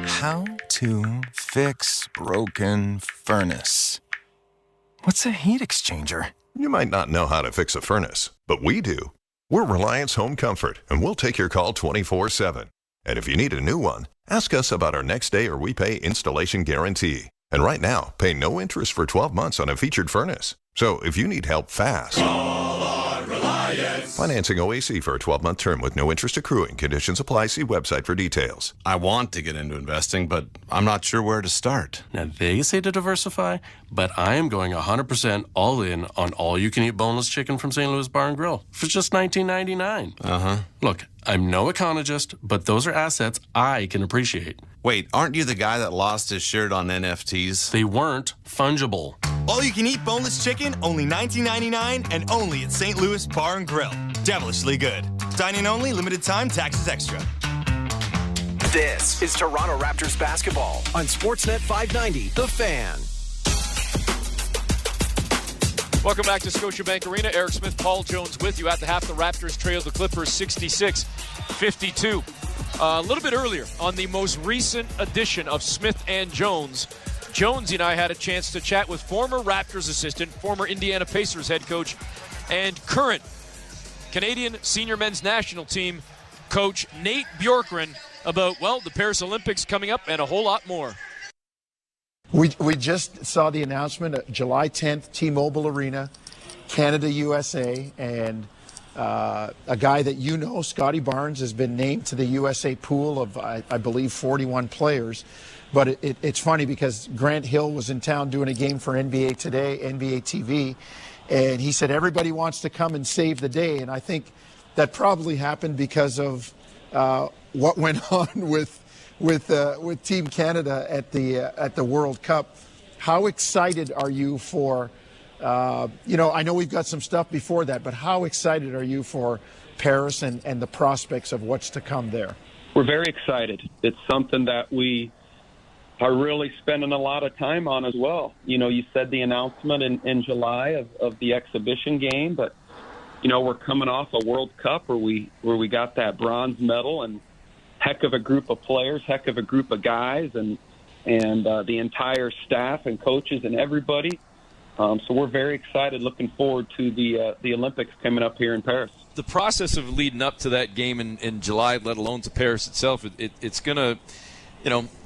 How to fix broken furnace. What's a heat exchanger? You might not know how to fix a furnace, but we do. We're Reliance Home Comfort, and we'll take your call 24/7. And if you need a new one, ask us about our next day or we pay installation guarantee. And right now, pay no interest for 12 months on a featured furnace. So if you need help fast, Call on Reliance. Financing OAC for a 12-month term with no interest accruing. Conditions apply. See website for details. I want to get into investing, but I'm not sure where to start. Now, they say to diversify, but I am going 100% all in on all-you-can-eat boneless chicken from St. Louis Bar and Grill for just $19.99. Uh-huh. Look, I'm no economist, but those are assets I can appreciate. Wait, aren't you the guy that lost his shirt on NFTs? They weren't fungible. All-you-can-eat boneless chicken, only $19.99, and only at St. Louis Bar and Grill. Devilishly good. Dine-in only, limited time, taxes extra. This is Toronto Raptors basketball on Sportsnet 590, The Fan. Welcome back to Scotiabank Arena. Eric Smith, Paul Jones with you. At the half, the Raptors trailed the Clippers 66-52. A little bit earlier on the most recent edition of Smith and Jones, Jonesy and I had a chance to chat with former Raptors assistant, former Indiana Pacers head coach, and current Canadian senior men's national team coach Nate Bjorkgren about, well, the Paris Olympics coming up and a whole lot more. We just saw the announcement, July 10th, T-Mobile Arena, Canada, USA, and a guy that you know, Scotty Barnes, has been named to the USA pool of, I believe, 41 players. But it's funny because Grant Hill was in town doing a game for NBA Today, NBA TV, and he said everybody wants to come and save the day. And I think that probably happened because of what went on with Team Canada at the World Cup. How excited are you for? I know we've got some stuff before that, but how excited are you for Paris and the prospects of what's to come there? We're very excited. It's something that we are really spending a lot of time on as well. You know, you said the announcement in July of the exhibition game, but, we're coming off a World Cup where we got that bronze medal, and heck of a group of players, heck of a group of guys, and the entire staff and coaches and everybody. So we're very excited, looking forward to the Olympics coming up here in Paris. The process of leading up to that game in July, let alone to Paris itself, it's going to,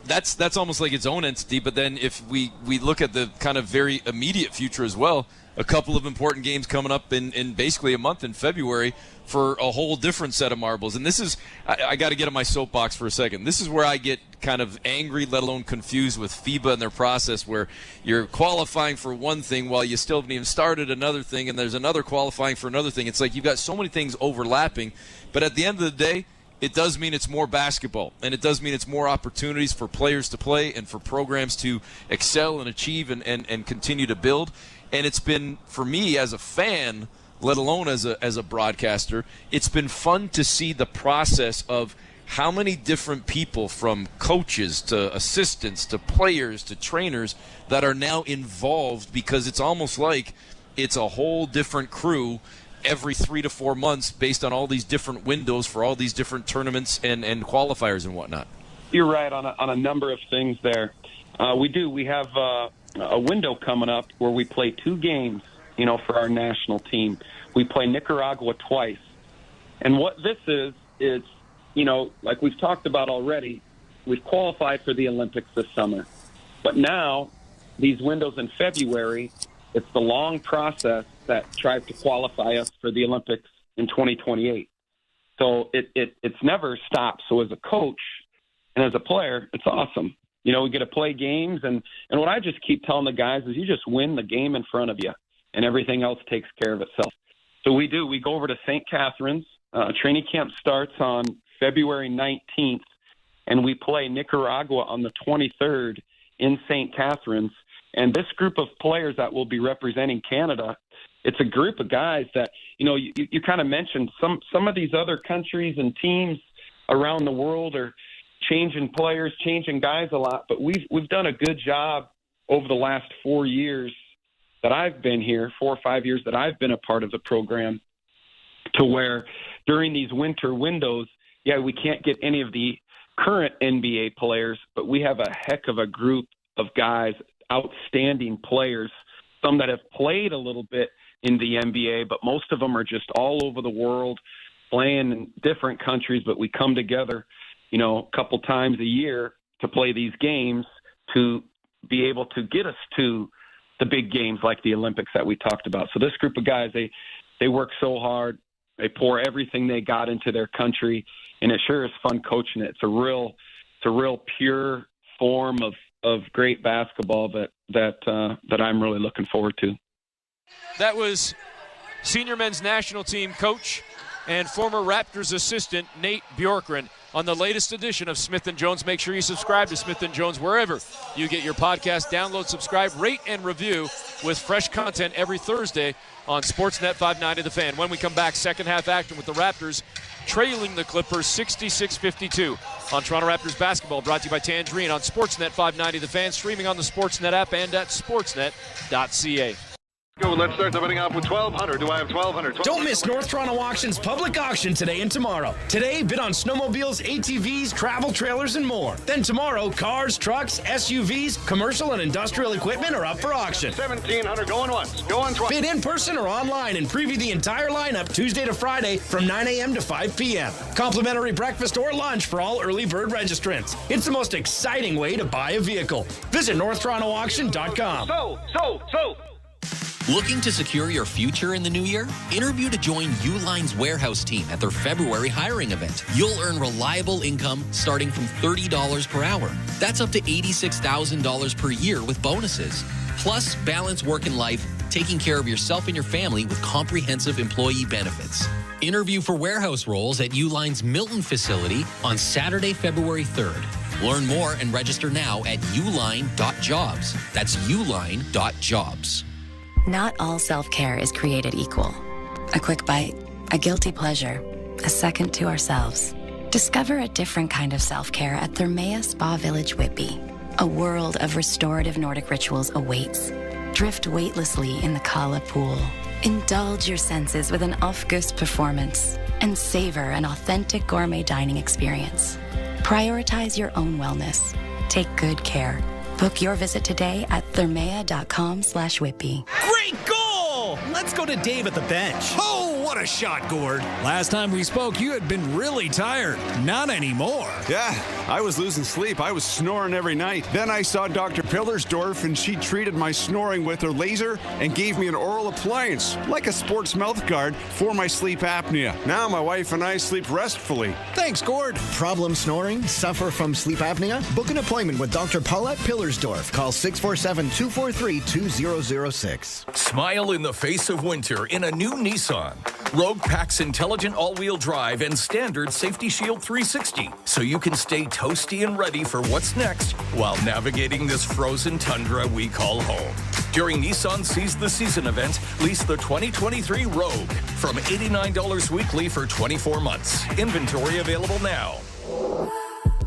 that's almost like its own entity. But then if we look at the kind of very immediate future as well, a couple of important games coming up in basically a month in February for a whole different set of marbles. And this is, I got to get on my soapbox for a second. This is where I get kind of angry, let alone confused with FIBA and their process, where you're qualifying for one thing while you still haven't even started another thing, and there's another qualifying for another thing. It's like you've got so many things overlapping. But at the end of the day, it does mean it's more basketball, and it does mean it's more opportunities for players to play and for programs to excel and achieve and continue to build. And it's been, for me as a fan, let alone as a broadcaster, it's been fun to see the process of how many different people, from coaches to assistants to players to trainers, that are now involved, because it's almost like it's a whole different crew every 3 to 4 months based on all these different windows for all these different tournaments and qualifiers and whatnot. You're right on a number of things there. We have a window coming up where we play 2 games, for our national team. We play Nicaragua twice. And what this is, like we've talked about already, we've qualified for the Olympics this summer. But now, these windows in February, It's the long process that tries to qualify us for the Olympics in 2028. So it's never stopped. So as a coach and as a player, it's awesome. You know, we get to play games, and what I just keep telling the guys is you just win the game in front of you, and everything else takes care of itself. So we do. We go over to St. Catharines. Training camp starts on February 19th, and we play Nicaragua on the 23rd in St. Catharines. And this group of players that will be representing Canada, it's a group of guys that, you know, you kind of mentioned some of these other countries and teams around the world are changing players, changing guys a lot. But we've done a good job over the last 4 years that I've been here, 4 or 5 years that I've been a part of the program, to where during these winter windows, we can't get any of the current NBA players, but we have a heck of a group of guys, outstanding players, some that have played a little bit in the NBA, but most of them are just all over the world playing in different countries. But we come together, you know, a couple times a year to play these games to be able to get us to the big games like the Olympics that we talked about. So this group of guys, they work so hard. They pour everything they got into their country, and it sure is fun coaching it. It's a real pure form of great basketball that I'm really looking forward to. That was senior men's national team coach and former Raptors assistant Nate Bjorkgren on the latest edition of Smith & Jones. Make sure you subscribe to Smith & Jones wherever you get your podcast. Download, subscribe, rate, and review with fresh content every Thursday on Sportsnet 590 The Fan. When we come back, second half action with the Raptors trailing the Clippers 66-52 on Toronto Raptors basketball, brought to you by Tangerine on Sportsnet 590 The Fan, streaming on the Sportsnet app and at sportsnet.ca. Go, let's start the bidding off with 1,200. Do I have 1,200? Don't miss North Toronto Auction's public auction today and tomorrow. Today, bid on snowmobiles, ATVs, travel trailers, and more. Then tomorrow, cars, trucks, SUVs, commercial and industrial equipment are up for auction. 1,700 going once, going twice. Bid in person or online and preview the entire lineup Tuesday to Friday from 9 a.m. to 5 p.m. Complimentary breakfast or lunch for all early bird registrants. It's the most exciting way to buy a vehicle. Visit NorthTorontoAuction.com. So. Looking to secure your future in the new year? Interview to join Uline's warehouse team at their February hiring event. You'll earn reliable income starting from $30 per hour. That's up to $86,000 per year with bonuses. Plus, balance work and life, taking care of yourself and your family with comprehensive employee benefits. Interview for warehouse roles at Uline's Milton facility on Saturday, February 3rd. Learn more and register now at uline.jobs. That's uline.jobs. Not all self-care is created equal. A quick bite, a guilty pleasure, a second to ourselves. Discover a different kind of self-care at Thermea Spa Village Whitby. A world of restorative Nordic rituals awaits. Drift weightlessly in the Kala pool. Indulge your senses with an Aufguss performance and savor an authentic gourmet dining experience. Prioritize your own wellness. Take good care. Book your visit today at thermea.com/Whitby. Great goal! Let's go to Dave at the bench. Oh, what a shot, Gord. Last time we spoke, you had been really tired. Not anymore. Yeah, I was losing sleep. I was snoring every night. Then I saw Dr. Pillersdorf, and she treated my snoring with her laser and gave me an oral appliance, like a sports mouth guard, for my sleep apnea. Now my wife and I sleep restfully. Thanks, Gord. Problem snoring? Suffer from sleep apnea? Book an appointment with Dr. Paulette Pillersdorf. Call 647-243-2006. Smile in the face of winter in a new Nissan. Rogue packs intelligent all-wheel drive and standard Safety Shield 360, so you can stay toasty and ready for what's next while navigating this frozen tundra we call home. During Nissan Seize the Season event, lease the 2023 Rogue from $89 weekly for 24 months. Inventory available now.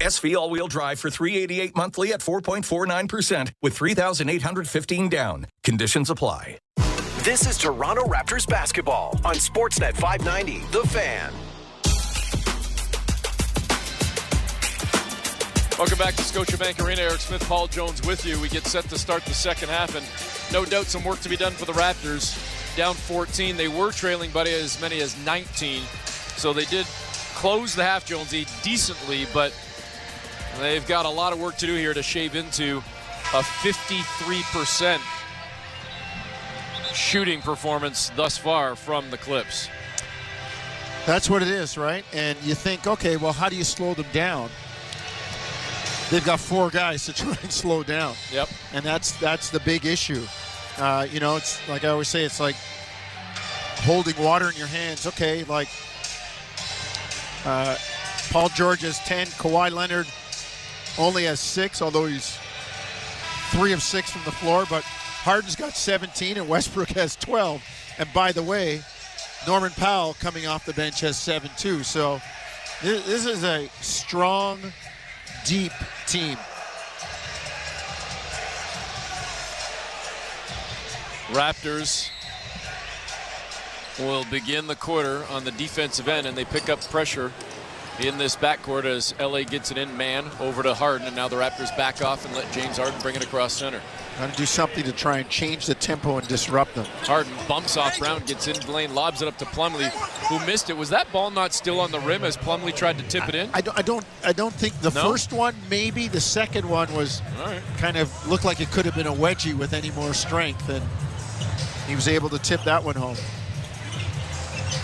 SV all-wheel drive for $388 monthly at 4.49% with $3,815 down. Conditions apply. This is Toronto Raptors basketball on Sportsnet 590, The Fan. Welcome back to Scotiabank Arena. Eric Smith, Paul Jones with you. We get set to start the second half, and no doubt some work to be done for the Raptors. Down 14. They were trailing by as many as 19. So they did close the half, Jonesy, decently, but they've got a lot of work to do here to shave into a 53% shooting performance thus far from the Clips. That's what it is, right? And you think, okay, well, how do you slow them down? They've got 4 guys to try and slow down. Yep. And that's the big issue. It's like I always say, it's like holding water in your hands. Okay, like Paul George has 10, Kawhi Leonard only has 6, although he's 3 of 6 from the floor, but Harden's got 17 and Westbrook has 12. And by the way, Norman Powell coming off the bench has 7 too. So this is a strong, deep team. Raptors will begin the quarter on the defensive end, and they pick up pressure in this backcourt as LA gets it in man over to Harden, and now the Raptors back off and let James Harden bring it across center. Got to do something to try and change the tempo and disrupt them. Harden bumps off Brown, gets in the lane, lobs it up to Plumlee, who missed it. Was that ball not still on the rim as Plumlee tried to tip it in? I don't think the first one, maybe. The second one was kind of looked like it could have been a wedgie with any more strength, and he was able to tip that one home.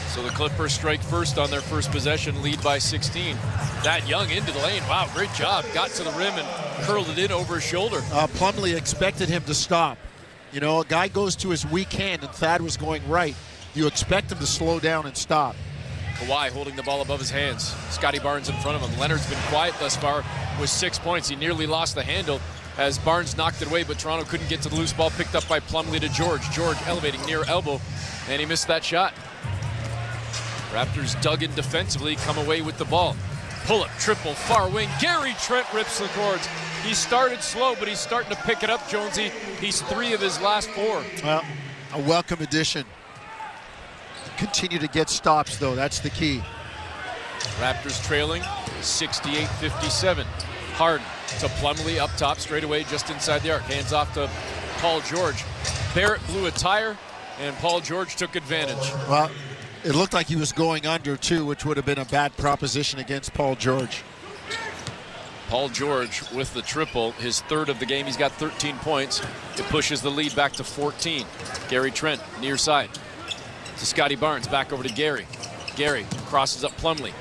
So the Clippers strike first on their first possession, lead by 16. That Young into the lane. Wow, great job. Got to the rim and curled it in over his shoulder. Plumlee expected him to stop. You know, a guy goes to his weak hand, and Thad was going right. You expect him to slow down and stop. Kawhi holding the ball above his hands. Scotty Barnes in front of him. Leonard's been quiet thus far with 6 points. He nearly lost the handle as Barnes knocked it away, but Toronto couldn't get to the loose ball. Picked up by Plumlee to George. George elevating near elbow, and he missed that shot. Raptors dug in defensively, come away with the ball. Pull-up, triple, far wing. Gary Trent rips the cords. He started slow, but he's starting to pick it up, Jonesy. He's 3 of his last 4. Well, a welcome addition. Continue to get stops, though. That's the key. Raptors trailing 68-57. Harden to Plumlee up top, straight away, just inside the arc. Hands off to Paul George. Barrett blew a tire, and Paul George took advantage. Well, it looked like he was going under, too, which would have been a bad proposition against Paul George. Paul George with the triple, his 3rd of the game. He's got 13 points. It pushes the lead back to 14. Gary Trent, near side. To Scotty Barnes, back over to Gary. Gary crosses up Plumlee.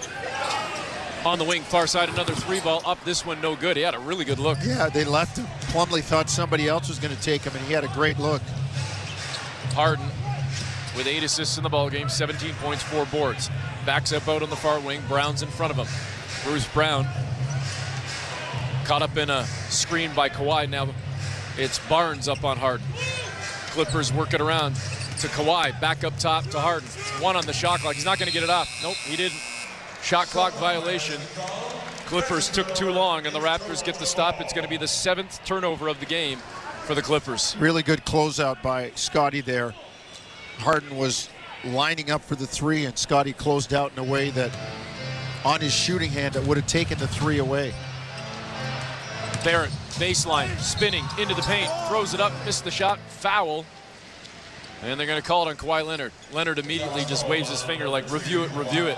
On the wing, far side, another 3-ball up. This one no good. He had a really good look. Yeah, they left him. Plumlee thought somebody else was going to take him, and he had a great look. Harden with 8 assists in the ballgame, 17 points, 4 boards. Backs up out on the far wing. Brown's in front of him. Bruce Brown caught up in a screen by Kawhi. Now it's Barnes up on Harden. Clippers work it around to Kawhi. Back up top to Harden. 1 on the shot clock. He's not going to get it off. Nope, he didn't. Shot clock violation. Clippers took too long, and the Raptors get the stop. It's going to be the 7th turnover of the game for the Clippers. Really good closeout by Scotty there. Harden was lining up for the 3, and Scotty closed out in a way that, on his shooting hand, that would have taken the 3 away. Barrett, baseline, spinning into the paint, throws it up, missed the shot, foul. And they're going to call it on Kawhi Leonard. Leonard immediately just waves his finger like, review it, review it.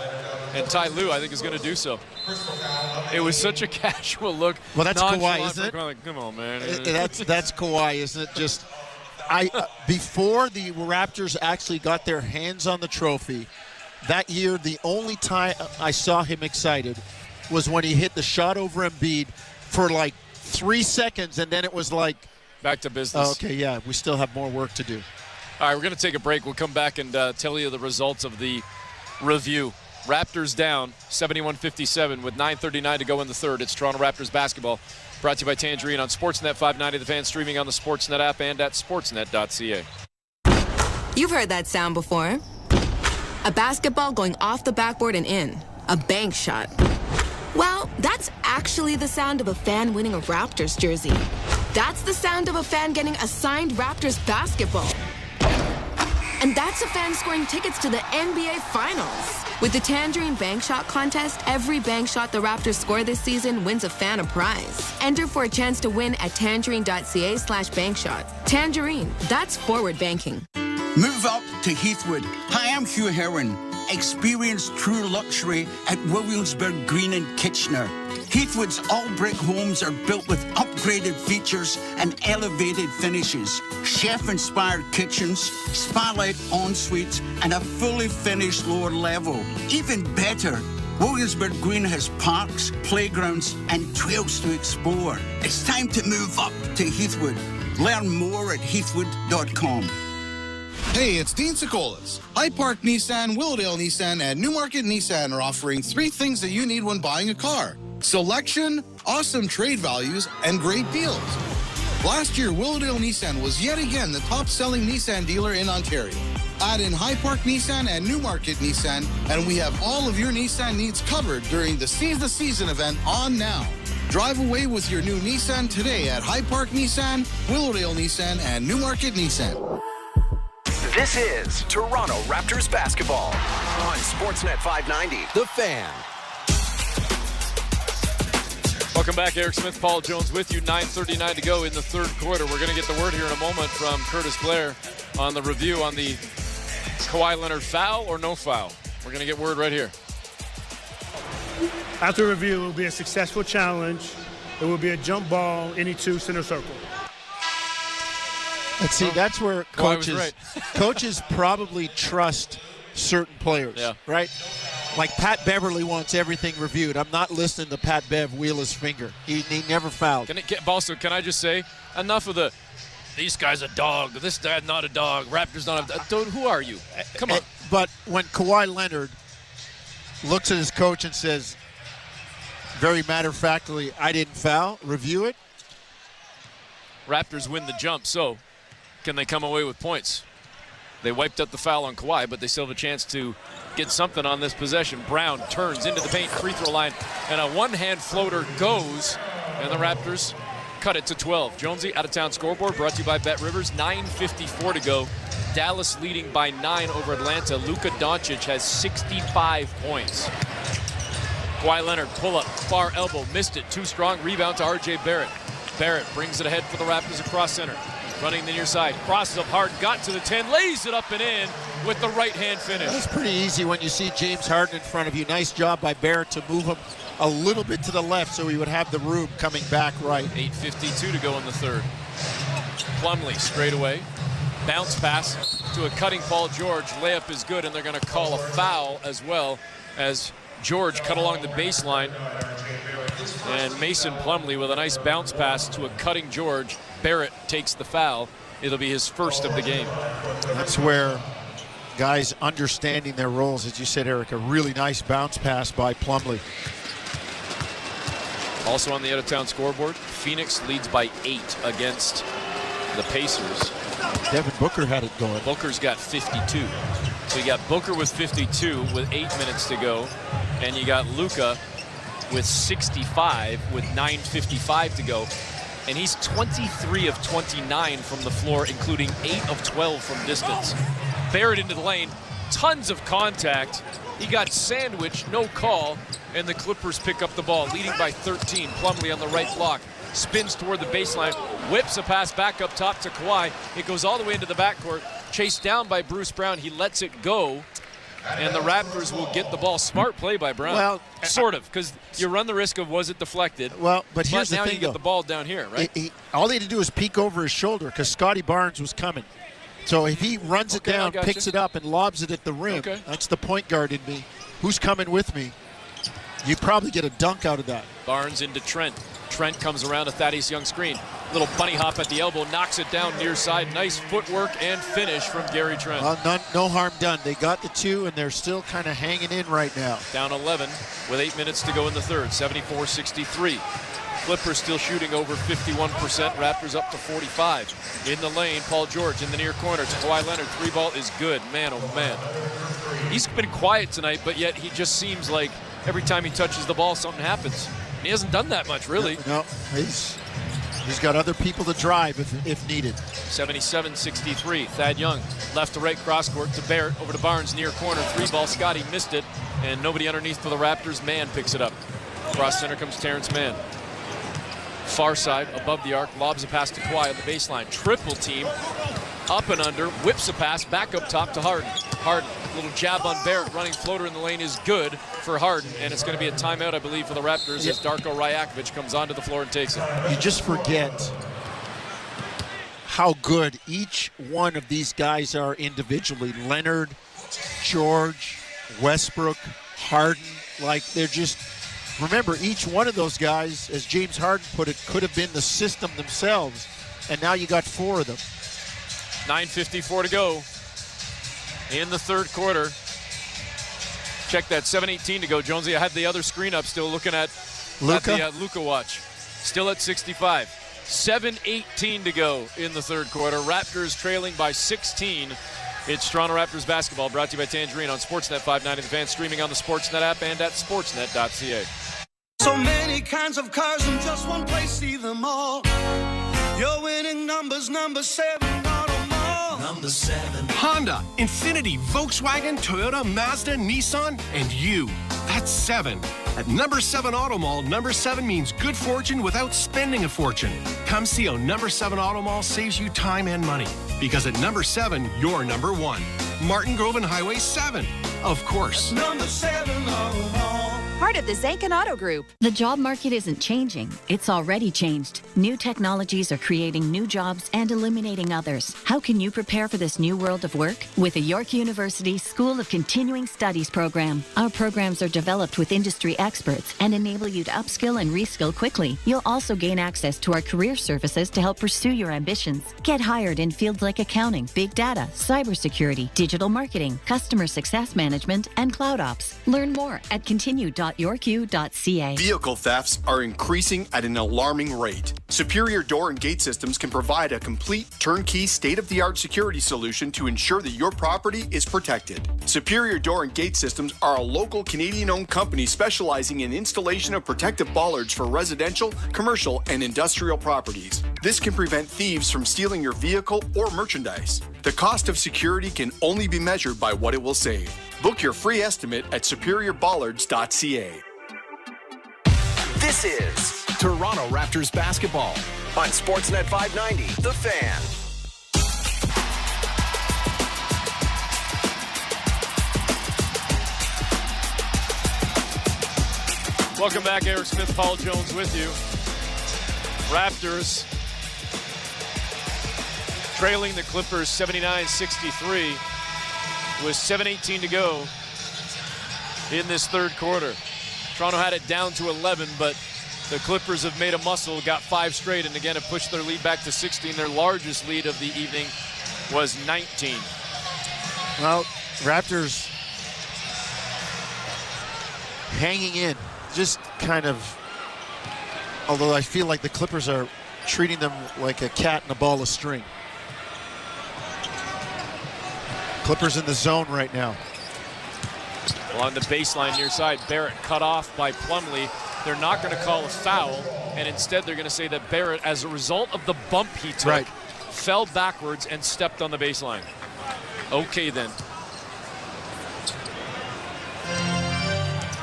And Ty Lue, I think, is going to do so. It was such a casual look. Well, that's Kawhi, isn't it? Like, come on, man. That's Kawhi, isn't it? Just, before the Raptors actually got their hands on the trophy, that year, the only time I saw him excited was when he hit the shot over Embiid for like 3 seconds, and then it was like, back to business. Oh, okay, yeah, we still have more work to do. All right, we're going to take a break. We'll come back and tell you the results of the review. Raptors down 71-57 with 9:39 to go in the 3rd. It's Toronto Raptors basketball. Brought to you by Tangerine on Sportsnet 590, The Fan, streaming on the Sportsnet app and at sportsnet.ca. You've heard that sound before. A basketball going off the backboard and in. A bank shot. Well, that's actually the sound of a fan winning a Raptors jersey. That's the sound of a fan getting a signed Raptors basketball. And that's a fan scoring tickets to the NBA Finals. With the Tangerine Bank Shot contest, every bank shot the Raptors score this season wins a fan a prize. Enter for a chance to win at tangerine.ca/bankshot. Tangerine, that's forward banking. Move up to Heathwood. Hi, I'm Hugh Heron. Experience true luxury at Williamsburg Green and Kitchener. Heathwood's all-brick homes are built with upgraded features and elevated finishes. Chef-inspired kitchens, spa-like en-suites, and a fully finished lower level. Even better, Williamsburg Green has parks, playgrounds, and trails to explore. It's time to move up to Heathwood. Learn more at heathwood.com. Hey, it's Dean Sikolas. Hyde Park Nissan, Willowdale Nissan, and Newmarket Nissan are offering 3 things that you need when buying a car. Selection, awesome trade values, and great deals. Last year, Willowdale Nissan was yet again the top-selling Nissan dealer in Ontario. Add in Hyde Park Nissan and Newmarket Nissan, and we have all of your Nissan needs covered during the Seize the Season event on now. Drive away with your new Nissan today at Hyde Park Nissan, Willowdale Nissan, and Newmarket Nissan. This is Toronto Raptors basketball on Sportsnet 590. The Fan. Welcome back, Eric Smith, Paul Jones with you. 9:39 to go in the third quarter. We're going to get the word here in a moment from Curtis Blair on the review on the Kawhi Leonard foul or no foul. We're going to get word right here. After review, it will be a successful challenge. It will be a jump ball, any 2 center circle. Let's see, that's where coaches probably trust certain players, right? Like Pat Beverly wants everything reviewed. I'm not listening to Pat Bev wheel his finger. He never fouled. Also, can I just say, enough of these guy's a dog, this guy's not a dog, Raptors not a dog. Dude, who are you? Come on. But when Kawhi Leonard looks at his coach and says, very matter-of-factly, I didn't foul, review it. Raptors win the jump, so can they come away with points? They wiped out the foul on Kawhi, but they still have a chance to get something on this possession. Brown turns into the paint, free throw line, and a one-hand floater goes, and the Raptors cut it to 12. Jonesy, out-of-town scoreboard brought to you by Bet Rivers. 9:54 to go. Dallas leading by 9 over Atlanta. Luka Doncic has 65 points. Kawhi Leonard, pull-up, far elbow, missed it. Too strong, rebound to R.J. Barrett. Barrett brings it ahead for the Raptors across center. Running the near side, crosses up hard, got to the 10, lays it up and in with the right-hand finish. That's pretty easy when you see James Harden in front of you. Nice job by Barrett to move him a little bit to the left so he would have the room coming back right. 8:52 to go in the third. Plumlee straight away. Bounce pass to a cutting Paul George. Layup is good, and they're going to call a foul as well as George cut along the baseline. And Mason Plumlee with a nice bounce pass to a cutting George. Barrett takes the foul. It'll be his first of the game. That's where guys understanding their roles, as you said, Eric, a really nice bounce pass by Plumlee. Also on the out-of-town scoreboard, Phoenix leads by 8 against the Pacers. Devin Booker had it going. Booker's got 52. So you got Booker with 52 with 8 minutes to go, and you got Luka with 65 with 9:55 to go. And he's 23 of 29 from the floor, including 8 of 12 from distance. Barrett into the lane, tons of contact. He got sandwiched, no call, and the Clippers pick up the ball, leading by 13. Plumlee on the right block, spins toward the baseline, whips a pass back up top to Kawhi. It goes all the way into the backcourt, chased down by Bruce Brown. He lets it go, and the Raptors will get the ball. Smart play by Brown. Well, sort of, because you run the risk of was it deflected. Well, but here's the now thing, you get the ball down here, right? All they had to do is peek over his shoulder because Scotty Barnes was coming. So if he runs it down, picks it up, and lobs it at the rim, that's the point guard in me. Who's coming with me? You probably get a dunk out of that. Barnes into Trent. Trent comes around a Thaddeus Young screen. Little bunny hop at the elbow, knocks it down near side. Nice footwork and finish from Gary Trent. No harm done. They got the 2, and they're still kind of hanging in right now. Down 11 with 8 minutes to go in the third. 74-63. Clippers still shooting over 51%. Raptors up to 45. In the lane, Paul George in the near corner to Kawhi Leonard. 3-ball is good. Man, oh man. He's been quiet tonight, but yet he just seems like every time he touches the ball, something happens. And he hasn't done that much, really. No, he's got other people to drive if needed. 77-63. Thad Young, left to right cross court to Barrett, over to Barnes, near corner. 3-ball, Scotty missed it, and nobody underneath for the Raptors. Mann picks it up. Cross center comes Terrence Mann. Far side, above the arc, lobs a pass to Kawhi on the baseline. Triple team, up and under, whips a pass back up top to Harden. Harden, little jab on Barrett, running floater in the lane is good for Harden, and it's going to be a timeout, I believe, for the Raptors as Darko Rajakovic comes onto the floor and takes it. You just forget how good each one of these guys are individually. Leonard, George, Westbrook, Harden, like they're just, remember, each one of those guys, as James Harden put it, could have been the system themselves, and now you got 4 of them. 9:54 to go in the third quarter. Check that, 7:18 to go, Jonesy. I had the other screen up still looking at the Luka watch. Still at 65. 7:18 to go in the third quarter. Raptors trailing by 16. It's Toronto Raptors basketball, brought to you by Tangerine on Sportsnet 590 The Fan, streaming on the Sportsnet app and at sportsnet.ca. So many kinds of cars in just one place, see them all. Your winning numbers, number 7 Auto Mall. Number 7. Honda, Infiniti, Volkswagen, Toyota, Mazda, Nissan, and you. That's 7. At number 7 Auto Mall, number 7 means good fortune without spending a fortune. Come see how number 7 Auto Mall saves you time and money. Because at number 7, you're number 1. Martin Grove and Highway 7. Of course. Number 7 Auto Mall. Part of the Zankin Auto Group. The job market isn't changing. It's already changed. New technologies are creating new jobs and eliminating others. How can you prepare for this new world of work? With the York University School of Continuing Studies program. Our programs are developed with industry experts and enable you to upskill and reskill quickly. You'll also gain access to our career services to help pursue your ambitions. Get hired in fields like accounting, big data, cybersecurity, digital marketing, customer success management, and cloud ops. Learn more at continue.yorku.ca. Vehicle thefts are increasing at an alarming rate. Superior Door and Gate Systems can provide a complete, turnkey, state-of-the-art security solution to ensure that your property is protected. Superior Door and Gate Systems are a local Canadian-owned company specializing in installation of protective bollards for residential, commercial, and industrial properties. This can prevent thieves from stealing your vehicle or merchandise. The cost of security can only be measured by what it will save. Book your free estimate at superiorbollards.ca. This is Toronto Raptors basketball on Sportsnet 590, The Fan. Welcome back, Eric Smith, Paul Jones with you. Raptors trailing the Clippers 79-63 with 7:18 to go in this third quarter. Toronto had it down to 11, but the Clippers have made a muscle, got 5 straight, and again have pushed their lead back to 16. Their largest lead of the evening was 19. Well, Raptors hanging in, just kind of, although I feel like the Clippers are treating them like a cat in a ball of string. Clippers in the zone right now. Along the baseline near side, Barrett cut off by Plumlee. They're not going to call a foul, and instead they're going to say that Barrett, as a result of the bump he took, fell backwards and stepped on the baseline. Okay, then.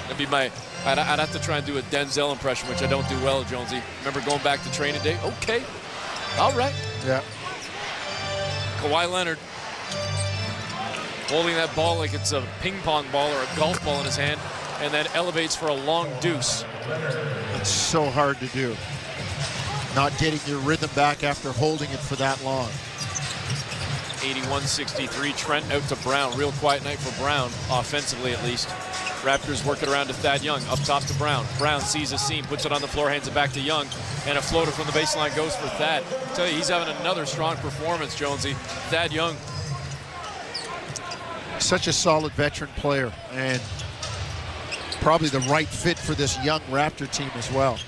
That'd be I'd have to try and do a Denzel impression, which I don't do well, Jonesy. Remember going back to training day? Okay. All right. Yeah. Kawhi Leonard holding that ball like it's a ping pong ball or a golf ball in his hand, and then elevates for a long deuce. It's so hard to do. Not getting your rhythm back after holding it for that long. 81-63, Trent out to Brown. Real quiet night for Brown, offensively at least. Raptors work it around to Thad Young, up top to Brown. Brown sees a seam, puts it on the floor, hands it back to Young, and a floater from the baseline goes for Thad. I tell you, he's having another strong performance, Jonesy. Thad Young. Such a solid veteran player, and probably the right fit for this young Raptor team as well.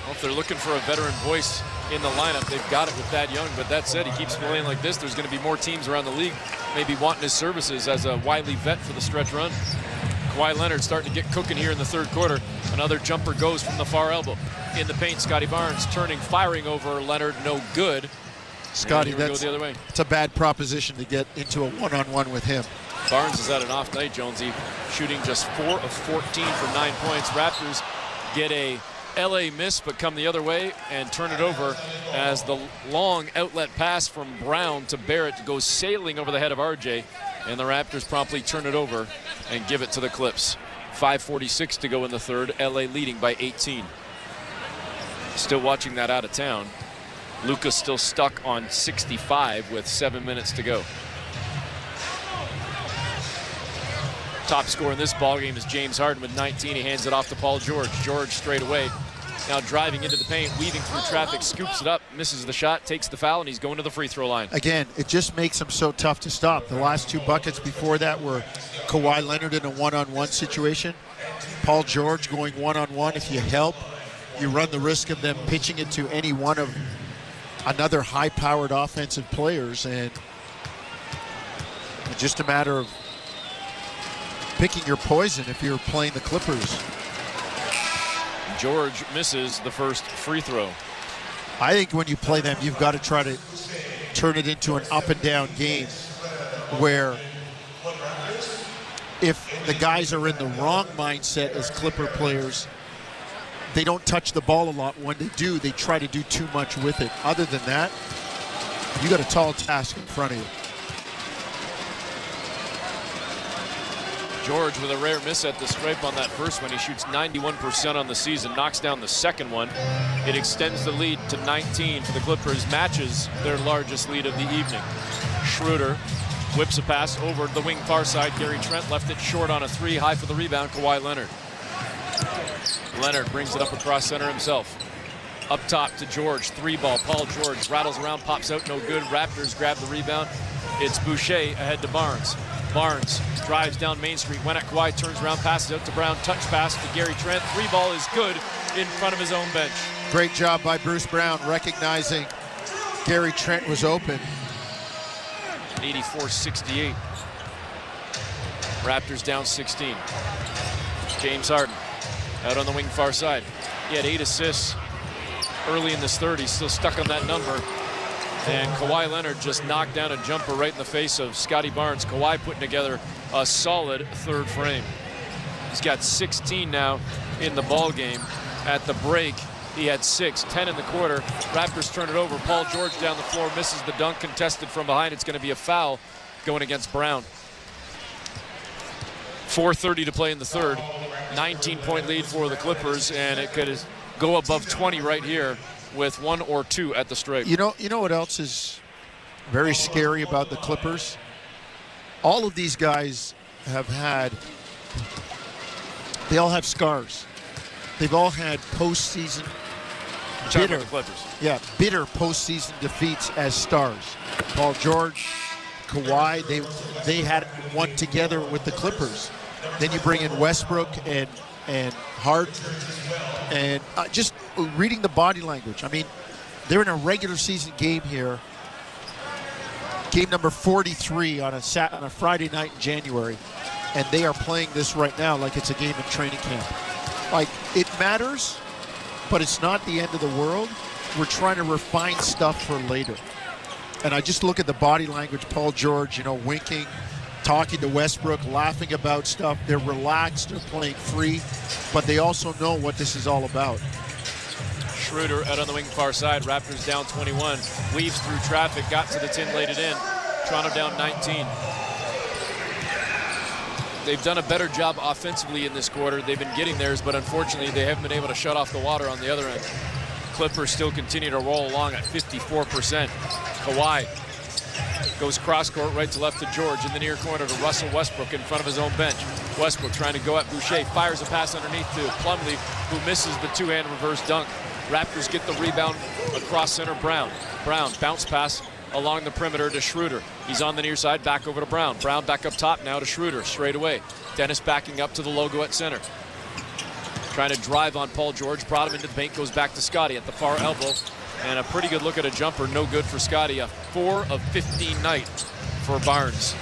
Well, if they're looking for a veteran voice in the lineup, they've got it with Thad Young. But that said, he keeps playing like this. There's going to be more teams around the league maybe wanting his services as a wily vet for the stretch run. Kawhi Leonard starting to get cooking here in the third quarter. Another jumper goes from the far elbow. In the paint, Scotty Barnes turning, firing over Leonard, no good. Scotty, that's the other way. It's a bad proposition to get into a one-on-one with him. Barnes has had an off night, Jonesy, shooting just 4 of 14 for 9 points. Raptors get a LA miss, but come the other way and turn it over as the long outlet pass from Brown to Barrett goes sailing over the head of RJ. And the Raptors promptly turn it over and give it to the Clips. 5:46 to go in the third. LA leading by 18. Still watching that out of town. Luka's still stuck on 65 with 7 minutes to go. Top scorer in this ballgame is James Harden with 19. He hands it off to Paul George. George straight away. Now driving into the paint, weaving through traffic, scoops it up, misses the shot, takes the foul, and he's going to the free throw line. Again, it just makes him so tough to stop. The last 2 buckets before that were Kawhi Leonard in a one-on-one situation. Paul George going one-on-one. If you help, you run the risk of them pitching it to any one of another high-powered offensive players, and it's just a matter of picking your poison if you're playing the Clippers. George misses the first free throw. I think when you play them, you've got to try to turn it into an up and down game where if the guys are in the wrong mindset as Clipper players, they don't touch the ball a lot. When they do, they try to do too much with it. Other than that, you got a tall task in front of you. George with a rare miss at the stripe on that first one. He shoots 91% on the season, knocks down the second one. It extends the lead to 19 for the Clippers, matches their largest lead of the evening. Schroeder whips a pass over the wing far side. Gary Trent left it short on a 3, high for the rebound, Kawhi Leonard. Leonard brings it up across center himself. Up top to George, 3-ball. Paul George rattles around, pops out, no good. Raptors grab the rebound. It's Boucher ahead to Barnes. Barnes drives down Main Street. Went at Kawhi, turns around, passes out to Brown. Touch pass to Gary Trent. 3-ball is good in front of his own bench. Great job by Bruce Brown recognizing Gary Trent was open. 84-68. Raptors down 16. James Harden out on the wing far side. He had 8 assists early in this third. He's still stuck on that number. And Kawhi Leonard just knocked down a jumper right in the face of Scotty Barnes. Kawhi putting together a solid third frame. He's got 16 now in the ball game. At the break, he had 6, 10 in the quarter. Raptors turn it over. Paul George down the floor, misses the dunk, contested from behind. It's going to be a foul going against Brown. 4:30 to play in the third. 19-point lead for the Clippers, and it could go above 20 right here with 1 or 2 at the stripe. You know what else is very scary about the Clippers? All of these guys they all have scars. They've all had postseason bitter postseason defeats as stars. Paul George, Kawhi, they had one together with the Clippers. Then you bring in Westbrook and Harden, and just reading the body language. I mean, they're in a regular season game here, game number 43 on a Friday night in January, and they are playing this right now like it's a game in training camp. Like, it matters, but it's not the end of the world. We're trying to refine stuff for later. And I just look at the body language. Paul George, winking, talking to Westbrook, laughing about stuff. They're relaxed, they're playing free, but they also know what this is all about. Schroeder out on the wing far side. Raptors down 21. Weaves through traffic, got to the tin, laid it in. Toronto down 19. They've done a better job offensively in this quarter. They've been getting theirs, but unfortunately they haven't been able to shut off the water on the other end. Clippers still continue to roll along at 54%. Kawhi goes cross court right to left to George in the near corner to Russell Westbrook in front of his own bench. Westbrook trying to go at Boucher, fires a pass underneath to Plumlee, who misses the two-hand reverse dunk. Raptors get the rebound across center. Brown bounce pass along the perimeter to Schroeder. He's on the near side, back over to Brown. Brown back up top now to Schroeder, straight away. Dennis backing up to the logo at center. Trying to drive on Paul George, brought him into the paint, goes back to Scotty at the far elbow. And a pretty good look at a jumper, no good for Scotty. A 4 of 15 night for Barnes.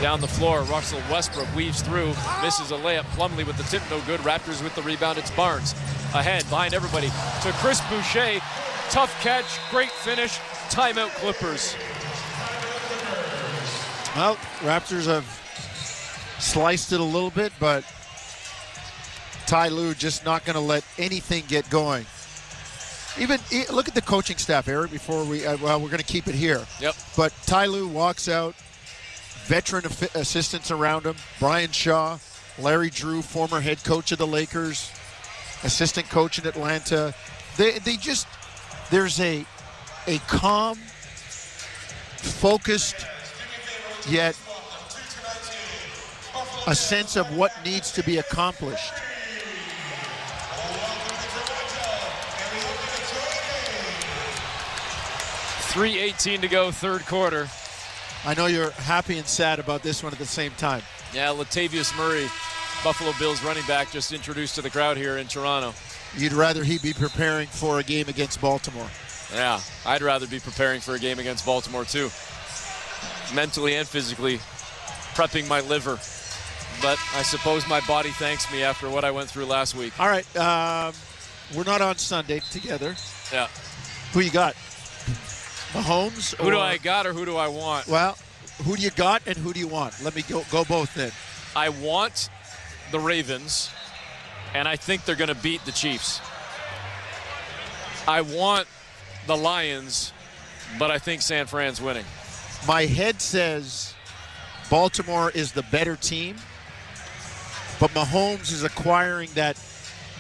Down the floor, Russell Westbrook weaves through, misses a layup. Plumlee with the tip, no good. Raptors with the rebound, it's Barnes. Ahead, behind everybody, to Chris Boucher. Tough catch, great finish, timeout Clippers. Well, Raptors have sliced it a little bit, but Ty Lue just not going to let anything get going. Even look at the coaching staff, Eric, before we're going to keep it here. Yep. But Ty Lue walks out, veteran assistants around him. Brian Shaw, Larry Drew, former head coach of the Lakers, assistant coach in Atlanta. There's a calm, focused, yet a sense of what needs to be accomplished. .3:18 to go, third quarter. I know you're happy and sad about this one at the same time. Yeah, Latavius Murray, Buffalo Bills running back, just introduced to the crowd here in Toronto. You'd rather he be preparing for a game against Baltimore. Yeah, I'd rather be preparing for a game against Baltimore too. Mentally and physically prepping my liver. But I suppose my body thanks me after what I went through last week. All right, we're not on Sunday together. Yeah. Who you got? Mahomes? Who do I got or who do I want? Well, who do you got and who do you want? Let me go both then. I want the Ravens, and I think they're going to beat the Chiefs. I want the Lions, but I think San Fran's winning. My head says Baltimore is the better team, but Mahomes is acquiring that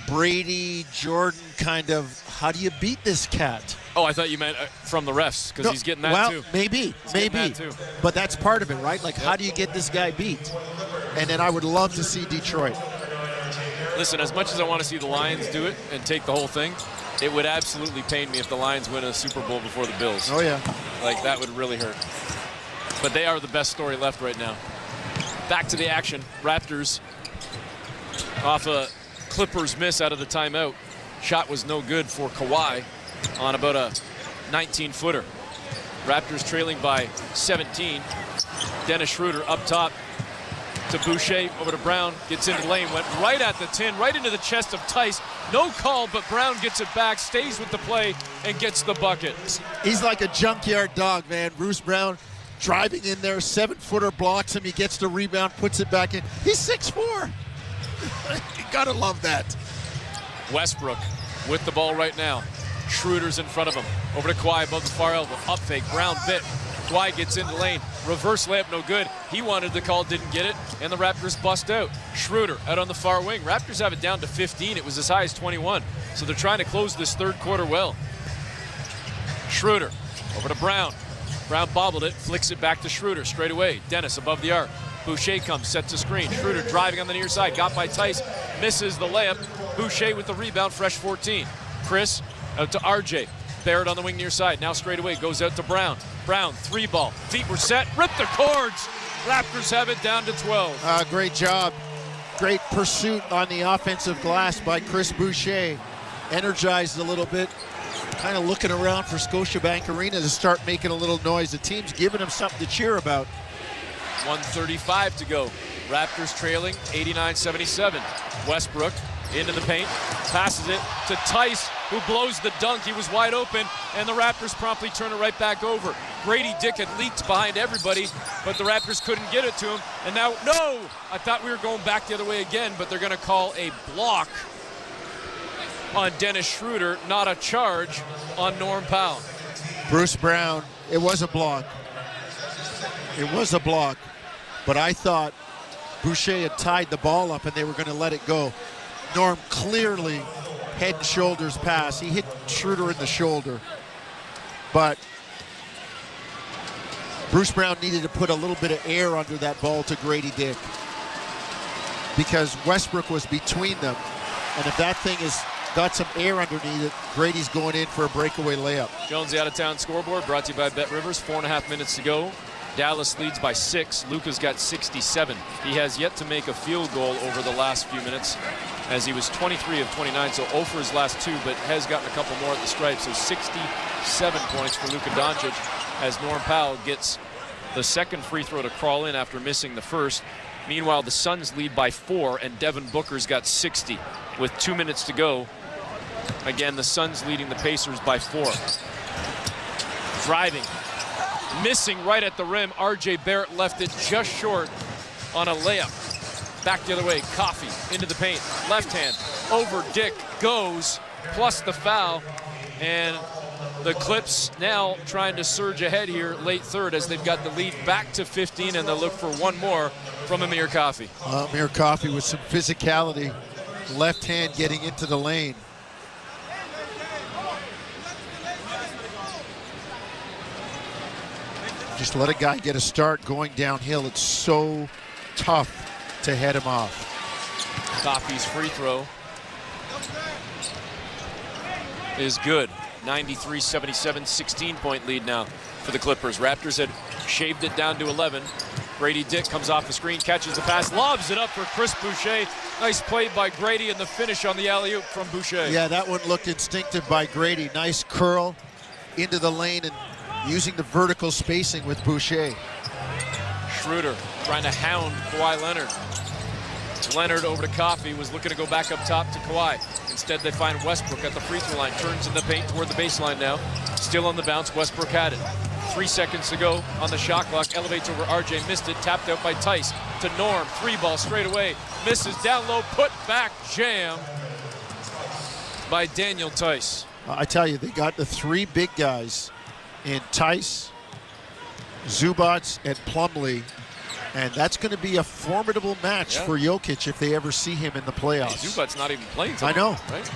Brady, Jordan kind of, how do you beat this cat? Oh, I thought you meant from the refs, because he's getting that too. Well, maybe. Too. But that's part of it, right? Like, how do you get this guy beat? And then I would love to see Detroit. Listen, as much as I want to see the Lions do it and take the whole thing, it would absolutely pain me if the Lions win a Super Bowl before the Bills. Oh, yeah. Like, that would really hurt. But they are the best story left right now. Back to the action. Raptors off a Clippers miss out of the timeout. Shot was no good for Kawhi on about a 19-footer. Raptors trailing by 17. Dennis Schroeder up top to Boucher, over to Brown, gets into the lane, went right at the tin, right into the chest of Tice. No call, but Brown gets it back, stays with the play, and gets the bucket. He's like a junkyard dog, man. Bruce Brown driving in there, 7-footer blocks him, he gets the rebound, puts it back in. He's 6'4". You gotta love that. Westbrook with the ball right now. Schroeder's in front of him. Over to Kawhi above the far elbow. Up fake. Brown bit. Kawhi gets in the lane. Reverse layup, no good. He wanted the call, didn't get it, and the Raptors bust out. Schroeder out on the far wing. Raptors have it down to 15. It was as high as 21. So they're trying to close this third quarter well. Schroeder over to Brown. Brown bobbled it, flicks it back to Schroeder straight away. Dennis above the arc. Boucher comes, sets a screen. Schroeder driving on the near side, got by Tice, misses the layup. Boucher with the rebound, fresh 14. Chris out to RJ. Barrett on the wing near side, now straight away, goes out to Brown. Brown, 3-ball, feet were set, ripped the cords. Raptors have it down to 12. Great job. Great pursuit on the offensive glass by Chris Boucher. Energized a little bit, kind of looking around for Scotiabank Arena to start making a little noise. The team's giving him something to cheer about. 1:35 to go. Raptors trailing 89-77. Westbrook into the paint, passes it to Tice, who blows the dunk. He was wide open, and the Raptors promptly turn it right back over. Grady Dick had leaked behind everybody, but the Raptors couldn't get it to him. And now, no! I thought we were going back the other way again, but they're going to call a block on Dennis Schroeder, not a charge on Norm Powell. Bruce Brown, it was a block. It was a block, but I thought Boucher had tied the ball up and they were going to let it go. Norm clearly head and shoulders pass. He hit Schroeder in the shoulder, but Bruce Brown needed to put a little bit of air under that ball to Grady Dick because Westbrook was between them, and if that thing has got some air underneath it, Grady's going in for a breakaway layup. Jones, the out-of-town scoreboard brought to you by Bet Rivers. 4.5 minutes to go. Dallas leads by 6. Luka's got 67. He has yet to make a field goal over the last few minutes, as he was 23 of 29, so 0 for his last 2, but has gotten a couple more at the stripe. So 67 points for Luka Doncic, as Norm Powell gets the second free throw to crawl in after missing the first. Meanwhile, the Suns lead by 4, and Devin Booker's got 60 with 2 minutes to go. Again, the Suns leading the Pacers by 4. Driving. Missing right at the rim. RJ Barrett left it just short on a layup. Back the other way. Coffey into the paint. Left hand over Dick. Goes. Plus the foul. And The Clips now trying to surge ahead here late third as they've got the lead back to 15, and they'll look for one more from Amir Coffey. Amir Coffey with some physicality, left hand getting into the lane. Just let a guy get a start going downhill. It's so tough to head him off. Coffey's free throw is good. 93-77, 16-point lead now for the Clippers. Raptors had shaved it down to 11. Grady Dick comes off the screen, catches the pass, lobs it up for Chris Boucher. Nice play by Grady, and the finish on the alley-oop from Boucher. Yeah, that one looked instinctive by Grady. Nice curl into the lane and using the vertical spacing with Boucher. Schroeder trying to hound Kawhi Leonard. Leonard over to Coffey, was looking to go back up top to Kawhi. Instead, they find Westbrook at the free throw line. Turns in the paint toward the baseline now. Still on the bounce, Westbrook had it. 3 seconds to go on the shot clock. Elevates over RJ, missed it. Tapped out by Tice to Norm. 3-ball straight away. Misses down low, put back jam by Daniel Tice. I tell you, they got the 3 big guys in Tice, Zubac, and Plumlee. And that's going to be a formidable match for Jokic if they ever see him in the playoffs. Hey, Zubac's not even playing tonight. I know. Right?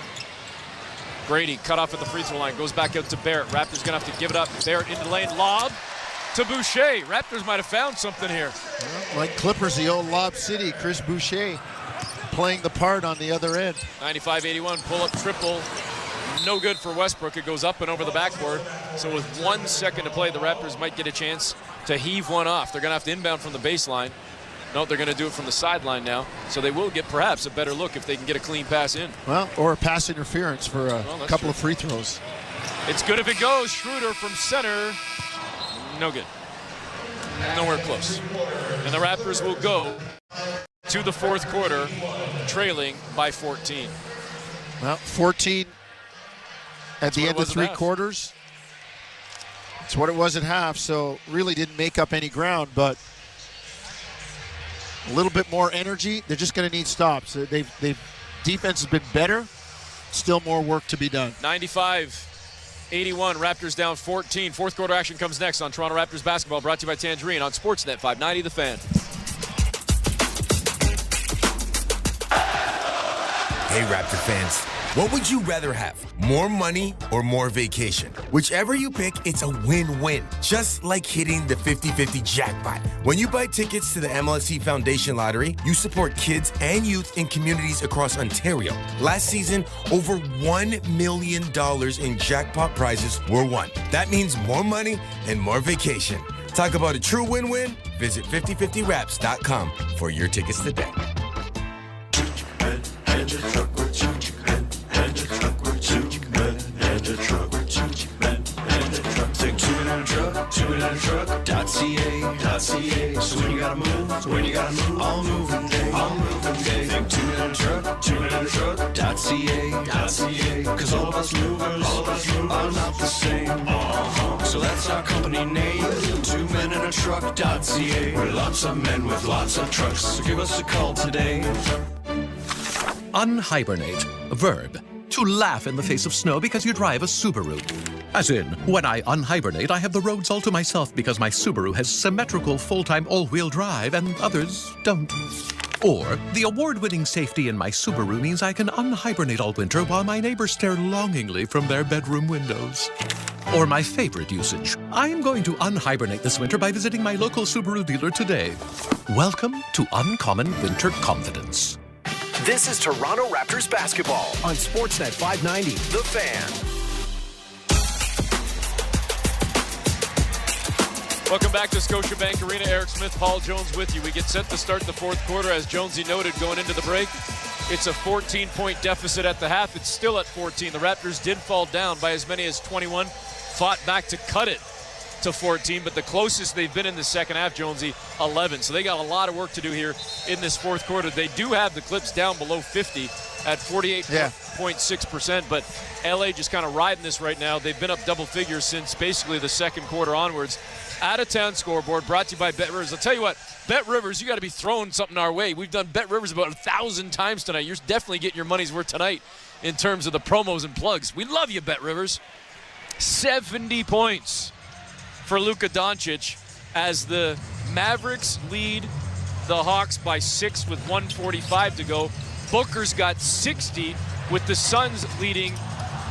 Grady cut off at the free throw line, goes back out to Barrett. Raptors going to have to give it up. Barrett into the lane, lob to Boucher. Raptors might have found something here. Well, like Clippers, the old Lob City, Chris Boucher playing the part on the other end. 95-81, pull-up triple. No good for Westbrook. It goes up and over the backboard. So with 1 second to play, the Raptors might get a chance to heave one off. They're going to have to inbound from the baseline. No, they're going to do it from the sideline now. So they will get perhaps a better look if they can get a clean pass in. Well, or a pass interference for a couple of free throws. It's good if it goes. Schroeder from center. No good. Nowhere close. And the Raptors will go to the fourth quarter, trailing by 14. Well, 14 at the end of 3 quarters. It's what it was at half, so really didn't make up any ground, but a little bit more energy. They're just going to need stops. They've defense has been better. Still more work to be done. 95-81, Raptors down 14. Fourth quarter action comes next on Toronto Raptors basketball, brought to you by Tangerine on Sportsnet 590 The Fan. Hey, Raptor fans. What would you rather have? More money or more vacation? Whichever you pick, it's a win-win. Just like hitting the 50-50 jackpot. When you buy tickets to the MLSE Foundation Lottery, you support kids and youth in communities across Ontario. Last season, over $1 million in jackpot prizes were won. That means more money and more vacation. Talk about a true win-win? Visit 5050raps.com for your tickets today. Truck.ca. So when you gotta move, all moving day. Think 2-minute truck.ca. Cause all of us movers are not the same. So that's our company name, 2-minute-truck.ca. We're lots of men with lots of trucks, so give us a call today. Unhibernate, a verb. To laugh in the face of snow because you drive a Subaru. As in, when I unhibernate, I have the roads all to myself because my Subaru has symmetrical full-time all-wheel drive and others don't. Or, the award-winning safety in my Subaru means I can unhibernate all winter while my neighbors stare longingly from their bedroom windows. Or my favorite usage, I'm going to unhibernate this winter by visiting my local Subaru dealer today. Welcome to Uncommon Winter Confidence. This is Toronto Raptors basketball on Sportsnet 590, The Fan. Welcome back to Scotiabank Arena. Eric Smith, Paul Jones with you. We get set to start the fourth quarter. As Jonesy noted, going into the break, it's a 14-point deficit at the half. It's still at 14. The Raptors did fall down by as many as 21, fought back to cut it to 14, but the closest they've been in the second half, Jonesy, 11. So they got a lot of work to do here in this fourth quarter. They do have the Clips down below 50 at 48.6%, but LA just kind of riding this right now. They've been up double figures since basically the second quarter onwards. Out-of-town scoreboard brought to you by Bet Rivers. I'll tell you what, Bet Rivers, you got to be throwing something our way. We've done Bet Rivers about 1,000 times tonight. You're definitely getting your money's worth tonight in terms of the promos and plugs. We love you, Bet Rivers. 70 points for Luka Doncic as the Mavericks lead the Hawks by 6 with 1:45 to go. Booker's got 60 with the Suns leading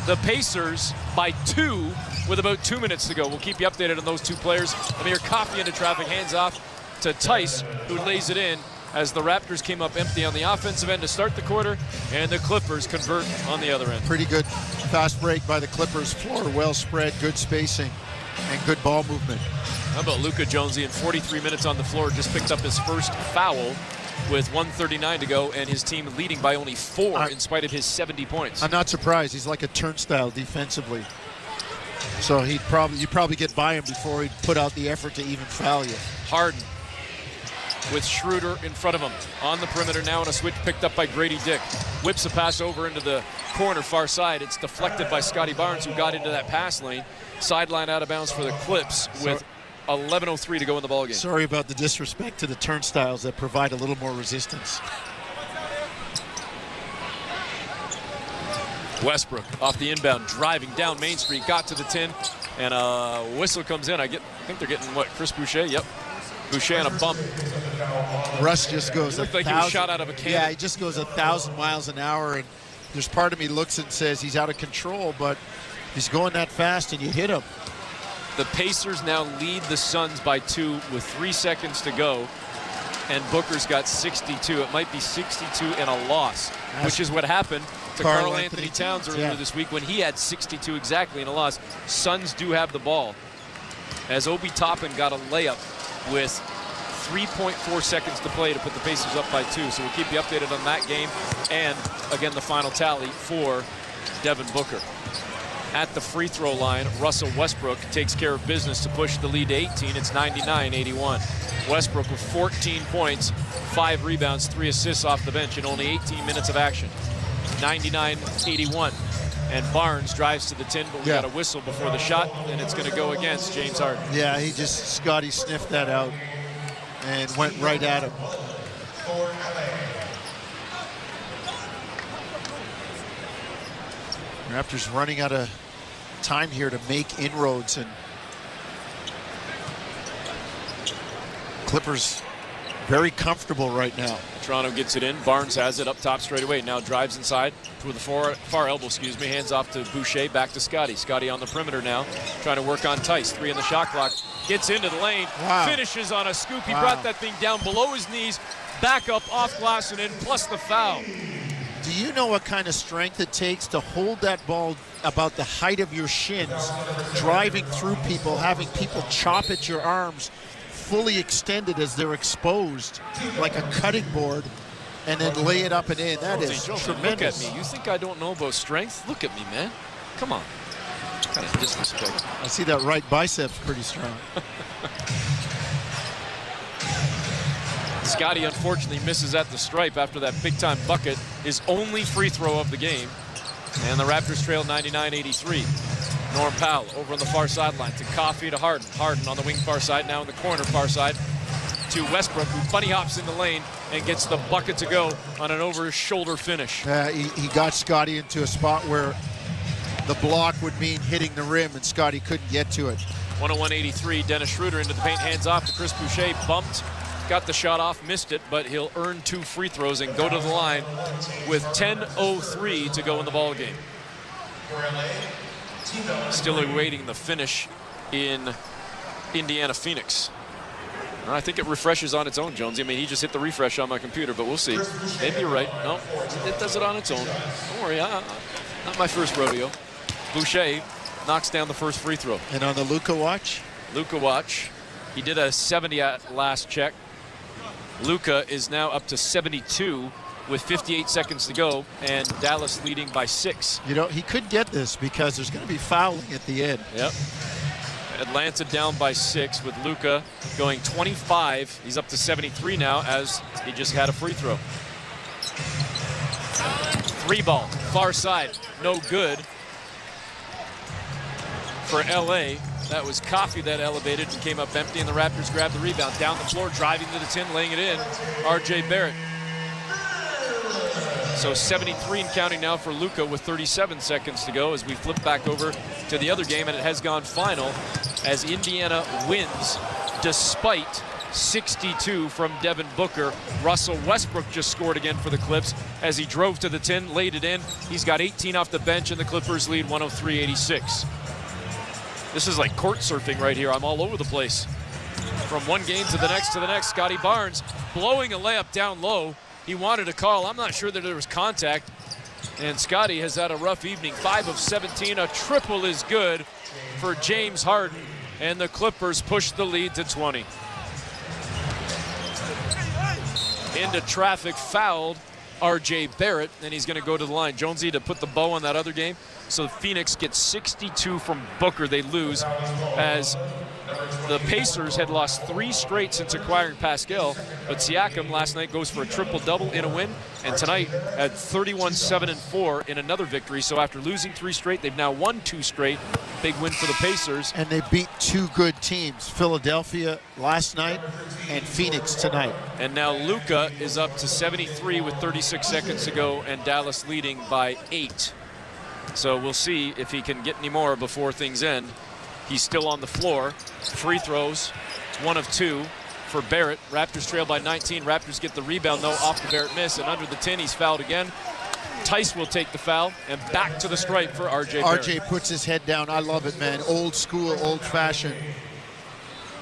the Pacers by 2 with about 2 minutes to go. We'll keep you updated on those two players. Amir Coffey into traffic, hands off to Tice, who lays it in as the Raptors came up empty on the offensive end to start the quarter, and the Clippers convert on the other end. Pretty good fast break by the Clippers. Floor well spread, good spacing, and good ball movement. How about Luka Jonesy in 43 minutes on the floor, just picked up his first foul with 1:39 to go, and his team leading by only 4 in spite of his 70 points. I'm not surprised. He's like a turnstile defensively. So you'd probably get by him before he'd put out the effort to even foul you. Harden with Schroeder in front of him. On the perimeter now, and a switch picked up by Grady Dick. Whips a pass over into the corner far side. It's deflected by Scotty Barnes, who got into that pass lane. Sideline out of bounds for the Clips with 11:03 to go in the ballgame. Sorry about the disrespect to the turnstiles that provide a little more resistance. Westbrook off the inbound, driving down Main Street, got to the 10, and a whistle comes in. I think they're getting, what, Chris Boucher? Yep. Boucher on a bump. Russ just goes looked like he was shot out of a cannon. Yeah, he just goes 1,000 miles an hour, and there's part of me looks and says he's out of control, but he's going that fast and you hit him. The Pacers now lead the Suns by 2 with 3 seconds to go, and Booker's got 62. It might be 62 and a loss, which is what happened to Karl Anthony Towns earlier this week when he had 62 exactly in a loss. Suns do have the ball, as Obi Toppin got a layup with 3.4 seconds to play to put the Pacers up by 2. So we'll keep you updated on that game and, again, the final tally for Devin Booker. At the free throw line, Russell Westbrook takes care of business to push the lead to 18. It's 99-81. Westbrook with 14 points, 5 rebounds, 3 assists off the bench in only 18 minutes of action. 99-81. And Barnes drives to the 10, but we got a whistle before the shot, and it's going to go against James Harden. Yeah, Scotty sniffed that out and went right at him. Raptors running out of time here to make inroads, and Clippers very comfortable right now. Toronto gets it in. Barnes has it up top straight away. Now drives inside to the far elbow, hands off to Boucher, back to Scotty. Scotty on the perimeter now, trying to work on Tice. 3 in the shot clock. Gets into the lane, finishes on a scoop. He brought that thing down below his knees, back up off glass and in, plus the foul. Do you know what kind of strength it takes to hold that ball about the height of your shins, driving through people, having people chop at your arms, fully extended as they're exposed like a cutting board, and then lay it up and in? That is tremendous. Look at me. You think I don't know about strength? Look at me, man. Come on. What kind of disrespect. I see that right bicep's pretty strong. Scotty unfortunately misses at the stripe after that big-time bucket, his only free throw of the game. And the Raptors trail 99-83. Norm Powell over on the far sideline to Coffey to Harden. Harden on the wing far side, now in the corner far side to Westbrook, who bunny hops in the lane and gets the bucket to go on an over-his-shoulder finish. He got Scotty into a spot where the block would mean hitting the rim, and Scotty couldn't get to it. 101-83, Dennis Schroeder into the paint, hands off to Chris Boucher, bumped, got the shot off, missed it, but he'll earn 2 free throws and go to the line with 10:03 to go in the ball game. Still awaiting the finish in Indiana-Phoenix. I think it refreshes on its own, Jonesy. I mean, he just hit the refresh on my computer, but we'll see. Maybe you're right. No, it does it on its own. Don't worry, not my first rodeo. Boucher knocks down the first free throw. And on the Luka watch? Luka watch. He did a 70 at last check. Luka is now up to 72 with 58 seconds to go, and Dallas leading by 6. You know, he could get this because there's going to be fouling at the end. Yep. Atlanta down by 6 with Luka going 25. He's up to 73 now as he just had a free throw. 3 ball, far side, no good for LA. That was Coffey that elevated and came up empty, and the Raptors grabbed the rebound. Down the floor, driving to the 10, laying it in, R.J. Barrett. So 73 and counting now for Luka with 37 seconds to go as we flip back over to the other game, and it has gone final as Indiana wins despite 62 from Devin Booker. Russell Westbrook just scored again for the Clips as he drove to the 10, laid it in. He's got 18 off the bench, and the Clippers lead 103-86. This is like court surfing right here. I'm all over the place. From one game to the next. Scotty Barnes blowing a layup down low. He wanted a call. I'm not sure that there was contact. And Scotty has had a rough evening. 5 of 17. A triple is good for James Harden. And the Clippers push the lead to 20. Into traffic, fouled R.J. Barrett, and he's going to go to the line. Jonesy to put the bow on that other game. So Phoenix gets 62 from Booker. They lose as the Pacers had lost 3 straight since acquiring Pascal, but Siakam last night goes for a triple-double in a win, and tonight had 31-7-4 in another victory. So after losing 3 straight, they've now won 2 straight. Big win for the Pacers. And they beat 2 good teams, Philadelphia last night and Phoenix tonight. And now Luka is up to 73 with 36 seconds to go, and Dallas leading by 8. So we'll see if he can get any more before things end. He's still on the floor. Free throws, 1 of 2 for Barrett. Raptors trail by 19. Raptors get the rebound, though, off the Barrett miss. And under the 10, he's fouled again. Tice will take the foul, and back to the stripe for R.J. Barrett. R.J. puts his head down. I love it, man. Old school, old-fashioned.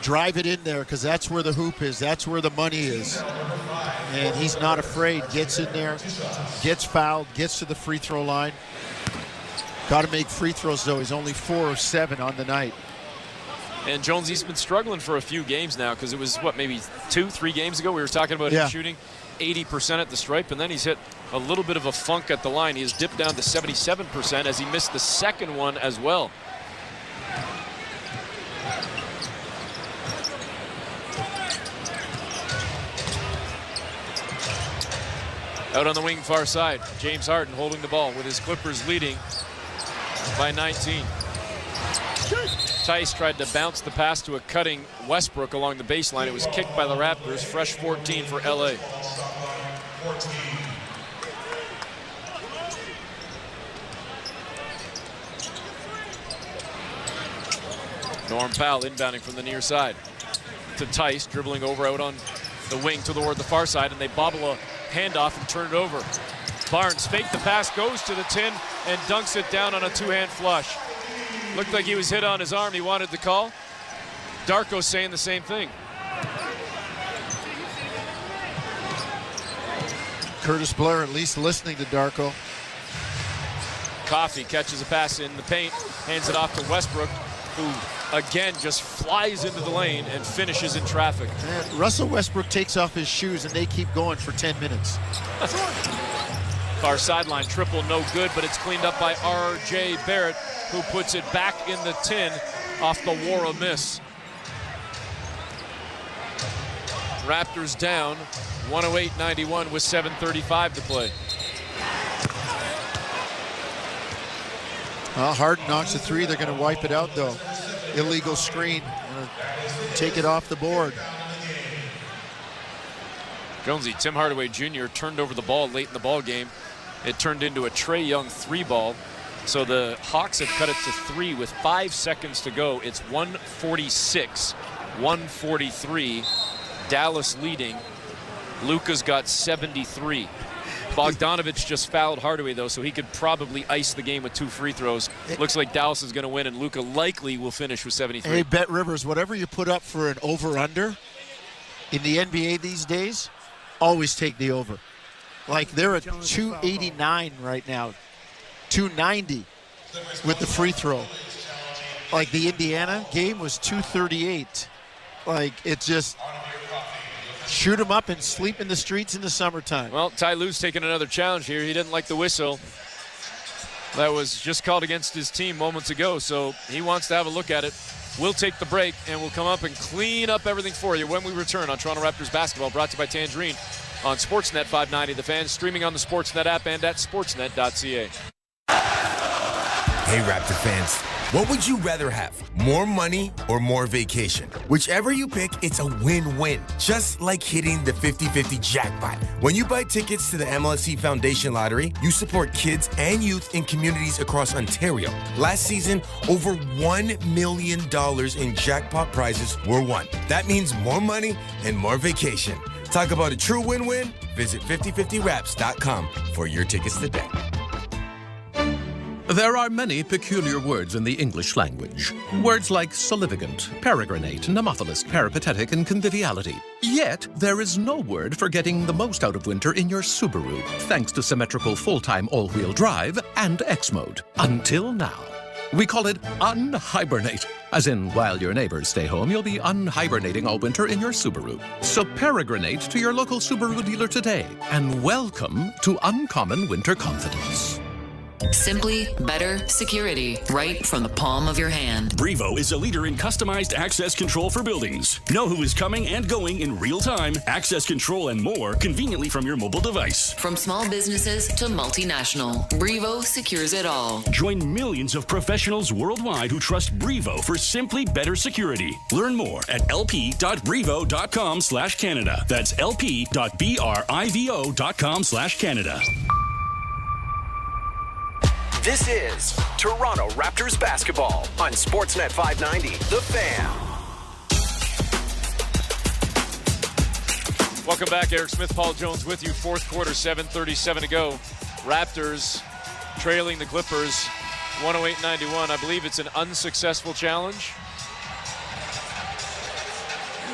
Drive it in there, because that's where the hoop is. That's where the money is. And he's not afraid. Gets in there, gets fouled, gets to the free throw line. Got to make free throws, though. He's only 4 of 7 on the night. And Jonesy's been struggling for a few games now, because it was, what, maybe 2-3 games ago we were talking about him shooting 80% at the stripe, and then he's hit a little bit of a funk at the line. He has dipped down to 77% as he missed the second one as well. Out on the wing far side, James Harden holding the ball with his Clippers leading by 19. Tice tried to bounce the pass to a cutting Westbrook along the baseline. It was kicked by the Raptors. Fresh 14 for LA. Norm Powell inbounding from the near side to Tice, dribbling over out on the wing toward the far side, and they bobble a handoff and turn it over. Barnes faked the pass, goes to the 10, and dunks it down on a 2-hand flush. Looked like he was hit on his arm. He wanted the call. Darko saying the same thing. Curtis Blair at least listening to Darko. Coffey catches a pass in the paint, hands it off to Westbrook, who again just flies into the lane and finishes in traffic. Man, Russell Westbrook takes off his shoes and they keep going for 10 minutes. Far sideline triple, no good, but it's cleaned up by R.J. Barrett, who puts it back in the 10 off the Wara miss. Raptors down 108-91 with 7:35 to play. Well, Harden knocks a 3. They're going to wipe it out, though. Illegal screen. Take it off the board. Jonesy, Tim Hardaway Jr. turned over the ball late in the ball game. It turned into a Trae Young 3-ball. So the Hawks have cut it to 3 with 5 seconds to go. It's 146-143. Dallas leading. Luka's got 73. Bogdanovich just fouled Hardaway, though, so he could probably ice the game with 2 free throws. Looks like Dallas is going to win, and Luka likely will finish with 73. Hey, Bet Rivers, whatever you put up for an over-under in the NBA these days, always take the over. Like, they're at 289 right now, 290 with the free throw. Like, the Indiana game was 238. Like, it's just shoot them up and sleep in the streets in the summertime. Well, Ty Lue's taking another challenge here. He didn't like the whistle that was just called against his team moments ago, so he wants to have a look at it. We'll take the break, and we'll come up and clean up everything for you when we return on Toronto Raptors basketball, brought to you by Tangerine on Sportsnet 590 The Fan, streaming on the Sportsnet app and at sportsnet.ca. Hey, Raptor fans, what would you rather have? More money or more vacation? Whichever you pick, it's a win-win. Just like hitting the 50-50 jackpot. When you buy tickets to the MLSE Foundation Lottery, you support kids and youth in communities across Ontario. Last season, over $1 million in jackpot prizes were won. That means more money and more vacation. Talk about a true win-win? Visit 5050raps.com for your tickets today. There are many peculiar words in the English language. Words like salivigant, peregrinate, nemophilist, peripatetic, and conviviality. Yet, there is no word for getting the most out of winter in your Subaru, thanks to symmetrical full-time all-wheel drive and X-Mode. Until now. We call it unhibernate. As in, while your neighbors stay home, you'll be unhibernating all winter in your Subaru. So peregrinate to your local Subaru dealer today, and welcome to Uncommon Winter Confidence. Simply better security right from the palm of your hand. Brevo is a leader in customized access control for buildings. Know who is coming and going in real time, access control and more conveniently from your mobile device. From small businesses to multinational, Brevo secures it all. Join millions of professionals worldwide who trust Brevo for simply better security. Learn more at lp.brevo.com/Canada. That's lp.brivo.com/Canada. This is Toronto Raptors basketball on Sportsnet 590, The Fan. Welcome back. Eric Smith, Paul Jones with you. Fourth quarter, 7:37 to go. Raptors trailing the Clippers 108-91. I believe it's an unsuccessful challenge.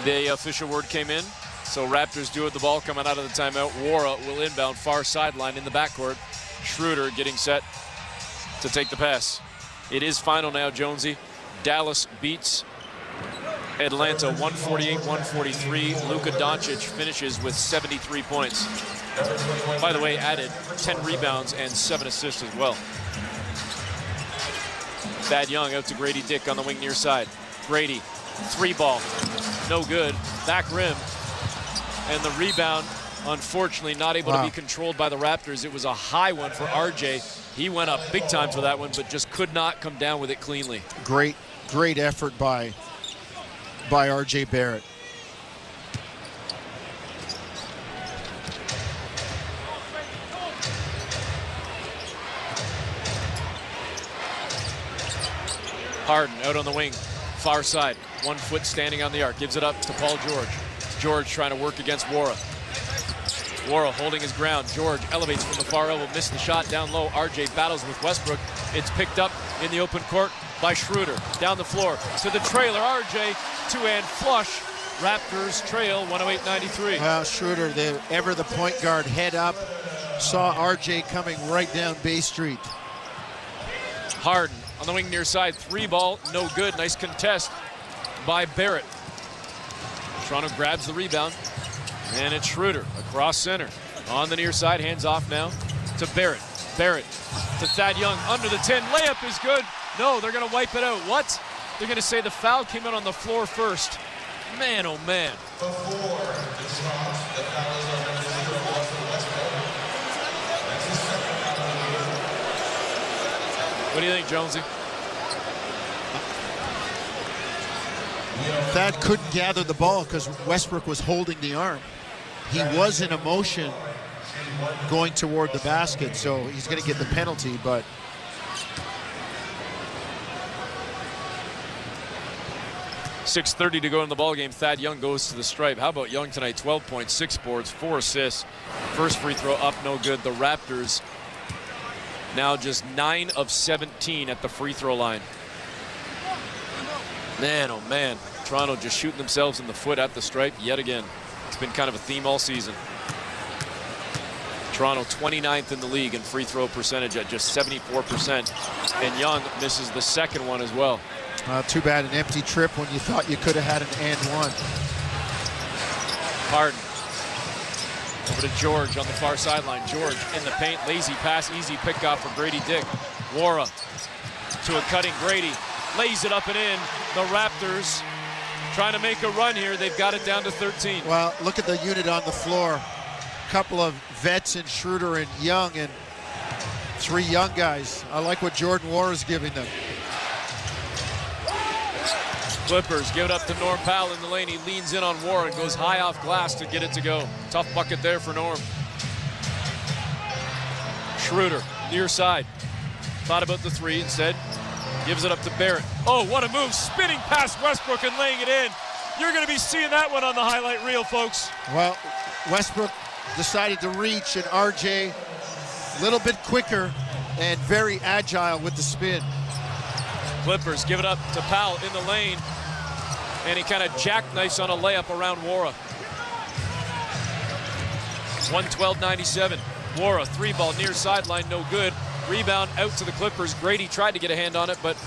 The official word came in. So Raptors do with the ball coming out of the timeout. Wara will inbound far sideline in the backcourt. Schroeder getting set to take the pass. It is final now, Jonesy. Dallas beats Atlanta 148-143. Luka Doncic finishes with 73 points. By the way, added 10 rebounds and 7 assists as well. Thad Young out to Grady Dick on the wing near side. Grady, 3-ball, no good. Back rim, and the rebound, unfortunately, not able to be controlled by the Raptors. It was a high one for RJ. He went up big time for that one, but just could not come down with it cleanly. Great effort by RJ Barrett. Harden out on the wing, far side. 1 foot standing on the arc, gives it up to Paul George. George trying to work against Wara. Wara holding his ground. George elevates from the far elbow, missed the shot down low. RJ battles with Westbrook. It's picked up in the open court by Schroeder. Down the floor to the trailer. RJ, two-hand flush. Raptors trail 108-93. Well, Schroeder, ever the point guard, head up, saw RJ coming right down Bay Street. Harden on the wing near side. 3-ball, no good. Nice contest by Barrett. Toronto grabs the rebound. And it's Schroeder across center. On the near side, hands off now to Barrett. Barrett to Thad Young, under the 10. Layup is good. No, they're going to wipe it out. What? They're going to say the foul came out on the floor first. Man, oh man. What do you think, Jonesy? Thad couldn't gather the ball because Westbrook was holding the arm. He was in a motion going toward the basket, so he's going to get the penalty, but .6:30 to go in the ballgame. Thad Young goes to the stripe. How about Young tonight? 12 points, 6 boards, 4 assists. First free throw up, no good. The Raptors now just 9 of 17 at the free throw line. Man, oh man. Toronto just shooting themselves in the foot at the stripe yet again. It's been kind of a theme all season. Toronto 29th in the league in free throw percentage at just 74%. And Young misses the second one as well. Too bad an empty trip when you thought you could have had an and one. Harden. Over to George on the far sideline. George in the paint. Lazy pass. Easy pickoff for Grady Dick. Wara to a cutting Grady. Lays it up and in. The Raptors trying to make a run here. They've got it down to 13. Well, look at the unit on the floor. Couple of vets in Schroeder and Young, and Three young guys. I like what Jordan Wara is giving them. Clippers give it up to Norm Powell in the lane. He leans in on Wara and goes high off glass to get it to go. Tough bucket there for Norm. Schroeder, near side. Thought about the three, instead gives it up to Barrett. Oh, what a move. Spinning past Westbrook and laying it in. You're going to be seeing that one on the highlight reel, folks. Well, Westbrook decided to reach, and RJ a little bit quicker and very agile with the spin. Clippers give it up to Powell in the lane, and he kind of jackknifes on a layup around Wara. 112-97. Wara, three ball near sideline, no good. Rebound out to the Clippers. Grady tried to get a hand on it, but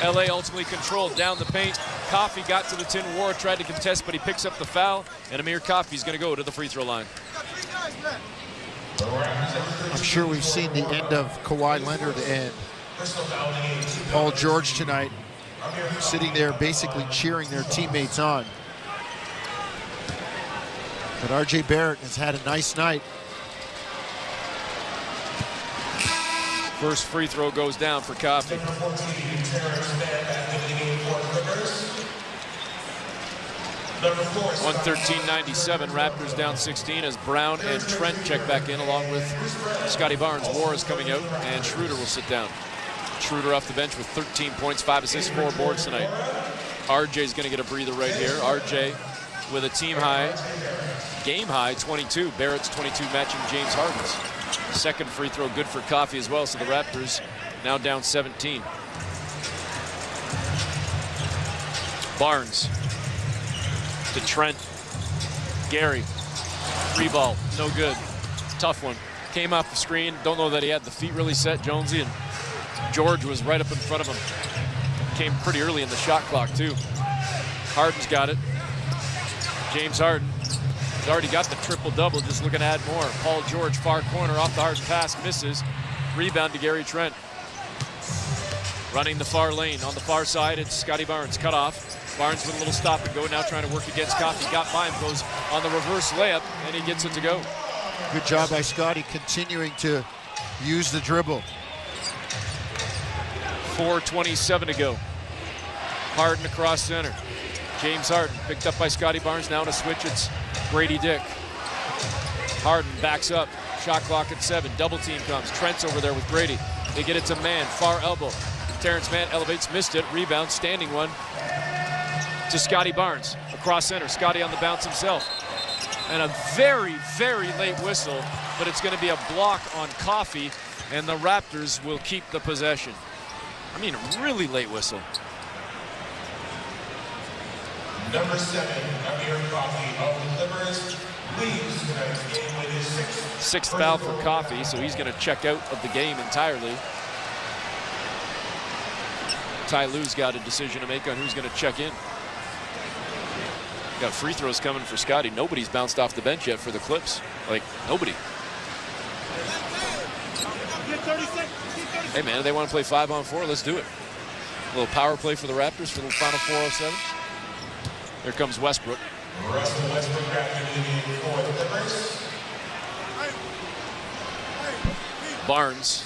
LA ultimately controlled down the paint. Coffey got to the tin. Wara tried to contest, but he picks up the foul, and Amir Coffey's going to go to the free throw line. I'm sure we've seen the end of Kawhi Leonard and Paul George tonight, sitting there basically cheering their teammates on. But RJ Barrett has had a nice night. First free throw goes down for Coffey. 113-97. Raptors down 16 as Brown and Trent check back in along with Scotty Barnes. War is coming out, and Schroeder will sit down. Schroeder off the bench with 13 points, 5 assists, 4 boards tonight. RJ's going to get a breather right here. RJ with a team high, game high 22. Barrett's 22 matching James Harden's. Second free throw good for Coffey as well, so the Raptors now down 17. Barnes to Trent. Gary, free ball, no good. Tough one. Came off the screen. Don't know that he had the feet really set, Jonesy, and George was right up in front of him. Came pretty early in the shot clock, too. Harden's got it. James Harden. He's already got the triple-double, just looking to add more. Paul George, far corner, off the Harden pass, misses. Rebound to Gary Trent. Running the far lane. On the far side, it's Scotty Barnes, cut off. Barnes with a little stop and go, now trying to work against Coffey. Got by him, goes on the reverse layup, and he gets it to go. Good job by Scotty, continuing to use the dribble. 4:27 to go. Harden across center. James Harden picked up by Scotty Barnes. Now in a switch, it's Grady Dick. Harden backs up. Shot clock at 7. Double team comes. Trent's over there with Grady. They get it to Mann. Far elbow. Terrence Mann elevates, missed it. Rebound, standing one to Scotty Barnes. Across center. Scotty on the bounce himself. And a very, very late whistle, but it's going to be a block on Coffey, and the Raptors will keep the possession. I mean, a really late whistle. Number 7, Amir Coffey of the Clippers, leaves tonight's game with his sixth foul for Coffey, so he's going to check out of the game entirely. Ty Lue's got a decision to make on who's going to check in. Got free throws coming for Scotty. Nobody's bounced off the bench yet for the Clips. Like, nobody. Hey, man, they want to play 5-on-4. Let's do it. A little power play for the Raptors for the final 4:07. Here comes Westbrook. Russell Westbrook for the Clippers. Barnes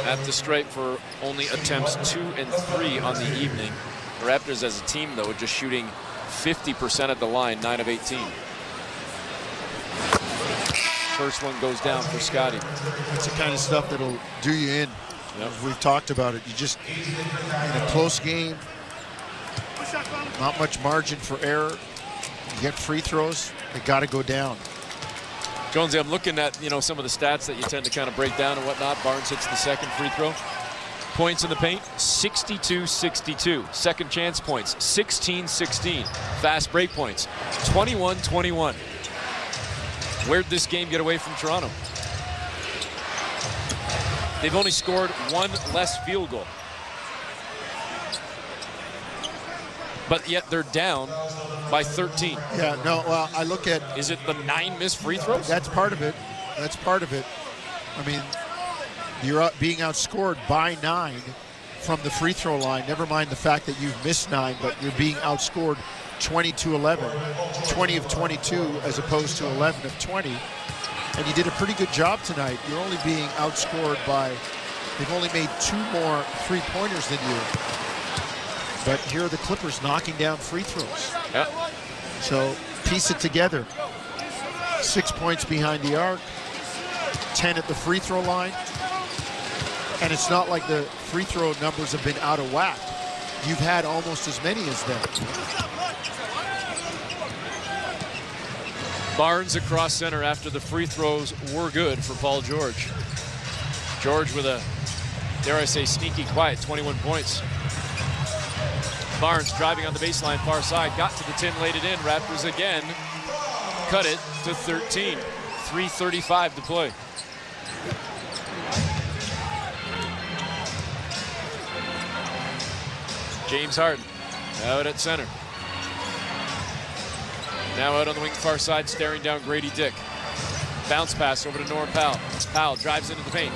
at the stripe for only attempts 2 and 3 on the evening. The Raptors as a team, though, just shooting 50% at the line, 9 of 18. First one goes down for Scotty. That's the kind of stuff that'll do you in. Yep. We've talked about it. You just, in a close game, not much margin for error. You get free throws, they got to go down. Jonesy, I'm looking at, some of the stats that you tend to kind of break down and whatnot. Barnes hits the second free throw. Points in the paint, 62-62. Second chance points, 16-16. Fast break points, 21-21. Where'd this game get away from Toronto? They've only scored 1 less field goal. But yet they're down by 13. Yeah, no, well, I look at... Is it the 9 missed free throws? That's part of it. That's part of it. I mean, you're being outscored by 9 from the free throw line. Never mind the fact that you've missed 9, but you're being outscored 20-11. 20 of 22 as opposed to 11 of 20. And you did a pretty good job tonight. You're only being outscored by, they've only made 2 more three-pointers than you. But here are the Clippers knocking down free throws. Yep. So piece it together. 6 points behind the arc, 10 at the free throw line. And it's not like the free throw numbers have been out of whack. You've had almost as many as them. Barnes across center after the free throws were good for Paul George. George with a, dare I say, sneaky quiet 21 points. Barnes driving on the baseline far side, got to the 10, laid it in. Raptors again cut it to 13. 3:35 to play. James Harden out at center. Now out on the wing far side, staring down Grady Dick. Bounce pass over to Norm Powell. Powell drives into the paint.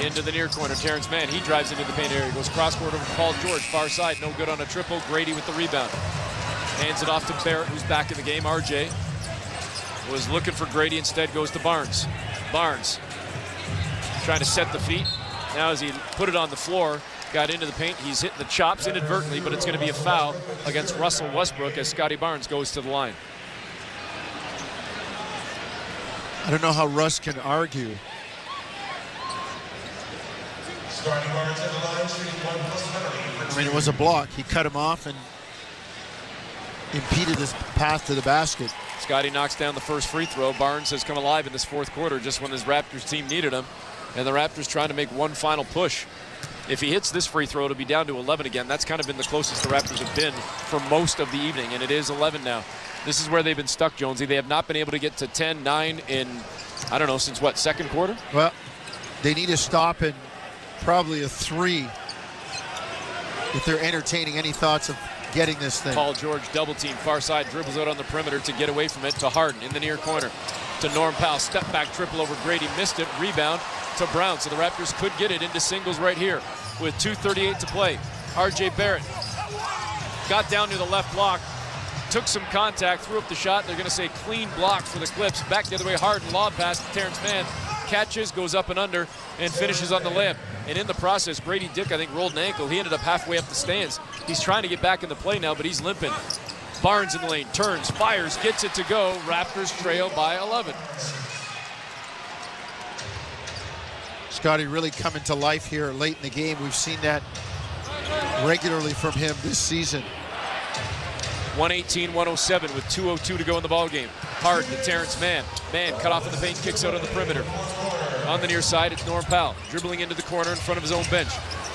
Into the near corner, Terrence Mann. He drives into the paint area. Goes cross-court over to Paul George. Far side, no good on a triple. Grady with the rebound. Hands it off to Barrett, who's back in the game. RJ was looking for Grady. Instead goes to Barnes. Barnes trying to set the feet. Now as he put it on the floor, got into the paint. He's hitting the chops inadvertently, but it's going to be a foul against Russell Westbrook as Scotty Barnes goes to the line. I don't know how Russ can argue. I mean, it was a block. He cut him off and impeded his path to the basket. Scotty knocks down the first free throw. Barnes has come alive in this fourth quarter just when his Raptors team needed him. And the Raptors trying to make one final push. If he hits this free throw, it'll be down to 11 again. That's kind of been the closest the Raptors have been for most of the evening, and it is 11 now. This is where they've been stuck, Jonesy. They have not been able to get to 10-9 in, I don't know, since what, second quarter? Well, they need to stop in probably a 3 if they're entertaining any thoughts of getting this thing. Paul George double team, far side, dribbles out on the perimeter to get away from it to Harden in the near corner. To Norm Powell, step back triple over Grady, missed it, rebound to Brown. So the Raptors could get it into singles right here with 2:38 to play. RJ Barrett got down to the left block, took some contact, threw up the shot. They're going to say clean block for the Clips. Back the other way, Harden, lob pass to Terrence Mann. Catches, goes up and under, and finishes on the layup. And in the process, Grady Dick, I think, rolled an ankle. He ended up halfway up the stands. He's trying to get back in the play now, but he's limping. Barnes in the lane, turns, fires, gets it to go. Raptors trail by 11. Scotty really coming to life here late in the game. We've seen that regularly from him this season. 118-107 with 2:02 to go in the ballgame. Harden to Terrence Mann. Mann cut off in the paint, kicks out on the perimeter. On the near side, it's Norm Powell dribbling into the corner in front of his own bench.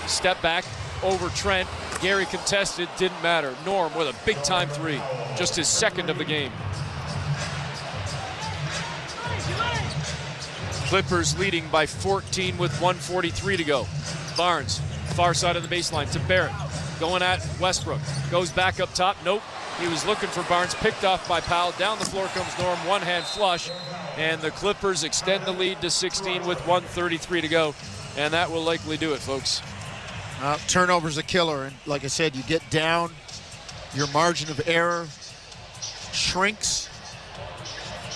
Step back over Trent. Gary contested, didn't matter. Norm with a big-time 3, just his second of the game. Clippers leading by 14 with 1:43 to go. Barnes, far side of the baseline to Barrett. Going at Westbrook. Goes back up top. Nope. He was looking for Barnes. Picked off by Powell. Down the floor comes Norm. One-hand flush. And the Clippers extend the lead to 16 with 1:33 to go. And that will likely do it, folks. Turnover's a killer. And like I said, you get down, your margin of error shrinks,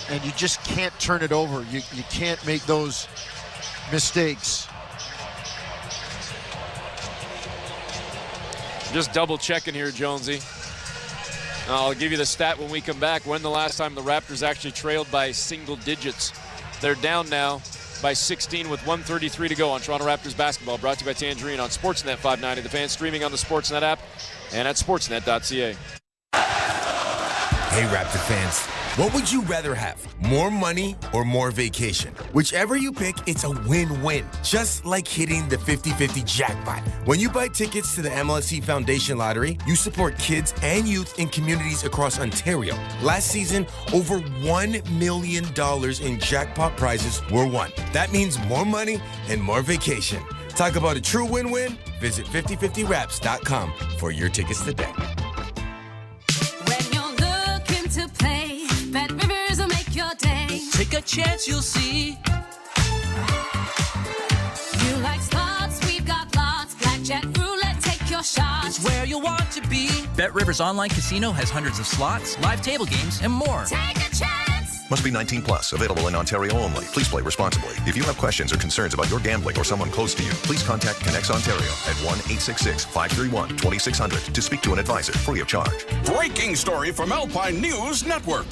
and you just can't turn it over. You can't make those mistakes. Just double checking here, Jonesy. I'll give you the stat when we come back. When the last time the Raptors actually trailed by single digits. They're down now by 16 with 1:33 to go on Toronto Raptors basketball. Brought to you by Tangerine on Sportsnet 590. The Fan, streaming on the Sportsnet app and at sportsnet.ca. Hey, Raptor fans, what would you rather have? More money or more vacation? Whichever you pick, it's a win-win. Just like hitting the 50-50 jackpot. When you buy tickets to the MLSE Foundation Lottery, you support kids and youth in communities across Ontario. Last season, over $1 million in jackpot prizes were won. That means more money and more vacation. Talk about a true win-win? Visit 5050raps.com for your tickets today. Take a chance, you'll see. You like slots, we've got lots. Blackjack, roulette, take your shot. It's where you want to be. BetRivers Online Casino has hundreds of slots, live table games, and more. Take a chance. Must be 18 plus. Available in Ontario only. Please play responsibly. If you have questions or concerns about your gambling or someone close to you, please contact Connects Ontario at 1-866-531-2600 to speak to an advisor free of charge. Breaking story from Alpine News Network.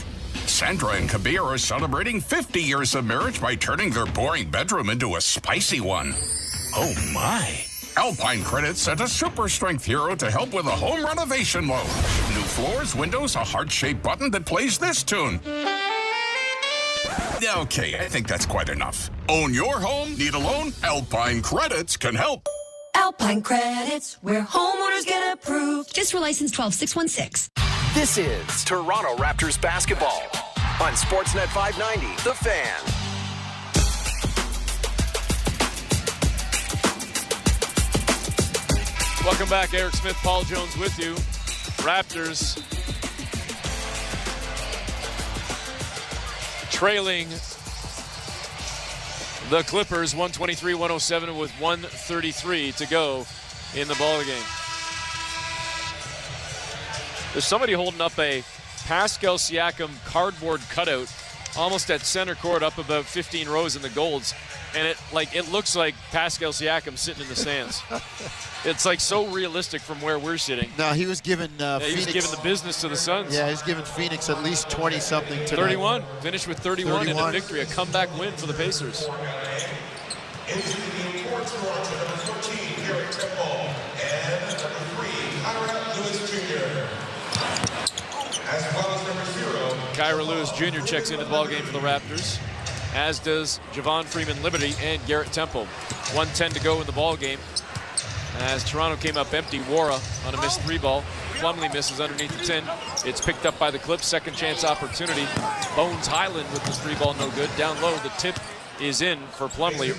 Sandra and Kabir are celebrating 50 years of marriage by turning their boring bedroom into a spicy one. Oh my. Alpine Credit sent a super strength hero to help with a home renovation loan. New floors, windows, a heart-shaped button that plays this tune. Okay, I think that's quite enough. Own your home? Need a loan? Alpine Credits can help. Alpine Credits, where homeowners get approved. Just license 12616. This is Toronto Raptors basketball on Sportsnet 590, The Fan. Welcome back. Eric Smith, Paul Jones with you. Raptors trailing the Clippers 123-107 with 1:33 to go in the ballgame. There's somebody holding up a Pascal Siakam cardboard cutout almost at center court up about 15 rows in the golds, and it looks like Pascal Siakam sitting in the stands. It's like so realistic from where we're sitting. No, he was giving Phoenix. He was giving the business to the Suns. Yeah, he's giving Phoenix at least 20-something tonight. 31. Finished with 31 in a victory, a comeback win for the Pacers. Kyra Lewis Jr. checks into the ballgame for the Raptors, as does Javon Freeman-Liberty and Garrett Temple. 1:10 to go in the ballgame. As Toronto came up empty, Wara on a missed three ball. Plumlee misses underneath the 10. It's picked up by the Clips. Second chance opportunity. Bones Highland with the three ball, no good. Down low, the tip is in for Plumlee.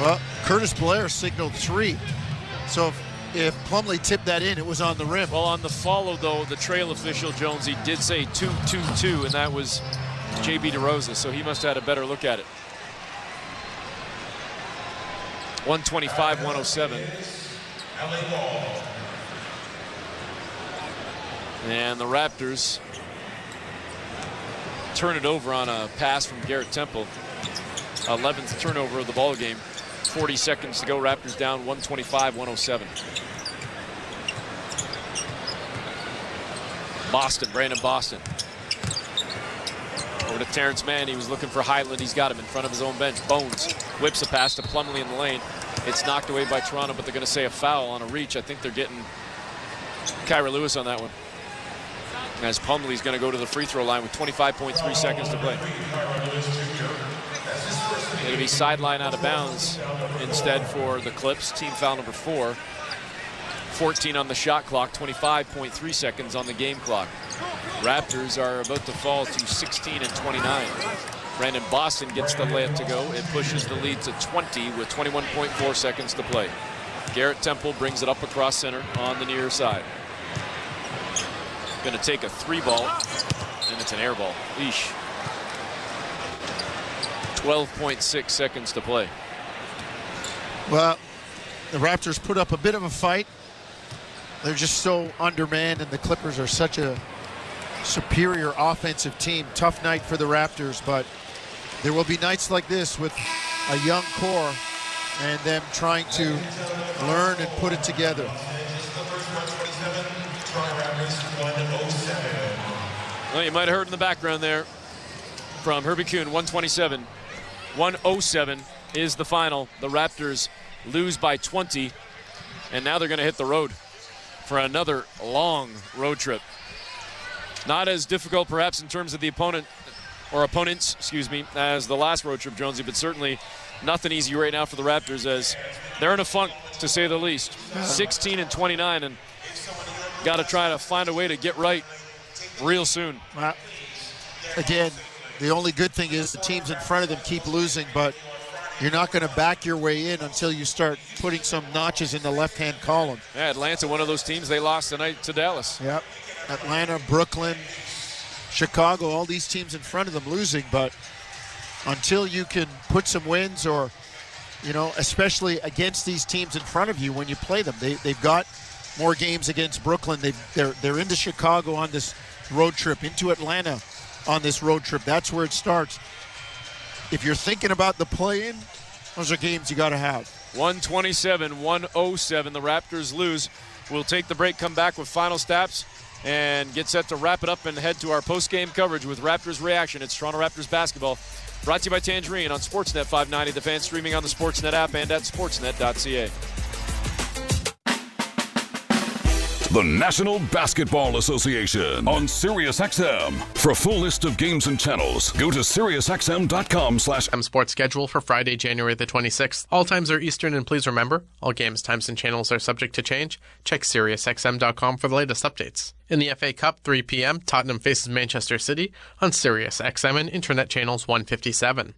Well, Curtis Blair signaled 3. So if Plumlee tipped that in, it was on the rim. Well, on the follow, though, the trail official, Jonesy, did say 2-2-2, and that was J.B. DeRosa, so he must have had a better look at it. 125-107. And the Raptors turn it over on a pass from Garrett Temple. 11th turnover of the ball game. 40 seconds to go. Raptors down 125-107. Brandon Boston. Over to Terrence Mann. He was looking for Highland. He's got him in front of his own bench. Bones whips a pass to Plumlee in the lane. It's knocked away by Toronto, but they're going to say a foul on a reach. I think they're getting Kyra Lewis on that one. As Plumlee's going to go to the free throw line with 25.3 seconds to play. It'll be sideline out of bounds instead for the Clips. Team foul number 4. 14 on the shot clock, 25.3 seconds on the game clock. Raptors are about to fall to 16 and 29. Brandon Boston gets the layup to go. It pushes the lead to 20 with 21.4 seconds to play. Garrett Temple brings it up across center on the near side. Going to take a 3-ball, and it's an air ball. Eesh. 12.6 seconds to play. Well, the Raptors put up a bit of a fight. They're just so undermanned, and the Clippers are such a superior offensive team. Tough night for the Raptors, but there will be nights like this with a young core and them trying to learn and put it together. Well, you might have heard in the background there from Herbie Kuhn, 127. 107 is the final. The Raptors lose by 20, and now they're going to hit the road for another long road trip. Not as difficult, perhaps, in terms of the opponents, as the last road trip, Jonesy, but certainly nothing easy right now for the Raptors, as they're in a funk, to say the least. 16 and 29, and got to try to find a way to get right real soon. Well, again, the only good thing is the teams in front of them keep losing, but you're not going to back your way in until you start putting some notches in the left-hand column. Yeah, Atlanta, one of those teams, they lost tonight to Dallas. Yep. Atlanta, Brooklyn, Chicago, all these teams in front of them losing, but until you can put some wins or, especially against these teams in front of you when you play them, they've got more games against Brooklyn. They're into Chicago on this road trip, into Atlanta on this road trip. That's where it starts. If you're thinking about the play-in, those are games you got to have. 127-107. The Raptors lose. We'll take the break, come back with final stats, and get set to wrap it up and head to our post-game coverage with Raptors Reaction. It's Toronto Raptors basketball. Brought to you by Tangerine on Sportsnet 590, the fan, streaming on the Sportsnet app and at sportsnet.ca. The National Basketball Association on SiriusXM. For a full list of games and channels, go to SiriusXM.com/. Sports schedule for Friday, January the 26th. All times are Eastern, and please remember, all games, times, and channels are subject to change. Check SiriusXM.com for the latest updates. In the FA Cup, 3 p.m., Tottenham faces Manchester City on SiriusXM and Internet Channels 157.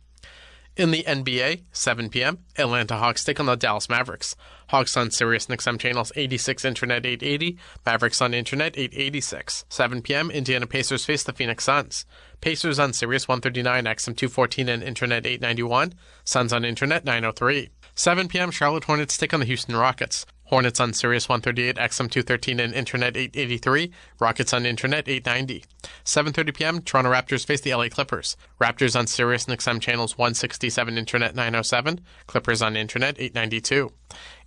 In the NBA, 7 p.m., Atlanta Hawks take on the Dallas Mavericks. Hawks on Sirius XM channels 86, Internet 880, Mavericks on Internet 886. 7 p.m., Indiana Pacers face the Phoenix Suns. Pacers on Sirius 139, XM 214 and Internet 891, Suns on Internet 903. 7 p.m., Charlotte Hornets take on the Houston Rockets. Hornets on Sirius 138, XM 213 and Internet 883, Rockets on Internet 890. 7:30 p.m., Toronto Raptors face the LA Clippers. Raptors on Sirius and XM channels 167, Internet 907, Clippers on Internet 892.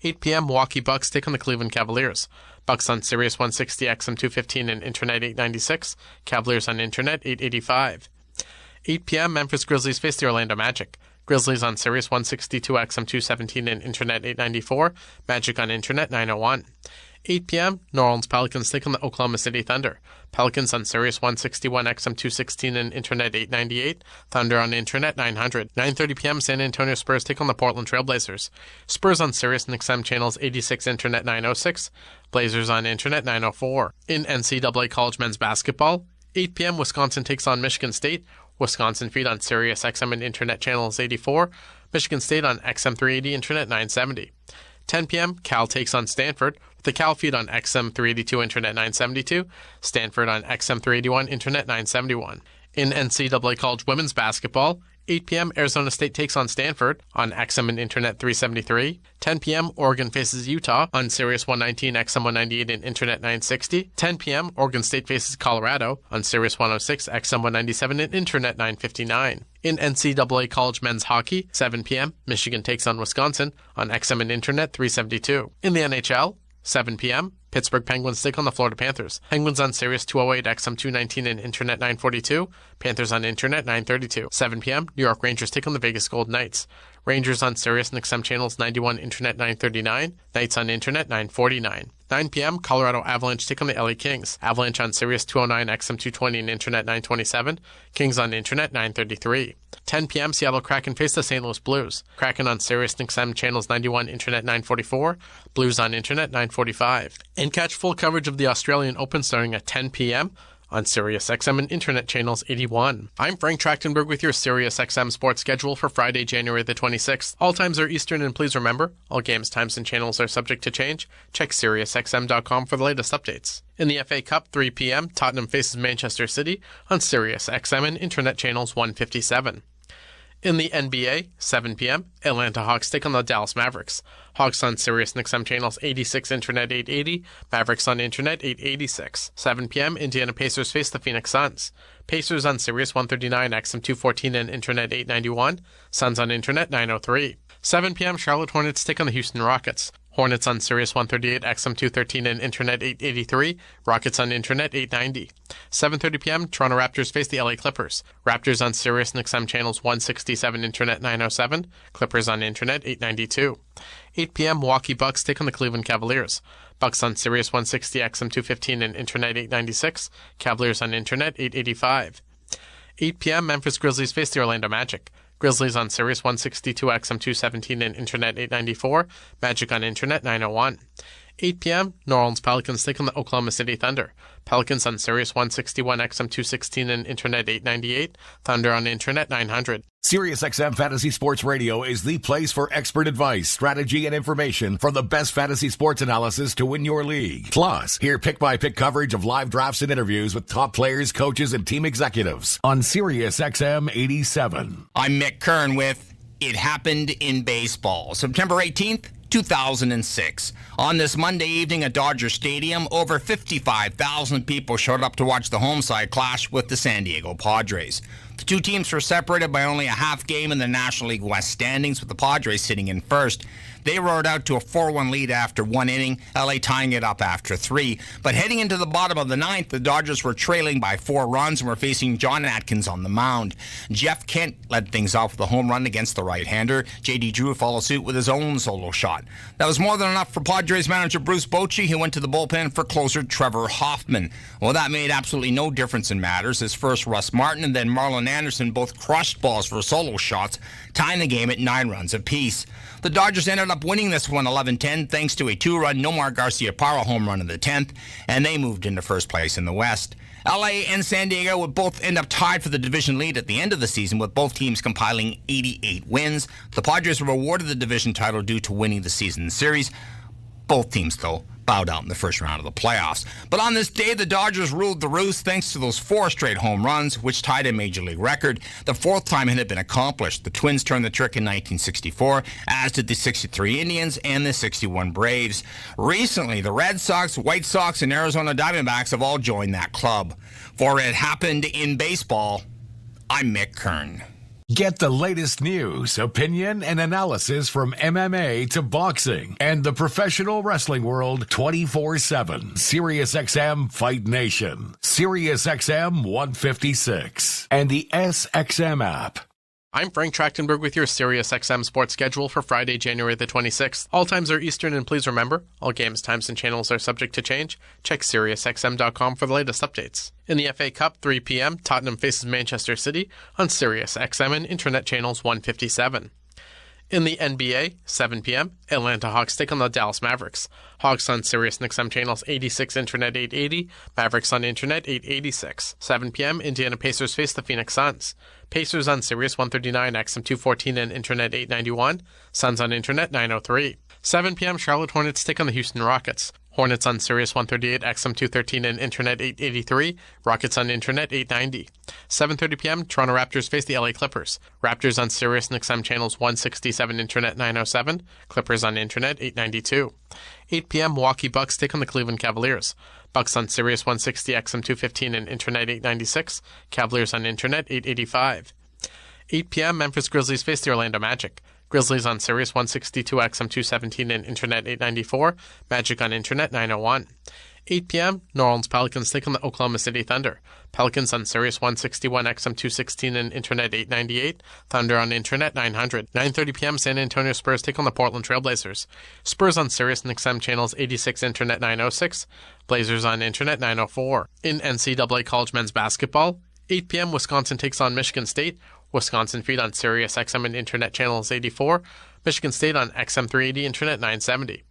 8 p.m., Milwaukee Bucks take on the Cleveland Cavaliers. Bucks on Sirius 160, XM 215 and Internet 896, Cavaliers on Internet 885. 8 p.m., Memphis Grizzlies face the Orlando Magic. Grizzlies on Sirius 162, XM 217 and Internet 894, Magic on Internet 901. 8 p.m., New Orleans Pelicans take on the Oklahoma City Thunder. Pelicans on Sirius 161, XM 216 and Internet 898, Thunder on Internet 900. 9:30 p.m., San Antonio Spurs take on the Portland Trail Blazers. Spurs on Sirius and XM channels 86, Internet 906, Blazers on Internet 904. In NCAA College Men's Basketball, 8 p.m., Wisconsin takes on Michigan State. Wisconsin feed on Sirius XM and Internet channels 84, Michigan State on XM 380, Internet 970. 10 p.m., Cal takes on Stanford, with the Cal feed on XM 382, Internet 972, Stanford on XM 381, Internet 971. In NCAA College Women's Basketball, 8 p.m., Arizona State takes on Stanford on XM and Internet 373. 10 p.m., Oregon faces Utah on Sirius 119, XM 198 and Internet 960. 10 p.m., Oregon State faces Colorado on Sirius 106, XM 197 and Internet 959. In NCAA College Men's Hockey, 7 p.m., Michigan takes on Wisconsin on XM and Internet 372. In the NHL, 7 p.m., Pittsburgh Penguins take on the Florida Panthers. Penguins on Sirius 208, XM 219 and Internet 942. Panthers on Internet 932. 7 p.m., New York Rangers take on the Vegas Golden Knights. Rangers on Sirius and XM channels 91, Internet 939. Knights on Internet 949. 9 p.m., Colorado Avalanche take on the LA Kings. Avalanche on Sirius 209, XM 220 and Internet 927. Kings on Internet 933. 10 p.m., Seattle Kraken face the St. Louis Blues. Kraken on Sirius and XM channels 91, Internet 944. Blues on Internet 945. And catch full coverage of the Australian Open starting at 10 p.m. on Sirius XM and Internet channels 81. I'm Frank Trachtenberg with your Sirius XM sports schedule for Friday, January the 26th. All times are Eastern, and please remember, all games, times, and channels are subject to change. Check SiriusXM.com for the latest updates. In the FA Cup, 3 p.m., Tottenham faces Manchester City on Sirius XM and Internet channels 157. In the NBA, 7 p.m., Atlanta Hawks take on the Dallas Mavericks. Hawks on Sirius and XM channels 86, Internet 880, Mavericks on Internet 886. 7 p.m., Indiana Pacers face the Phoenix Suns. Pacers on Sirius 139, XM 214 and Internet 891, Suns on Internet 903. 7 p.m., Charlotte Hornets take on the Houston Rockets. Hornets on Sirius 138, XM 213 and Internet 883, Rockets on Internet 890. 7:30 p.m., Toronto Raptors face the LA Clippers. Raptors on Sirius and XM channels 167, Internet 907, Clippers on Internet 892. 8 p.m., Milwaukee Bucks take on the Cleveland Cavaliers. Bucks on Sirius 160, XM 215 and Internet 896, Cavaliers on Internet 885. 8 p.m., Memphis Grizzlies face the Orlando Magic. Grizzlies on Sirius 162, XM 217 and Internet 894, Magic on Internet 901. 8 p.m., New Orleans Pelicans take on the Oklahoma City Thunder. Pelicans on Sirius 161, XM 216 and Internet 898, Thunder on Internet 900. SiriusXM Fantasy Sports Radio is the place for expert advice, strategy, and information from the best fantasy sports analysis to win your league. Plus, hear pick-by-pick coverage of live drafts and interviews with top players, coaches, and team executives on SiriusXM 87. I'm Mick Kern with It Happened in Baseball. September 18th, 2006. On this Monday evening at Dodger Stadium, over 55,000 people showed up to watch the home side clash with the San Diego Padres. The two teams were separated by only a half game in the National League West standings, with the Padres sitting in first. They rode out to a 4-1 lead after one inning, LA tying it up after 3. But heading into the bottom of the ninth, the Dodgers were trailing by 4 runs and were facing John Atkins on the mound. Jeff Kent led things off with a home run against the right-hander. J.D. Drew followed suit with his own solo shot. That was more than enough for Padres manager Bruce Bochy, who went to the bullpen for closer Trevor Hoffman. Well, that made absolutely no difference in matters, as first Russ Martin and then Marlon Anderson both crushed balls for solo shots, tying the game at 9 runs apiece. The Dodgers ended up winning this one 11-10 thanks to a 2-run Nomar Garciaparra home run in the 10th, and they moved into first place in the West. LA and San Diego would both end up tied for the division lead at the end of the season, with both teams compiling 88 wins. The Padres were awarded the division title due to winning the season series. Both teams, though, bowed out in the first round of the playoffs. But on this day, the Dodgers ruled the roost thanks to those 4 straight home runs, which tied a Major League record, the 4th time it had been accomplished. The Twins turned the trick in 1964, as did the 63 Indians and the 61 Braves. Recently, the Red Sox, White Sox, and Arizona Diamondbacks have all joined that club. For It Happened in Baseball, I'm Mick Kern. Get the latest news, opinion, and analysis from MMA to boxing and the professional wrestling world 24/7. SiriusXM Fight Nation, SiriusXM 156, and the SXM app. I'm Frank Trachtenberg with your SiriusXM sports schedule for Friday, January the 26th. All times are Eastern, and please remember, all games, times, and channels are subject to change. Check SiriusXM.com for the latest updates. In the FA Cup, 3 p.m., Tottenham faces Manchester City on SiriusXM and Internet Channels 157. In the NBA, 7 p.m., Atlanta Hawks take on the Dallas Mavericks. Hawks on SiriusXM Channels 86, Internet 880, Mavericks on Internet 886. 7 p.m., Indiana Pacers face the Phoenix Suns. Pacers on Sirius 139, XM 214, and Internet 891. Suns on Internet 903. 7 p.m., Charlotte Hornets take on the Houston Rockets. Hornets on Sirius 138, XM 213, and Internet 883. Rockets on Internet 890. 7:30 p.m., Toronto Raptors face the LA Clippers. Raptors on Sirius and XM Channels 167, Internet 907. Clippers on Internet 892. 8 p.m., Milwaukee Bucks take on the Cleveland Cavaliers. Bucks on Sirius 160, XM 215, and Internet 896. Cavaliers on Internet 885. 8 p.m., Memphis Grizzlies face the Orlando Magic. Grizzlies on Sirius 162, XM 217, and Internet 894. Magic on Internet 901. 8 p.m., New Orleans Pelicans take on the Oklahoma City Thunder. Pelicans on Sirius 161, XM 216, and Internet 898. Thunder on Internet 900. 9:30 p.m., San Antonio Spurs take on the Portland Trailblazers. Spurs on Sirius and XM Channels 86, Internet 906. Blazers on Internet 904. In NCAA College Men's Basketball, 8 p.m., Wisconsin takes on Michigan State. Wisconsin feed on Sirius XM and Internet Channels 84. Michigan State on XM 380, Internet 970.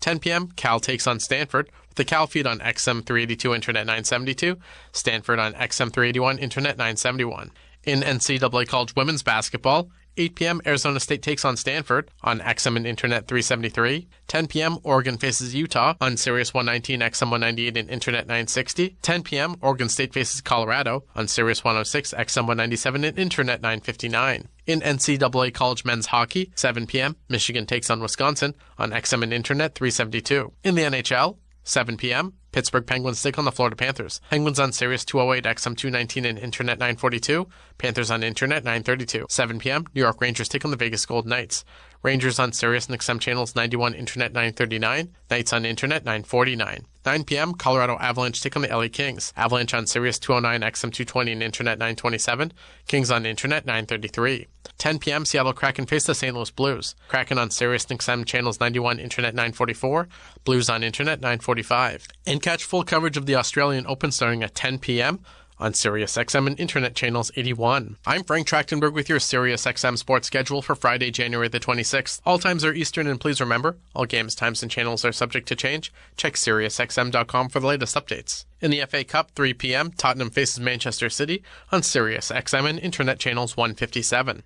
10 p.m., Cal takes on Stanford, with the Cal feed on XM 382, Internet 972. Stanford on XM 381, Internet 971. In NCAA College Women's Basketball, 8 p.m., Arizona State takes on Stanford on XM and Internet 373. 10 p.m., Oregon faces Utah on Sirius 119, XM 198, and Internet 960. 10 p.m., Oregon State faces Colorado on Sirius 106, XM 197, and Internet 959. In NCAA College Men's Hockey, 7 p.m., Michigan takes on Wisconsin on XM and Internet 372. In the NHL, 7 p.m., Pittsburgh Penguins take on the Florida Panthers. Penguins on Sirius 208, XM 219, and Internet 942. Panthers on Internet 932. 7 p.m., New York Rangers take on the Vegas Golden Knights. Rangers on Sirius and XM Channels 91, Internet 939. Knights on Internet 949. 9 p.m., Colorado Avalanche take on the LA Kings. Avalanche on Sirius 209, XM 220, and Internet 927. Kings on Internet 933. 10 p.m., Seattle Kraken face the St. Louis Blues. Kraken on Sirius and XM Channels 91, Internet 944. Blues on Internet 945. And catch full coverage of the Australian Open starting at 10 p.m. on Sirius XM and Internet Channels 81. I'm Frank Trachtenberg with your Sirius XM sports schedule for Friday, January the 26th. All times are Eastern, and please remember, all games, times, and channels are subject to change. Check SiriusXM.com for the latest updates. In the FA Cup, 3 p.m., Tottenham faces Manchester City on Sirius XM and Internet Channels 157.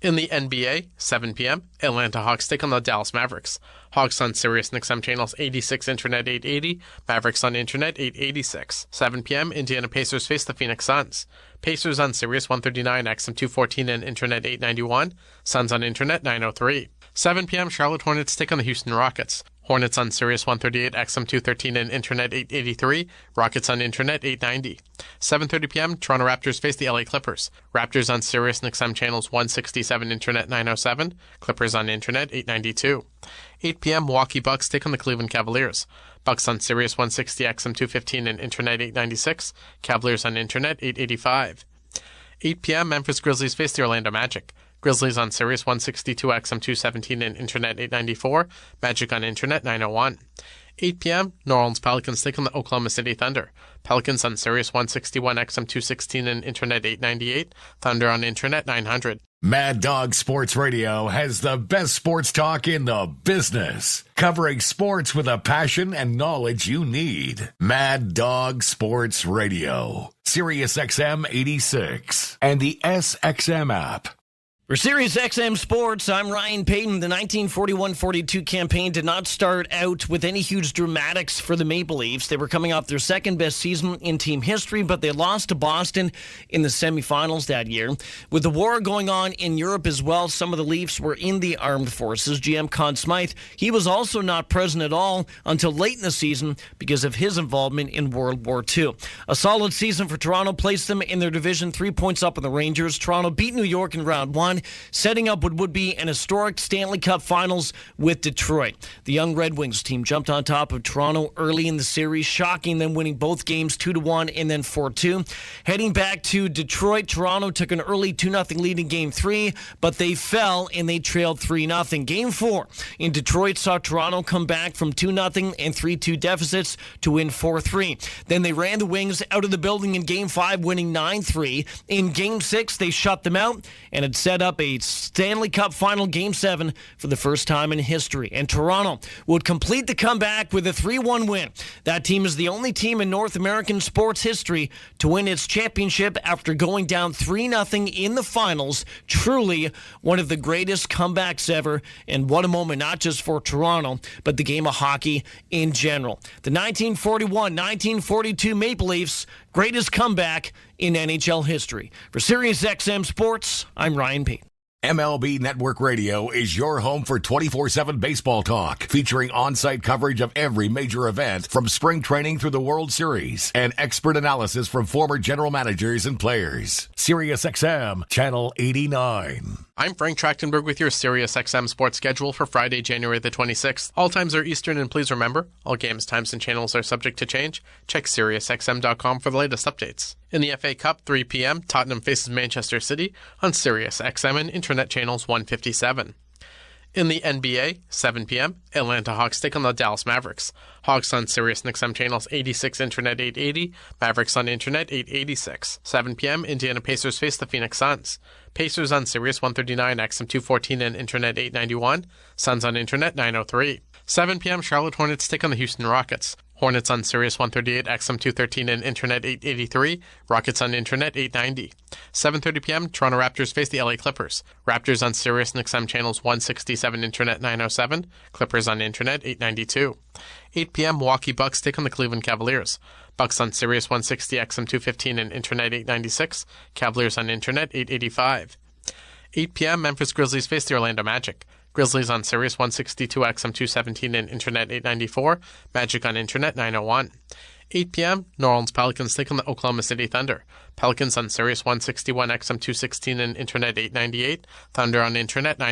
In the NBA, 7 p.m., Atlanta Hawks take on the Dallas Mavericks. Hawks on Sirius and XM Channels 86, Internet 880. Mavericks on Internet 886. 7 p.m., Indiana Pacers face the Phoenix Suns. Pacers on Sirius 139, XM 214, and Internet 891. Suns on Internet 903. 7 p.m., Charlotte Hornets take on the Houston Rockets. Hornets on Sirius 138, XM 213 and Internet 883. Rockets on Internet 890. 7:30 p.m., Toronto Raptors face the LA Clippers. Raptors on Sirius and XM channels 167, Internet 907. Clippers on Internet 892. 8 p.m., Milwaukee Bucks take on the Cleveland Cavaliers. Bucks on Sirius 160, XM 215 and Internet 896. Cavaliers on Internet 885. 8 p.m., Memphis Grizzlies face the Orlando Magic. Grizzlies on Sirius 162, XM 217 and Internet 894. Magic on Internet 901. 8 p.m., New Orleans Pelicans take on the Oklahoma City Thunder. Pelicans on Sirius 161, XM 216 and Internet 898. Thunder on Internet 900. Mad Dog Sports Radio has the best sports talk in the business, covering sports with a passion and knowledge you need. Mad Dog Sports Radio, Sirius XM 86, and the SXM app. For Sirius XM Sports, I'm Ryan Payton. The 1941-42 campaign did not start out with any huge dramatics for the Maple Leafs. They were coming off their second-best season in team history, but they lost to Boston in the semifinals that year. With the war going on in Europe as well, some of the Leafs were in the armed forces. GM Conn Smythe, he was also not present at all until late in the season because of his involvement in World War II. A solid season for Toronto placed them in their division, 3 points up on the Rangers. Toronto beat New York in round one, setting up what would be an historic Stanley Cup Finals with Detroit. The young Red Wings team jumped on top of Toronto early in the series, shocking them, winning both games 2-1 and then 4-2. Heading back to Detroit, Toronto took an early 2-0 lead in Game 3, but they fell and they trailed 3-0. Game 4 in Detroit saw Toronto come back from 2-0 and 3-2 deficits to win 4-3. Then they ran the Wings out of the building in Game 5, winning 9-3. In Game 6, they shut them out and had set up a Stanley Cup Final Game 7 for the first time in history. And Toronto would complete the comeback with a 3-1 win. That team is the only team in North American sports history to win its championship after going down 3-0 in the finals. Truly one of the greatest comebacks ever, and what a moment, not just for Toronto, but the game of hockey in general. The 1941-1942 Maple Leafs, greatest comeback in NHL history. For Sirius XM Sports, I'm Ryan Payton. MLB Network Radio is your home for 24/7 baseball talk, featuring on-site coverage of every major event from spring training through the World Series and expert analysis from former general managers and players. Sirius XM, Channel 89. I'm Frank Trachtenberg with your Sirius XM sports schedule for Friday, January the 26th. All times are Eastern, and please remember, all games, times, and channels are subject to change. Check SiriusXM.com for the latest updates. In the FA Cup, 3 p.m., Tottenham faces Manchester City on Sirius XM and Internet channels 157. In the NBA, 7 p.m., Atlanta Hawks take on the Dallas Mavericks. Hawks on Sirius and XM channels 86, Internet 880. Mavericks on Internet 886. 7 p.m., Indiana Pacers face the Phoenix Suns. Pacers on Sirius 139, XM 214 and Internet 891. Suns on Internet 903. 7 p.m., Charlotte Hornets take on the Houston Rockets. Hornets on Sirius 138, XM 213 and Internet 883. Rockets on Internet 890. 7:30 p.m., Toronto Raptors face the LA Clippers. Raptors on Sirius and XM channels 167, Internet 907. Clippers on Internet 892. 8 p.m., Milwaukee Bucks take on the Cleveland Cavaliers. Bucks on Sirius 160, XM 215 and Internet 896. Cavaliers on Internet 885. 8 p.m., Memphis Grizzlies face the Orlando Magic. Grizzlies on Sirius 162, XM 217 and Internet 894. Magic on Internet 901. 8 p.m., New Orleans Pelicans take on the Oklahoma City Thunder. Pelicans on Sirius 161, XM 216 and Internet 898. Thunder on Internet 9.